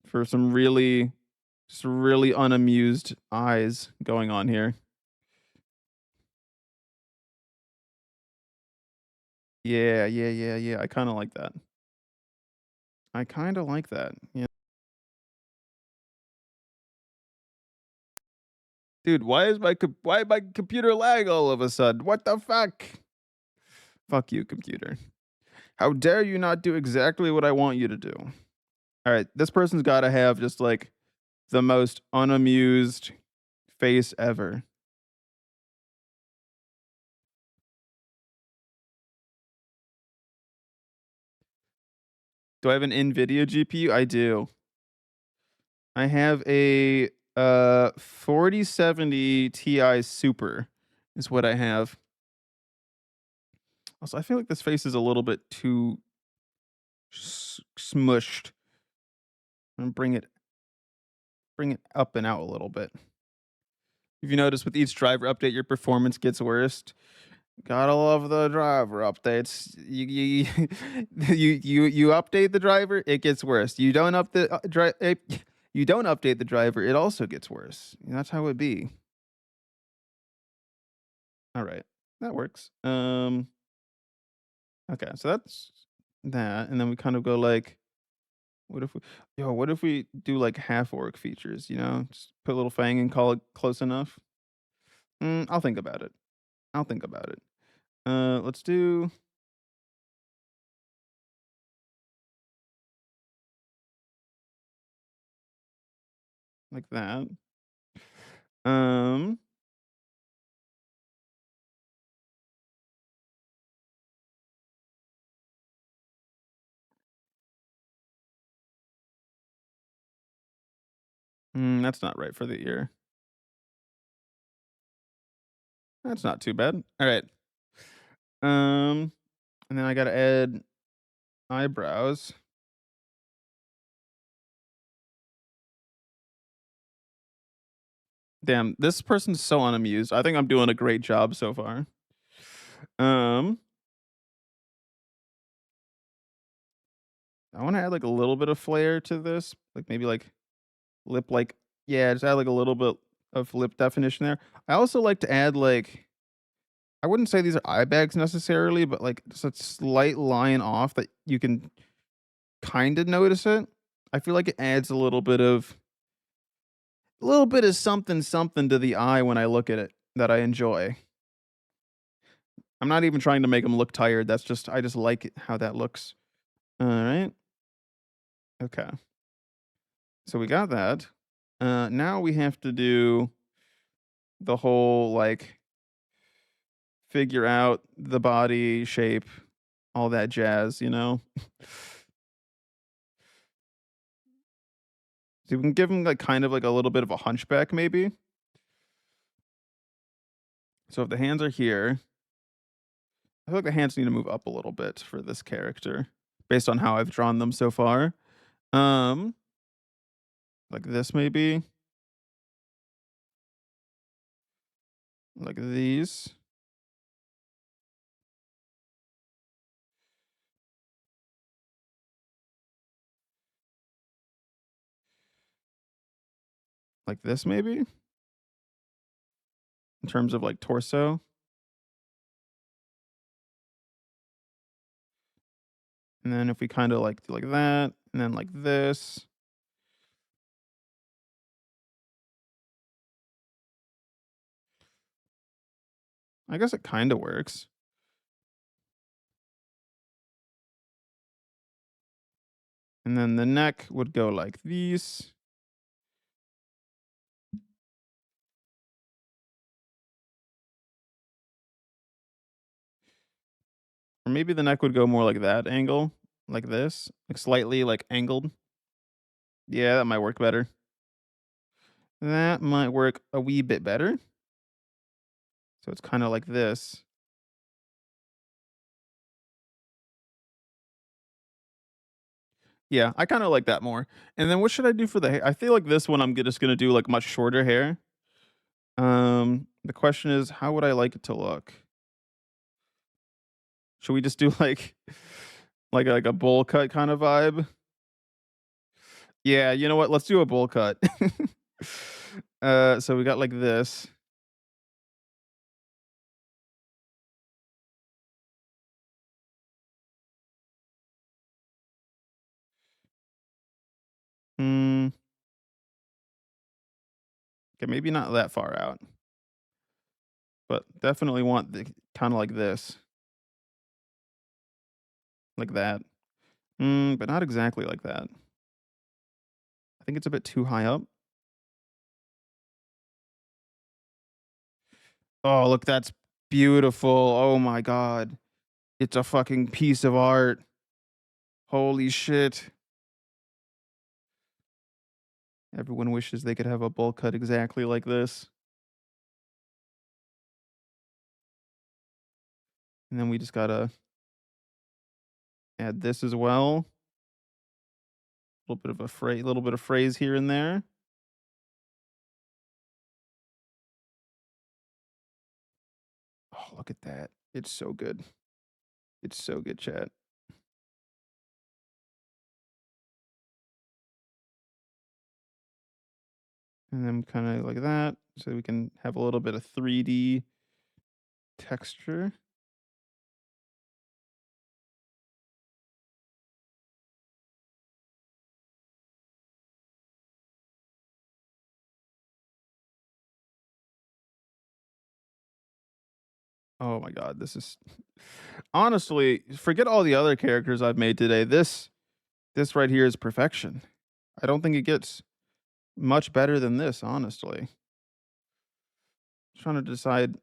for some really, just really unamused eyes going on here. Yeah, yeah, yeah, yeah. I kind of like that. I kind of like that. Yeah. Dude, why my computer lag all of a sudden? What the fuck? Fuck you, computer. How dare you not do exactly what I want you to do? All right, this person's got to have just like the most unamused face ever. Do I have an Nvidia GPU? I do. I have a 4070 Ti Super is what I have. Also, I feel like this face is a little bit too smushed. And bring it up and out a little bit. If you notice, with each driver update, your performance gets worse. Gotta love the driver updates. You update the driver, it gets worse. You don't up the you don't update the driver, it also gets worse. That's how it be. All right, that works. Okay, so that's that, and then we kind of go like, what if we do like half orc features? You know, just put a little fang and call it close enough. I'll think about it. I'll think about it. Let's do like that. Um, that's not right for the ear. That's not too bad. All right. Um, and then I gotta add eyebrows. Damn, this person's so unamused. I think I'm doing a great job so far. Um, I want to add like a little bit of flair to this, like maybe like lip, like yeah, just add like a little bit of lip definition there. I also like to add like I wouldn't say these are eye bags necessarily, but like just a slight line off that you can kind of notice it. I feel like it adds a little bit of something something to the eye when I look at it that I enjoy. I'm not even trying to make them look tired. That's just I just like it how that looks. All right. Okay. So we got that. Now we have to do the whole like figure out the body shape, all that jazz, you know? So we can give him like kind of like a little bit of a hunchback, maybe. So if the hands are here, I feel like the hands need to move up a little bit for this character based on how I've drawn them so far. Um, like this maybe, like these. Like this maybe in terms of like torso. And then if we kind of like do like that, and then like this. I guess it kind of works. And then the neck would go like these. Or maybe the neck would go more like that angle, like this, like slightly like angled. Yeah, that might work better. That might work a wee bit better. So it's kind of like this. Yeah, I kind of like that more. And then what should I do for the hair? I feel like this one I'm just gonna do like much shorter hair. The question is, how would I like it to look? Should we just do like like a bowl cut kind of vibe? Yeah, you know what? Let's do a bowl cut. So we got like this. Hmm. Okay, maybe not that far out, but definitely want the kind of like this, like that. But not exactly like that. I think it's a bit too high up. Oh, look, that's beautiful. Oh my god. It's a fucking piece of art. Holy shit. Everyone wishes they could have a bowl cut exactly like this. And then we just gotta add this as well. A little bit of a phrase here and there. Oh, look at that. It's so good. It's so good, chat. And then kind of like that. So we can have a little bit of 3D texture. Oh my god, this is honestly, forget all the other characters I've made today. This right here is perfection. I don't think it gets much better than this, honestly. Trying to decide.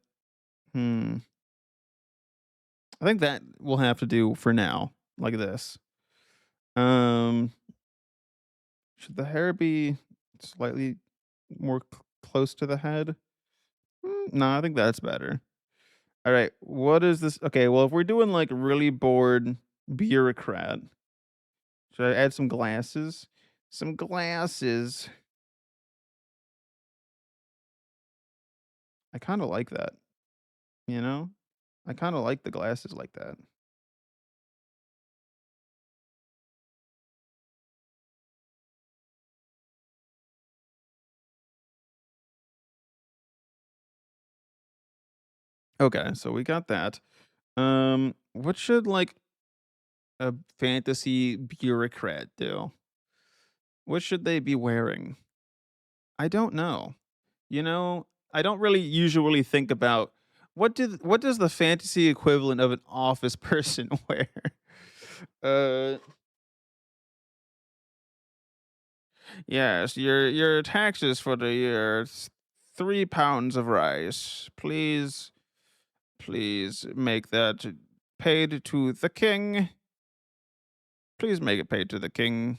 Hmm. I think that will have to do for now, like this. Um, should the hair be slightly more close to the head? No, I think that's better. All right, what is this? Okay, well, if we're doing like really bored bureaucrat, should I add some glasses? Some glasses. I kind of like that, you know? I kind of like the glasses like that. Okay, so we got that. What should like a fantasy bureaucrat do? What should they be wearing? I don't know. You know, I don't really usually think about what does the fantasy equivalent of an office person wear? Uh Yes, your taxes for the year, 3 pounds of rice. Please make that paid to the king. Please make it paid to the king.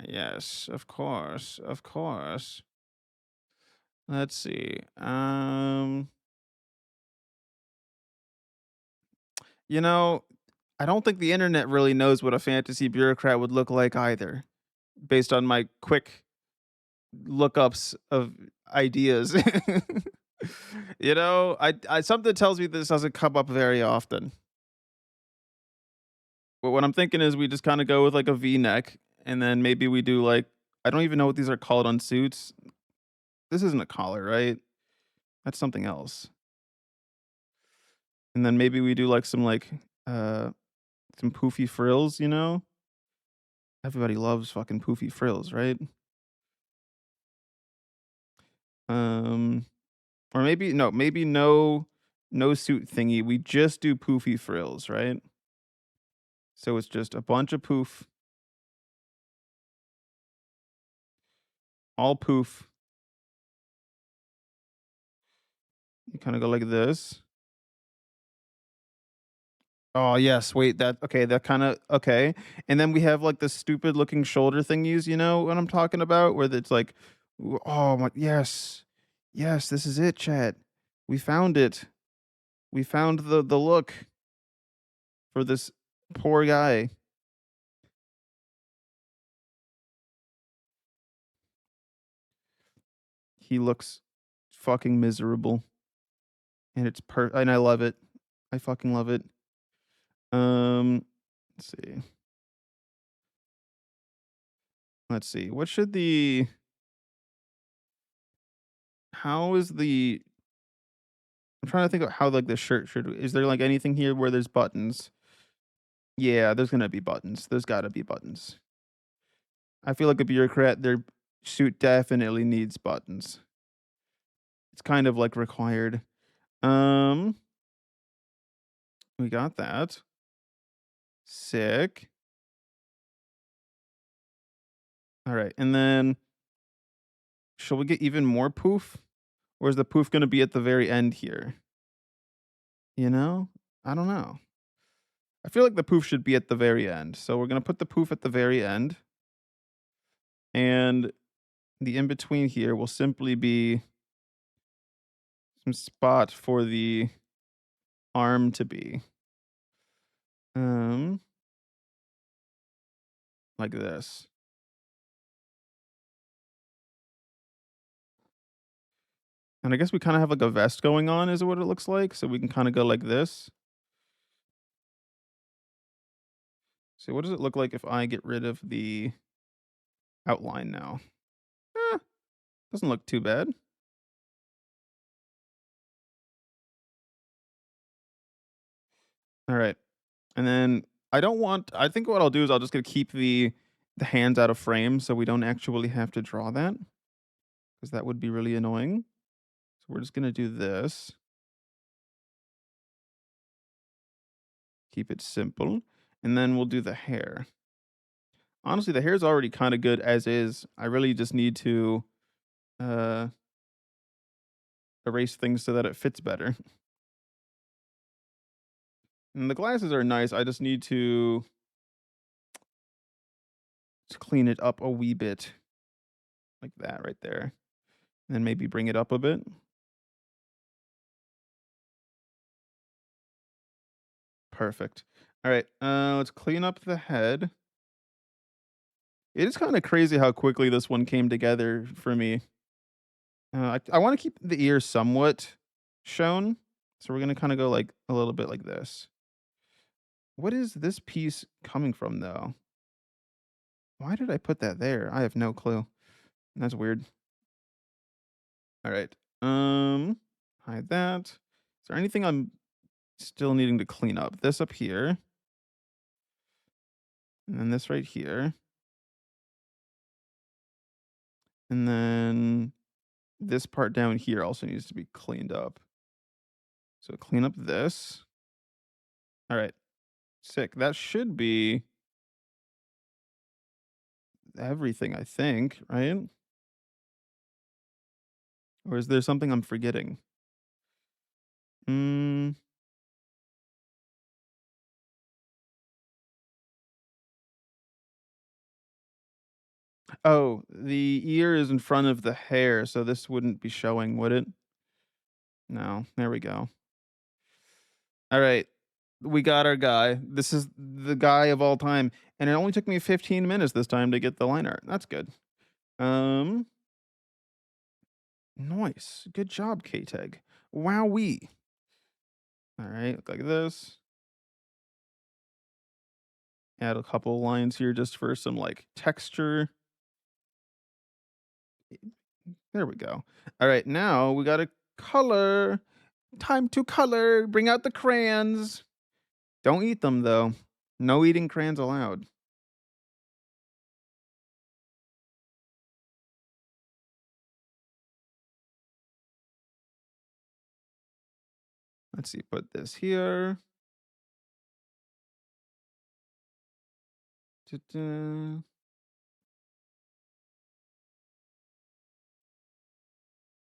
Yes, of course, of course. Let's see. You know, I don't think the internet really knows what a fantasy bureaucrat would look like either, based on my quick lookups of ideas. I something tells me this doesn't come up very often. But what I'm thinking is we just kind of go with like a V-neck, and then maybe we do like I don't even know what these are called on suits. This isn't a collar, right? That's something else. And then maybe we do like uh some poofy frills, you know? Everybody loves fucking poofy frills, right? Um or maybe no, maybe no suit thingy. We just do poofy frills, right? So it's just a bunch of poof, all poof. You kind of go like this. Oh, yes, wait, that okay, that kinda okay, and then we have, like, the stupid looking shoulder thingies, you know what I'm talking about? Where it's like, oh my yes. Yes, this is it, chat. We found it. We found the look for this poor guy. He looks fucking miserable, and and I love it. I fucking love it. Um, let's see. Let's see. What should the how is the I'm trying to think of how, like, the shirt should is there, like, anything here where there's buttons? Yeah, there's gonna be buttons. There's gotta be buttons. I feel like a bureaucrat, their suit definitely needs buttons. It's kind of, like, required. Um, we got that. Sick. Alright, and then shall we get even more poof? Or is the poof gonna be at the very end here? You know? I don't know. I feel like the poof should be at the very end. So we're gonna put the poof at the very end, and the in between here will simply be some spot for the arm to be. Um, like this. And I guess we kinda have like a vest going on is what it looks like, so we can kinda go like this. So what does it look like if I get rid of the outline now? Eh, doesn't look too bad. Alright. And then I think what I'll do is I'll just gonna keep the hands out of frame so we don't actually have to draw that, because that would be really annoying. So we're just gonna do this. Keep it simple. And then we'll do the hair. Honestly, the hair's already kinda good as is. I really just need to, uh, erase things so that it fits better. And the glasses are nice, I just need to clean it up a wee bit, like that right there. And then maybe bring it up a bit. Perfect. Alright, let's clean up the head. It is kinda crazy how quickly this one came together for me. I wanna keep the ears somewhat shown, so we're gonna kinda go, like, a little bit like this. What is this piece coming from, though? Why did I put that there? I have no clue. That's weird. Alright, hide that. Is there anything I'm still needing to clean up? This up here, and then this right here, and then this part down here also needs to be cleaned up. So clean up this. All right. Sick. That should be everything, I think, right? Or is there something I'm forgetting? Mm. Oh, the ear is in front of the hair, so this wouldn't be showing, would it? No. There we go. All right. We got our guy. This is the guy of all time, and it only took me 15 minutes this time to get the line art. That's good. Um, Nice. Good job, K-Teg. Wowee. All right, look like this. Add a couple lines here just for some like texture. There we go. All right, now we got to color. Time to color. Bring out the crayons. Don't eat them though. No eating crayons allowed. Let's see, put this here. Ta-da.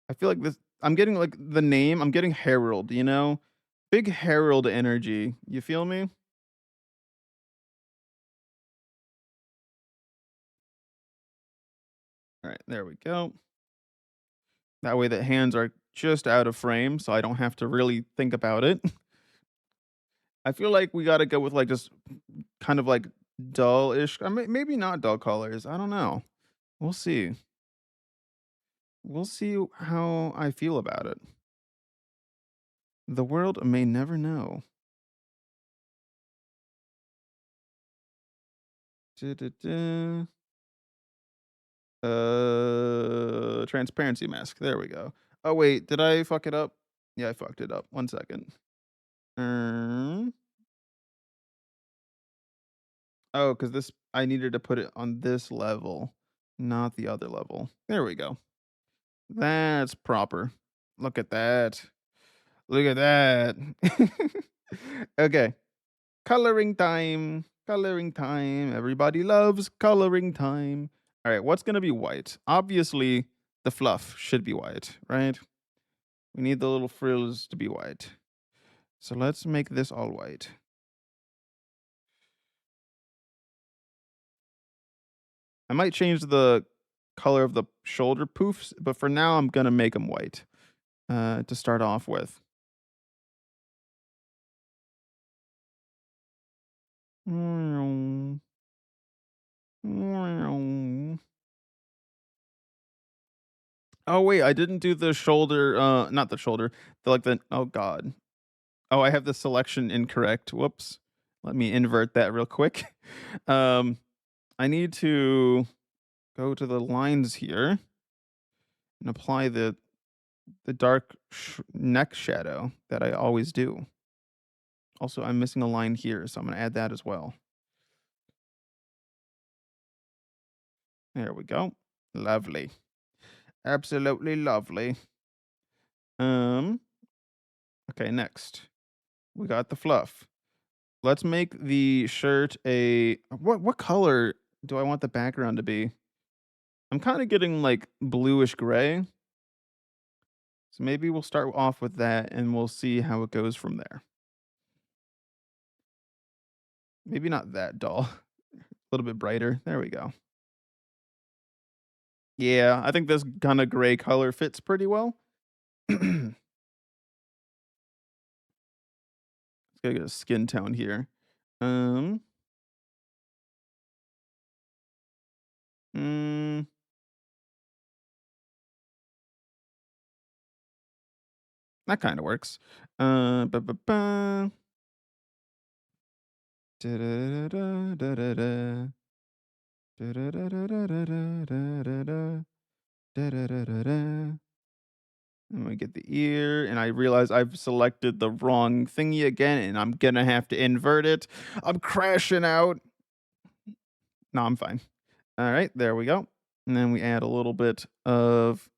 I feel like this I'm getting like the name, I'm getting Harold, you know? Big Harold energy. You feel me? All right, there we go. That way the hands are just out of frame so I don't have to really think about it. I feel like we got to go with like just kind of like dull-ish, maybe not dull colors. I don't know. We'll see. We'll see how I feel about it. The world may never know. Da-da-da. Transparency mask. There we go. Oh wait, did I fuck it up? Yeah, I fucked it up. 1 second. Um, oh, because this I needed to put it on this level, not the other level. There we go. That's proper. Look at that. Look at that. Okay. Coloring time. Coloring time. Everybody loves coloring time. All right, what's going to be white? Obviously, the fluff should be white, right? We need the little frills to be white. So let's make this all white. I might change the color of the shoulder poofs, but for now I'm going to make them white to start off with. Oh wait, I didn't do the shoulder, not the shoulder, the oh god. Oh, I have the selection incorrect. Whoops. Let me invert that real quick. Um, I need to go to the lines here and apply the dark neck shadow that I always do. Also, I'm missing a line here, so I'm gonna add that as well. There we go. Lovely. Absolutely lovely. Um, okay, next. We got the fluff. Let's make the shirt a what color do I want the background to be? I'm kind of getting like bluish gray. So maybe we'll start off with that and we'll see how it goes from there. Maybe not that dull. A little bit brighter. There we go. Yeah, I think this kind of gray color fits pretty well. Let's get a skin tone here. Um, mm, that kind of works. Ba-ba-ba. Da-da-da-da, da-da-da. Da-da-da-da-da-da-da-da-da. Da-da-da-da-da. And we get the ear, and I realize I've selected the wrong thingy again, and I'm gonna have to invert it. I'm crashing out. No, I'm fine. All right, there we go. And then we add a little bit of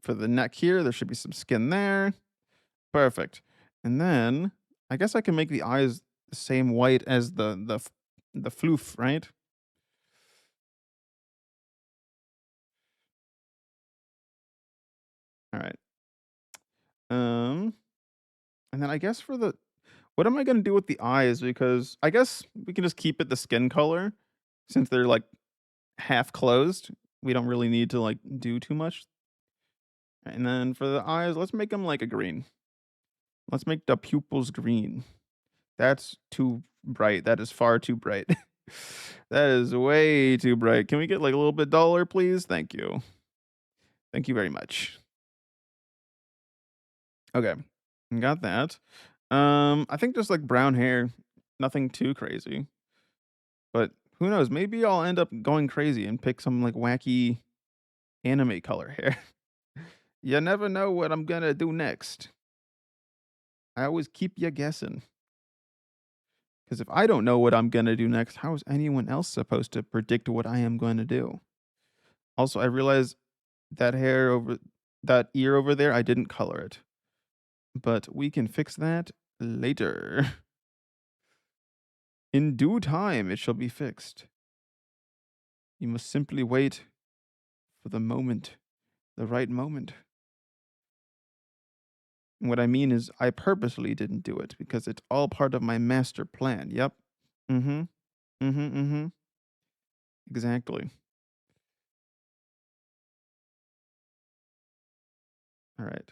for the neck here. There should be some skin there. Perfect. And then I guess I can make the eyes the same white as the floof, right? All right. Um, and then I guess for the what am I gonna do with the eyes? Because I guess we can just keep it the skin color since they're like half closed. We don't really need to like do too much. And then for the eyes, let's make them like a green. Let's make the pupils green. That's too bright. That is far too bright. That is way too bright. Can we get like a little bit duller, please? Thank you. Thank you very much. Okay. Got that. I think just like brown hair, nothing too crazy. But who knows? Maybe I'll end up going crazy and pick some like wacky anime color hair. You never know what I'm gonna do next. I always keep you guessing. Because if I don't know what I'm gonna do next, how is anyone else supposed to predict what I am going to do? Also, I realized that hair over that ear over there, I didn't color it. But we can fix that later. In due time, it shall be fixed. You must simply wait for the moment, the right moment. And what I mean is, I purposely didn't do it because it's all part of my master plan. Yep. Mm hmm. Mm hmm. Mm hmm. Exactly. All right.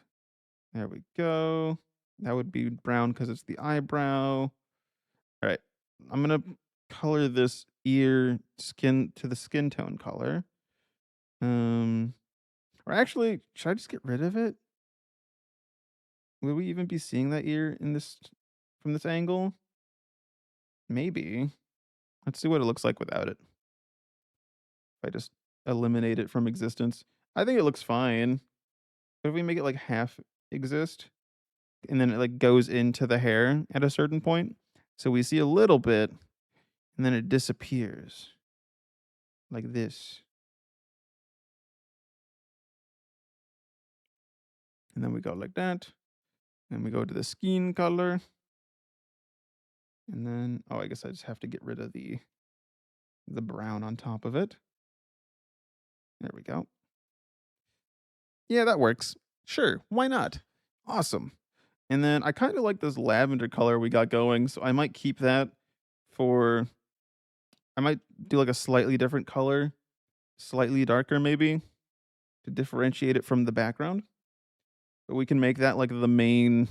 There we go. That would be brown because it's the eyebrow. All right. I'm going to color this ear skin to the skin tone color. Um, or actually, should I just get rid of it? Will we even be seeing that ear in this from this angle? Maybe. Let's see what it looks like without it. If I just eliminate it from existence. I think it looks fine. But if we make it like half exist and then it like goes into the hair at a certain point, so we see a little bit and then it disappears like this. And then we go like that. And we go to the skin color. And then oh, I guess I just have to get rid of the brown on top of it. There we go. Yeah, that works. Sure, why not? Awesome. And then I kind of like this lavender color we got going, so I might keep that for I might do like a slightly different color, slightly darker maybe to differentiate it from the background. But we can make that like the main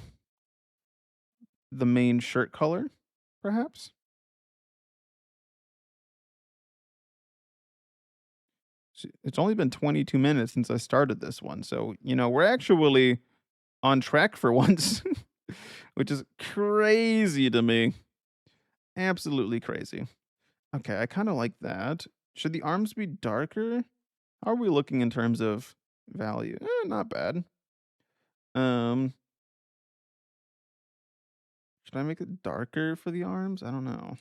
shirt color, perhaps. It's only been 22 minutes since I started this one, so we're actually on track for once, which is crazy to me. Absolutely crazy. Okay, I kind of like that. Should the arms be darker? How are we looking in terms of value? Not bad. Um, should I make it darker for the arms? I don't know.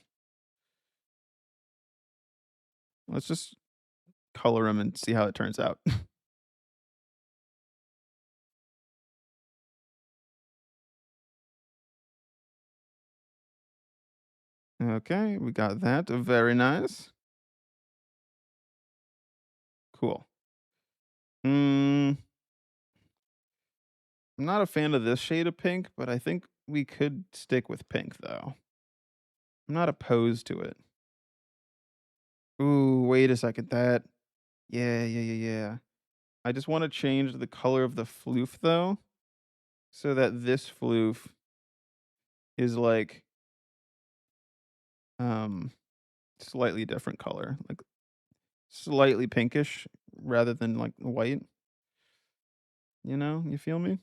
Let's just color them and see how it turns out. Okay, we got that. Very nice. Cool. Mm, I'm not a fan of this shade of pink, but I think we could stick with pink though. I'm not opposed to it. Ooh, wait a second. Yeah, yeah, yeah, yeah. I just want to change the color of the floof though, so that this floof is like um slightly different color, like slightly pinkish rather than like white. You feel me?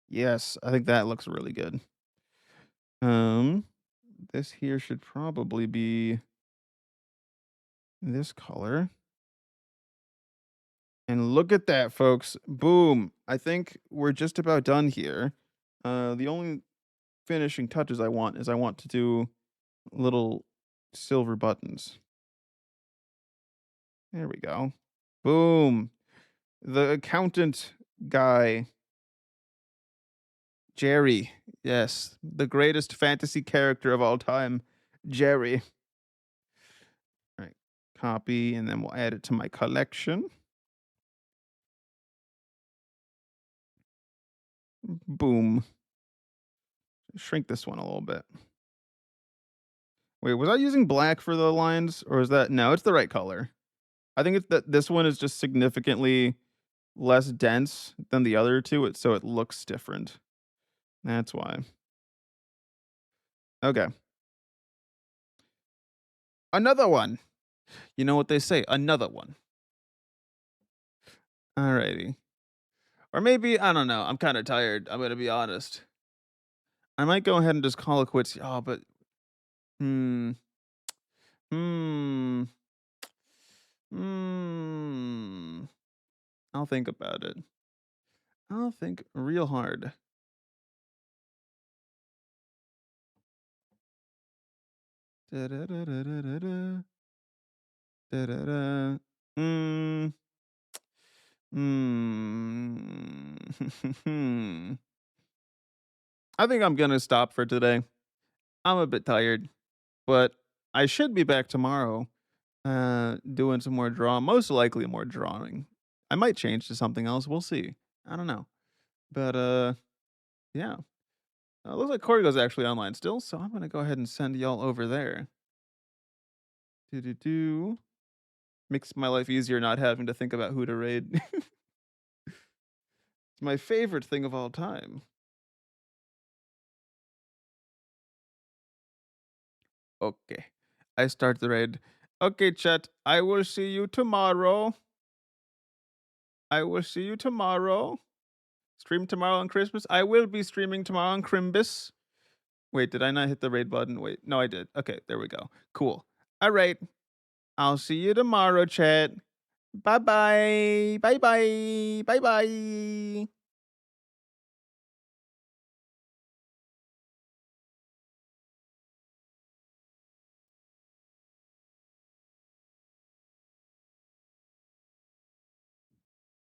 Yes, I think that looks really good. Um, this here should probably be this color. And look at that, folks. Boom. I think we're just about done here. The only finishing touches I want is I want to do little silver buttons. There we go. Boom. The accountant guy Jerry. Yes, the greatest fantasy character of all time, Jerry. All right, copy, and then we'll add it to my collection. Boom. Shrink this one a little bit. Wait, was I using black for the lines, or is that no? It's the right color. I think it's that this one is just significantly less dense than the other two, so it looks different. That's why. Okay, another one. You know what they say? Another one. Alrighty. Or maybe I don't know. I'm kind of tired. I'm gonna be honest. I might go ahead and just call it quits. Oh, but hmm, hmm, hmm. I'll think about it. I'll think real hard. Da-da-da-da-da-da-da, da-da-da. Mm, mm. I think I'm gonna stop for today. I'm a bit tired, but I should be back tomorrow, doing some more most likely more drawing. I might change to something else. We'll see. I don't know, but yeah. Looks like Corrigo's actually online still, so I'm gonna go ahead and send y'all over there. Do do do. Makes my life easier not having to think about who to raid. It's my favorite thing of all time. Okay. I start the raid. Okay, chat. I will see you tomorrow. I will see you tomorrow. Stream tomorrow on Christmas. I will be streaming tomorrow on Crimbus. Wait, did I not hit the raid button? Wait, no, I did. Okay, there we go. Cool. All right. I'll see you tomorrow, chat. Bye bye. Bye bye. Bye bye.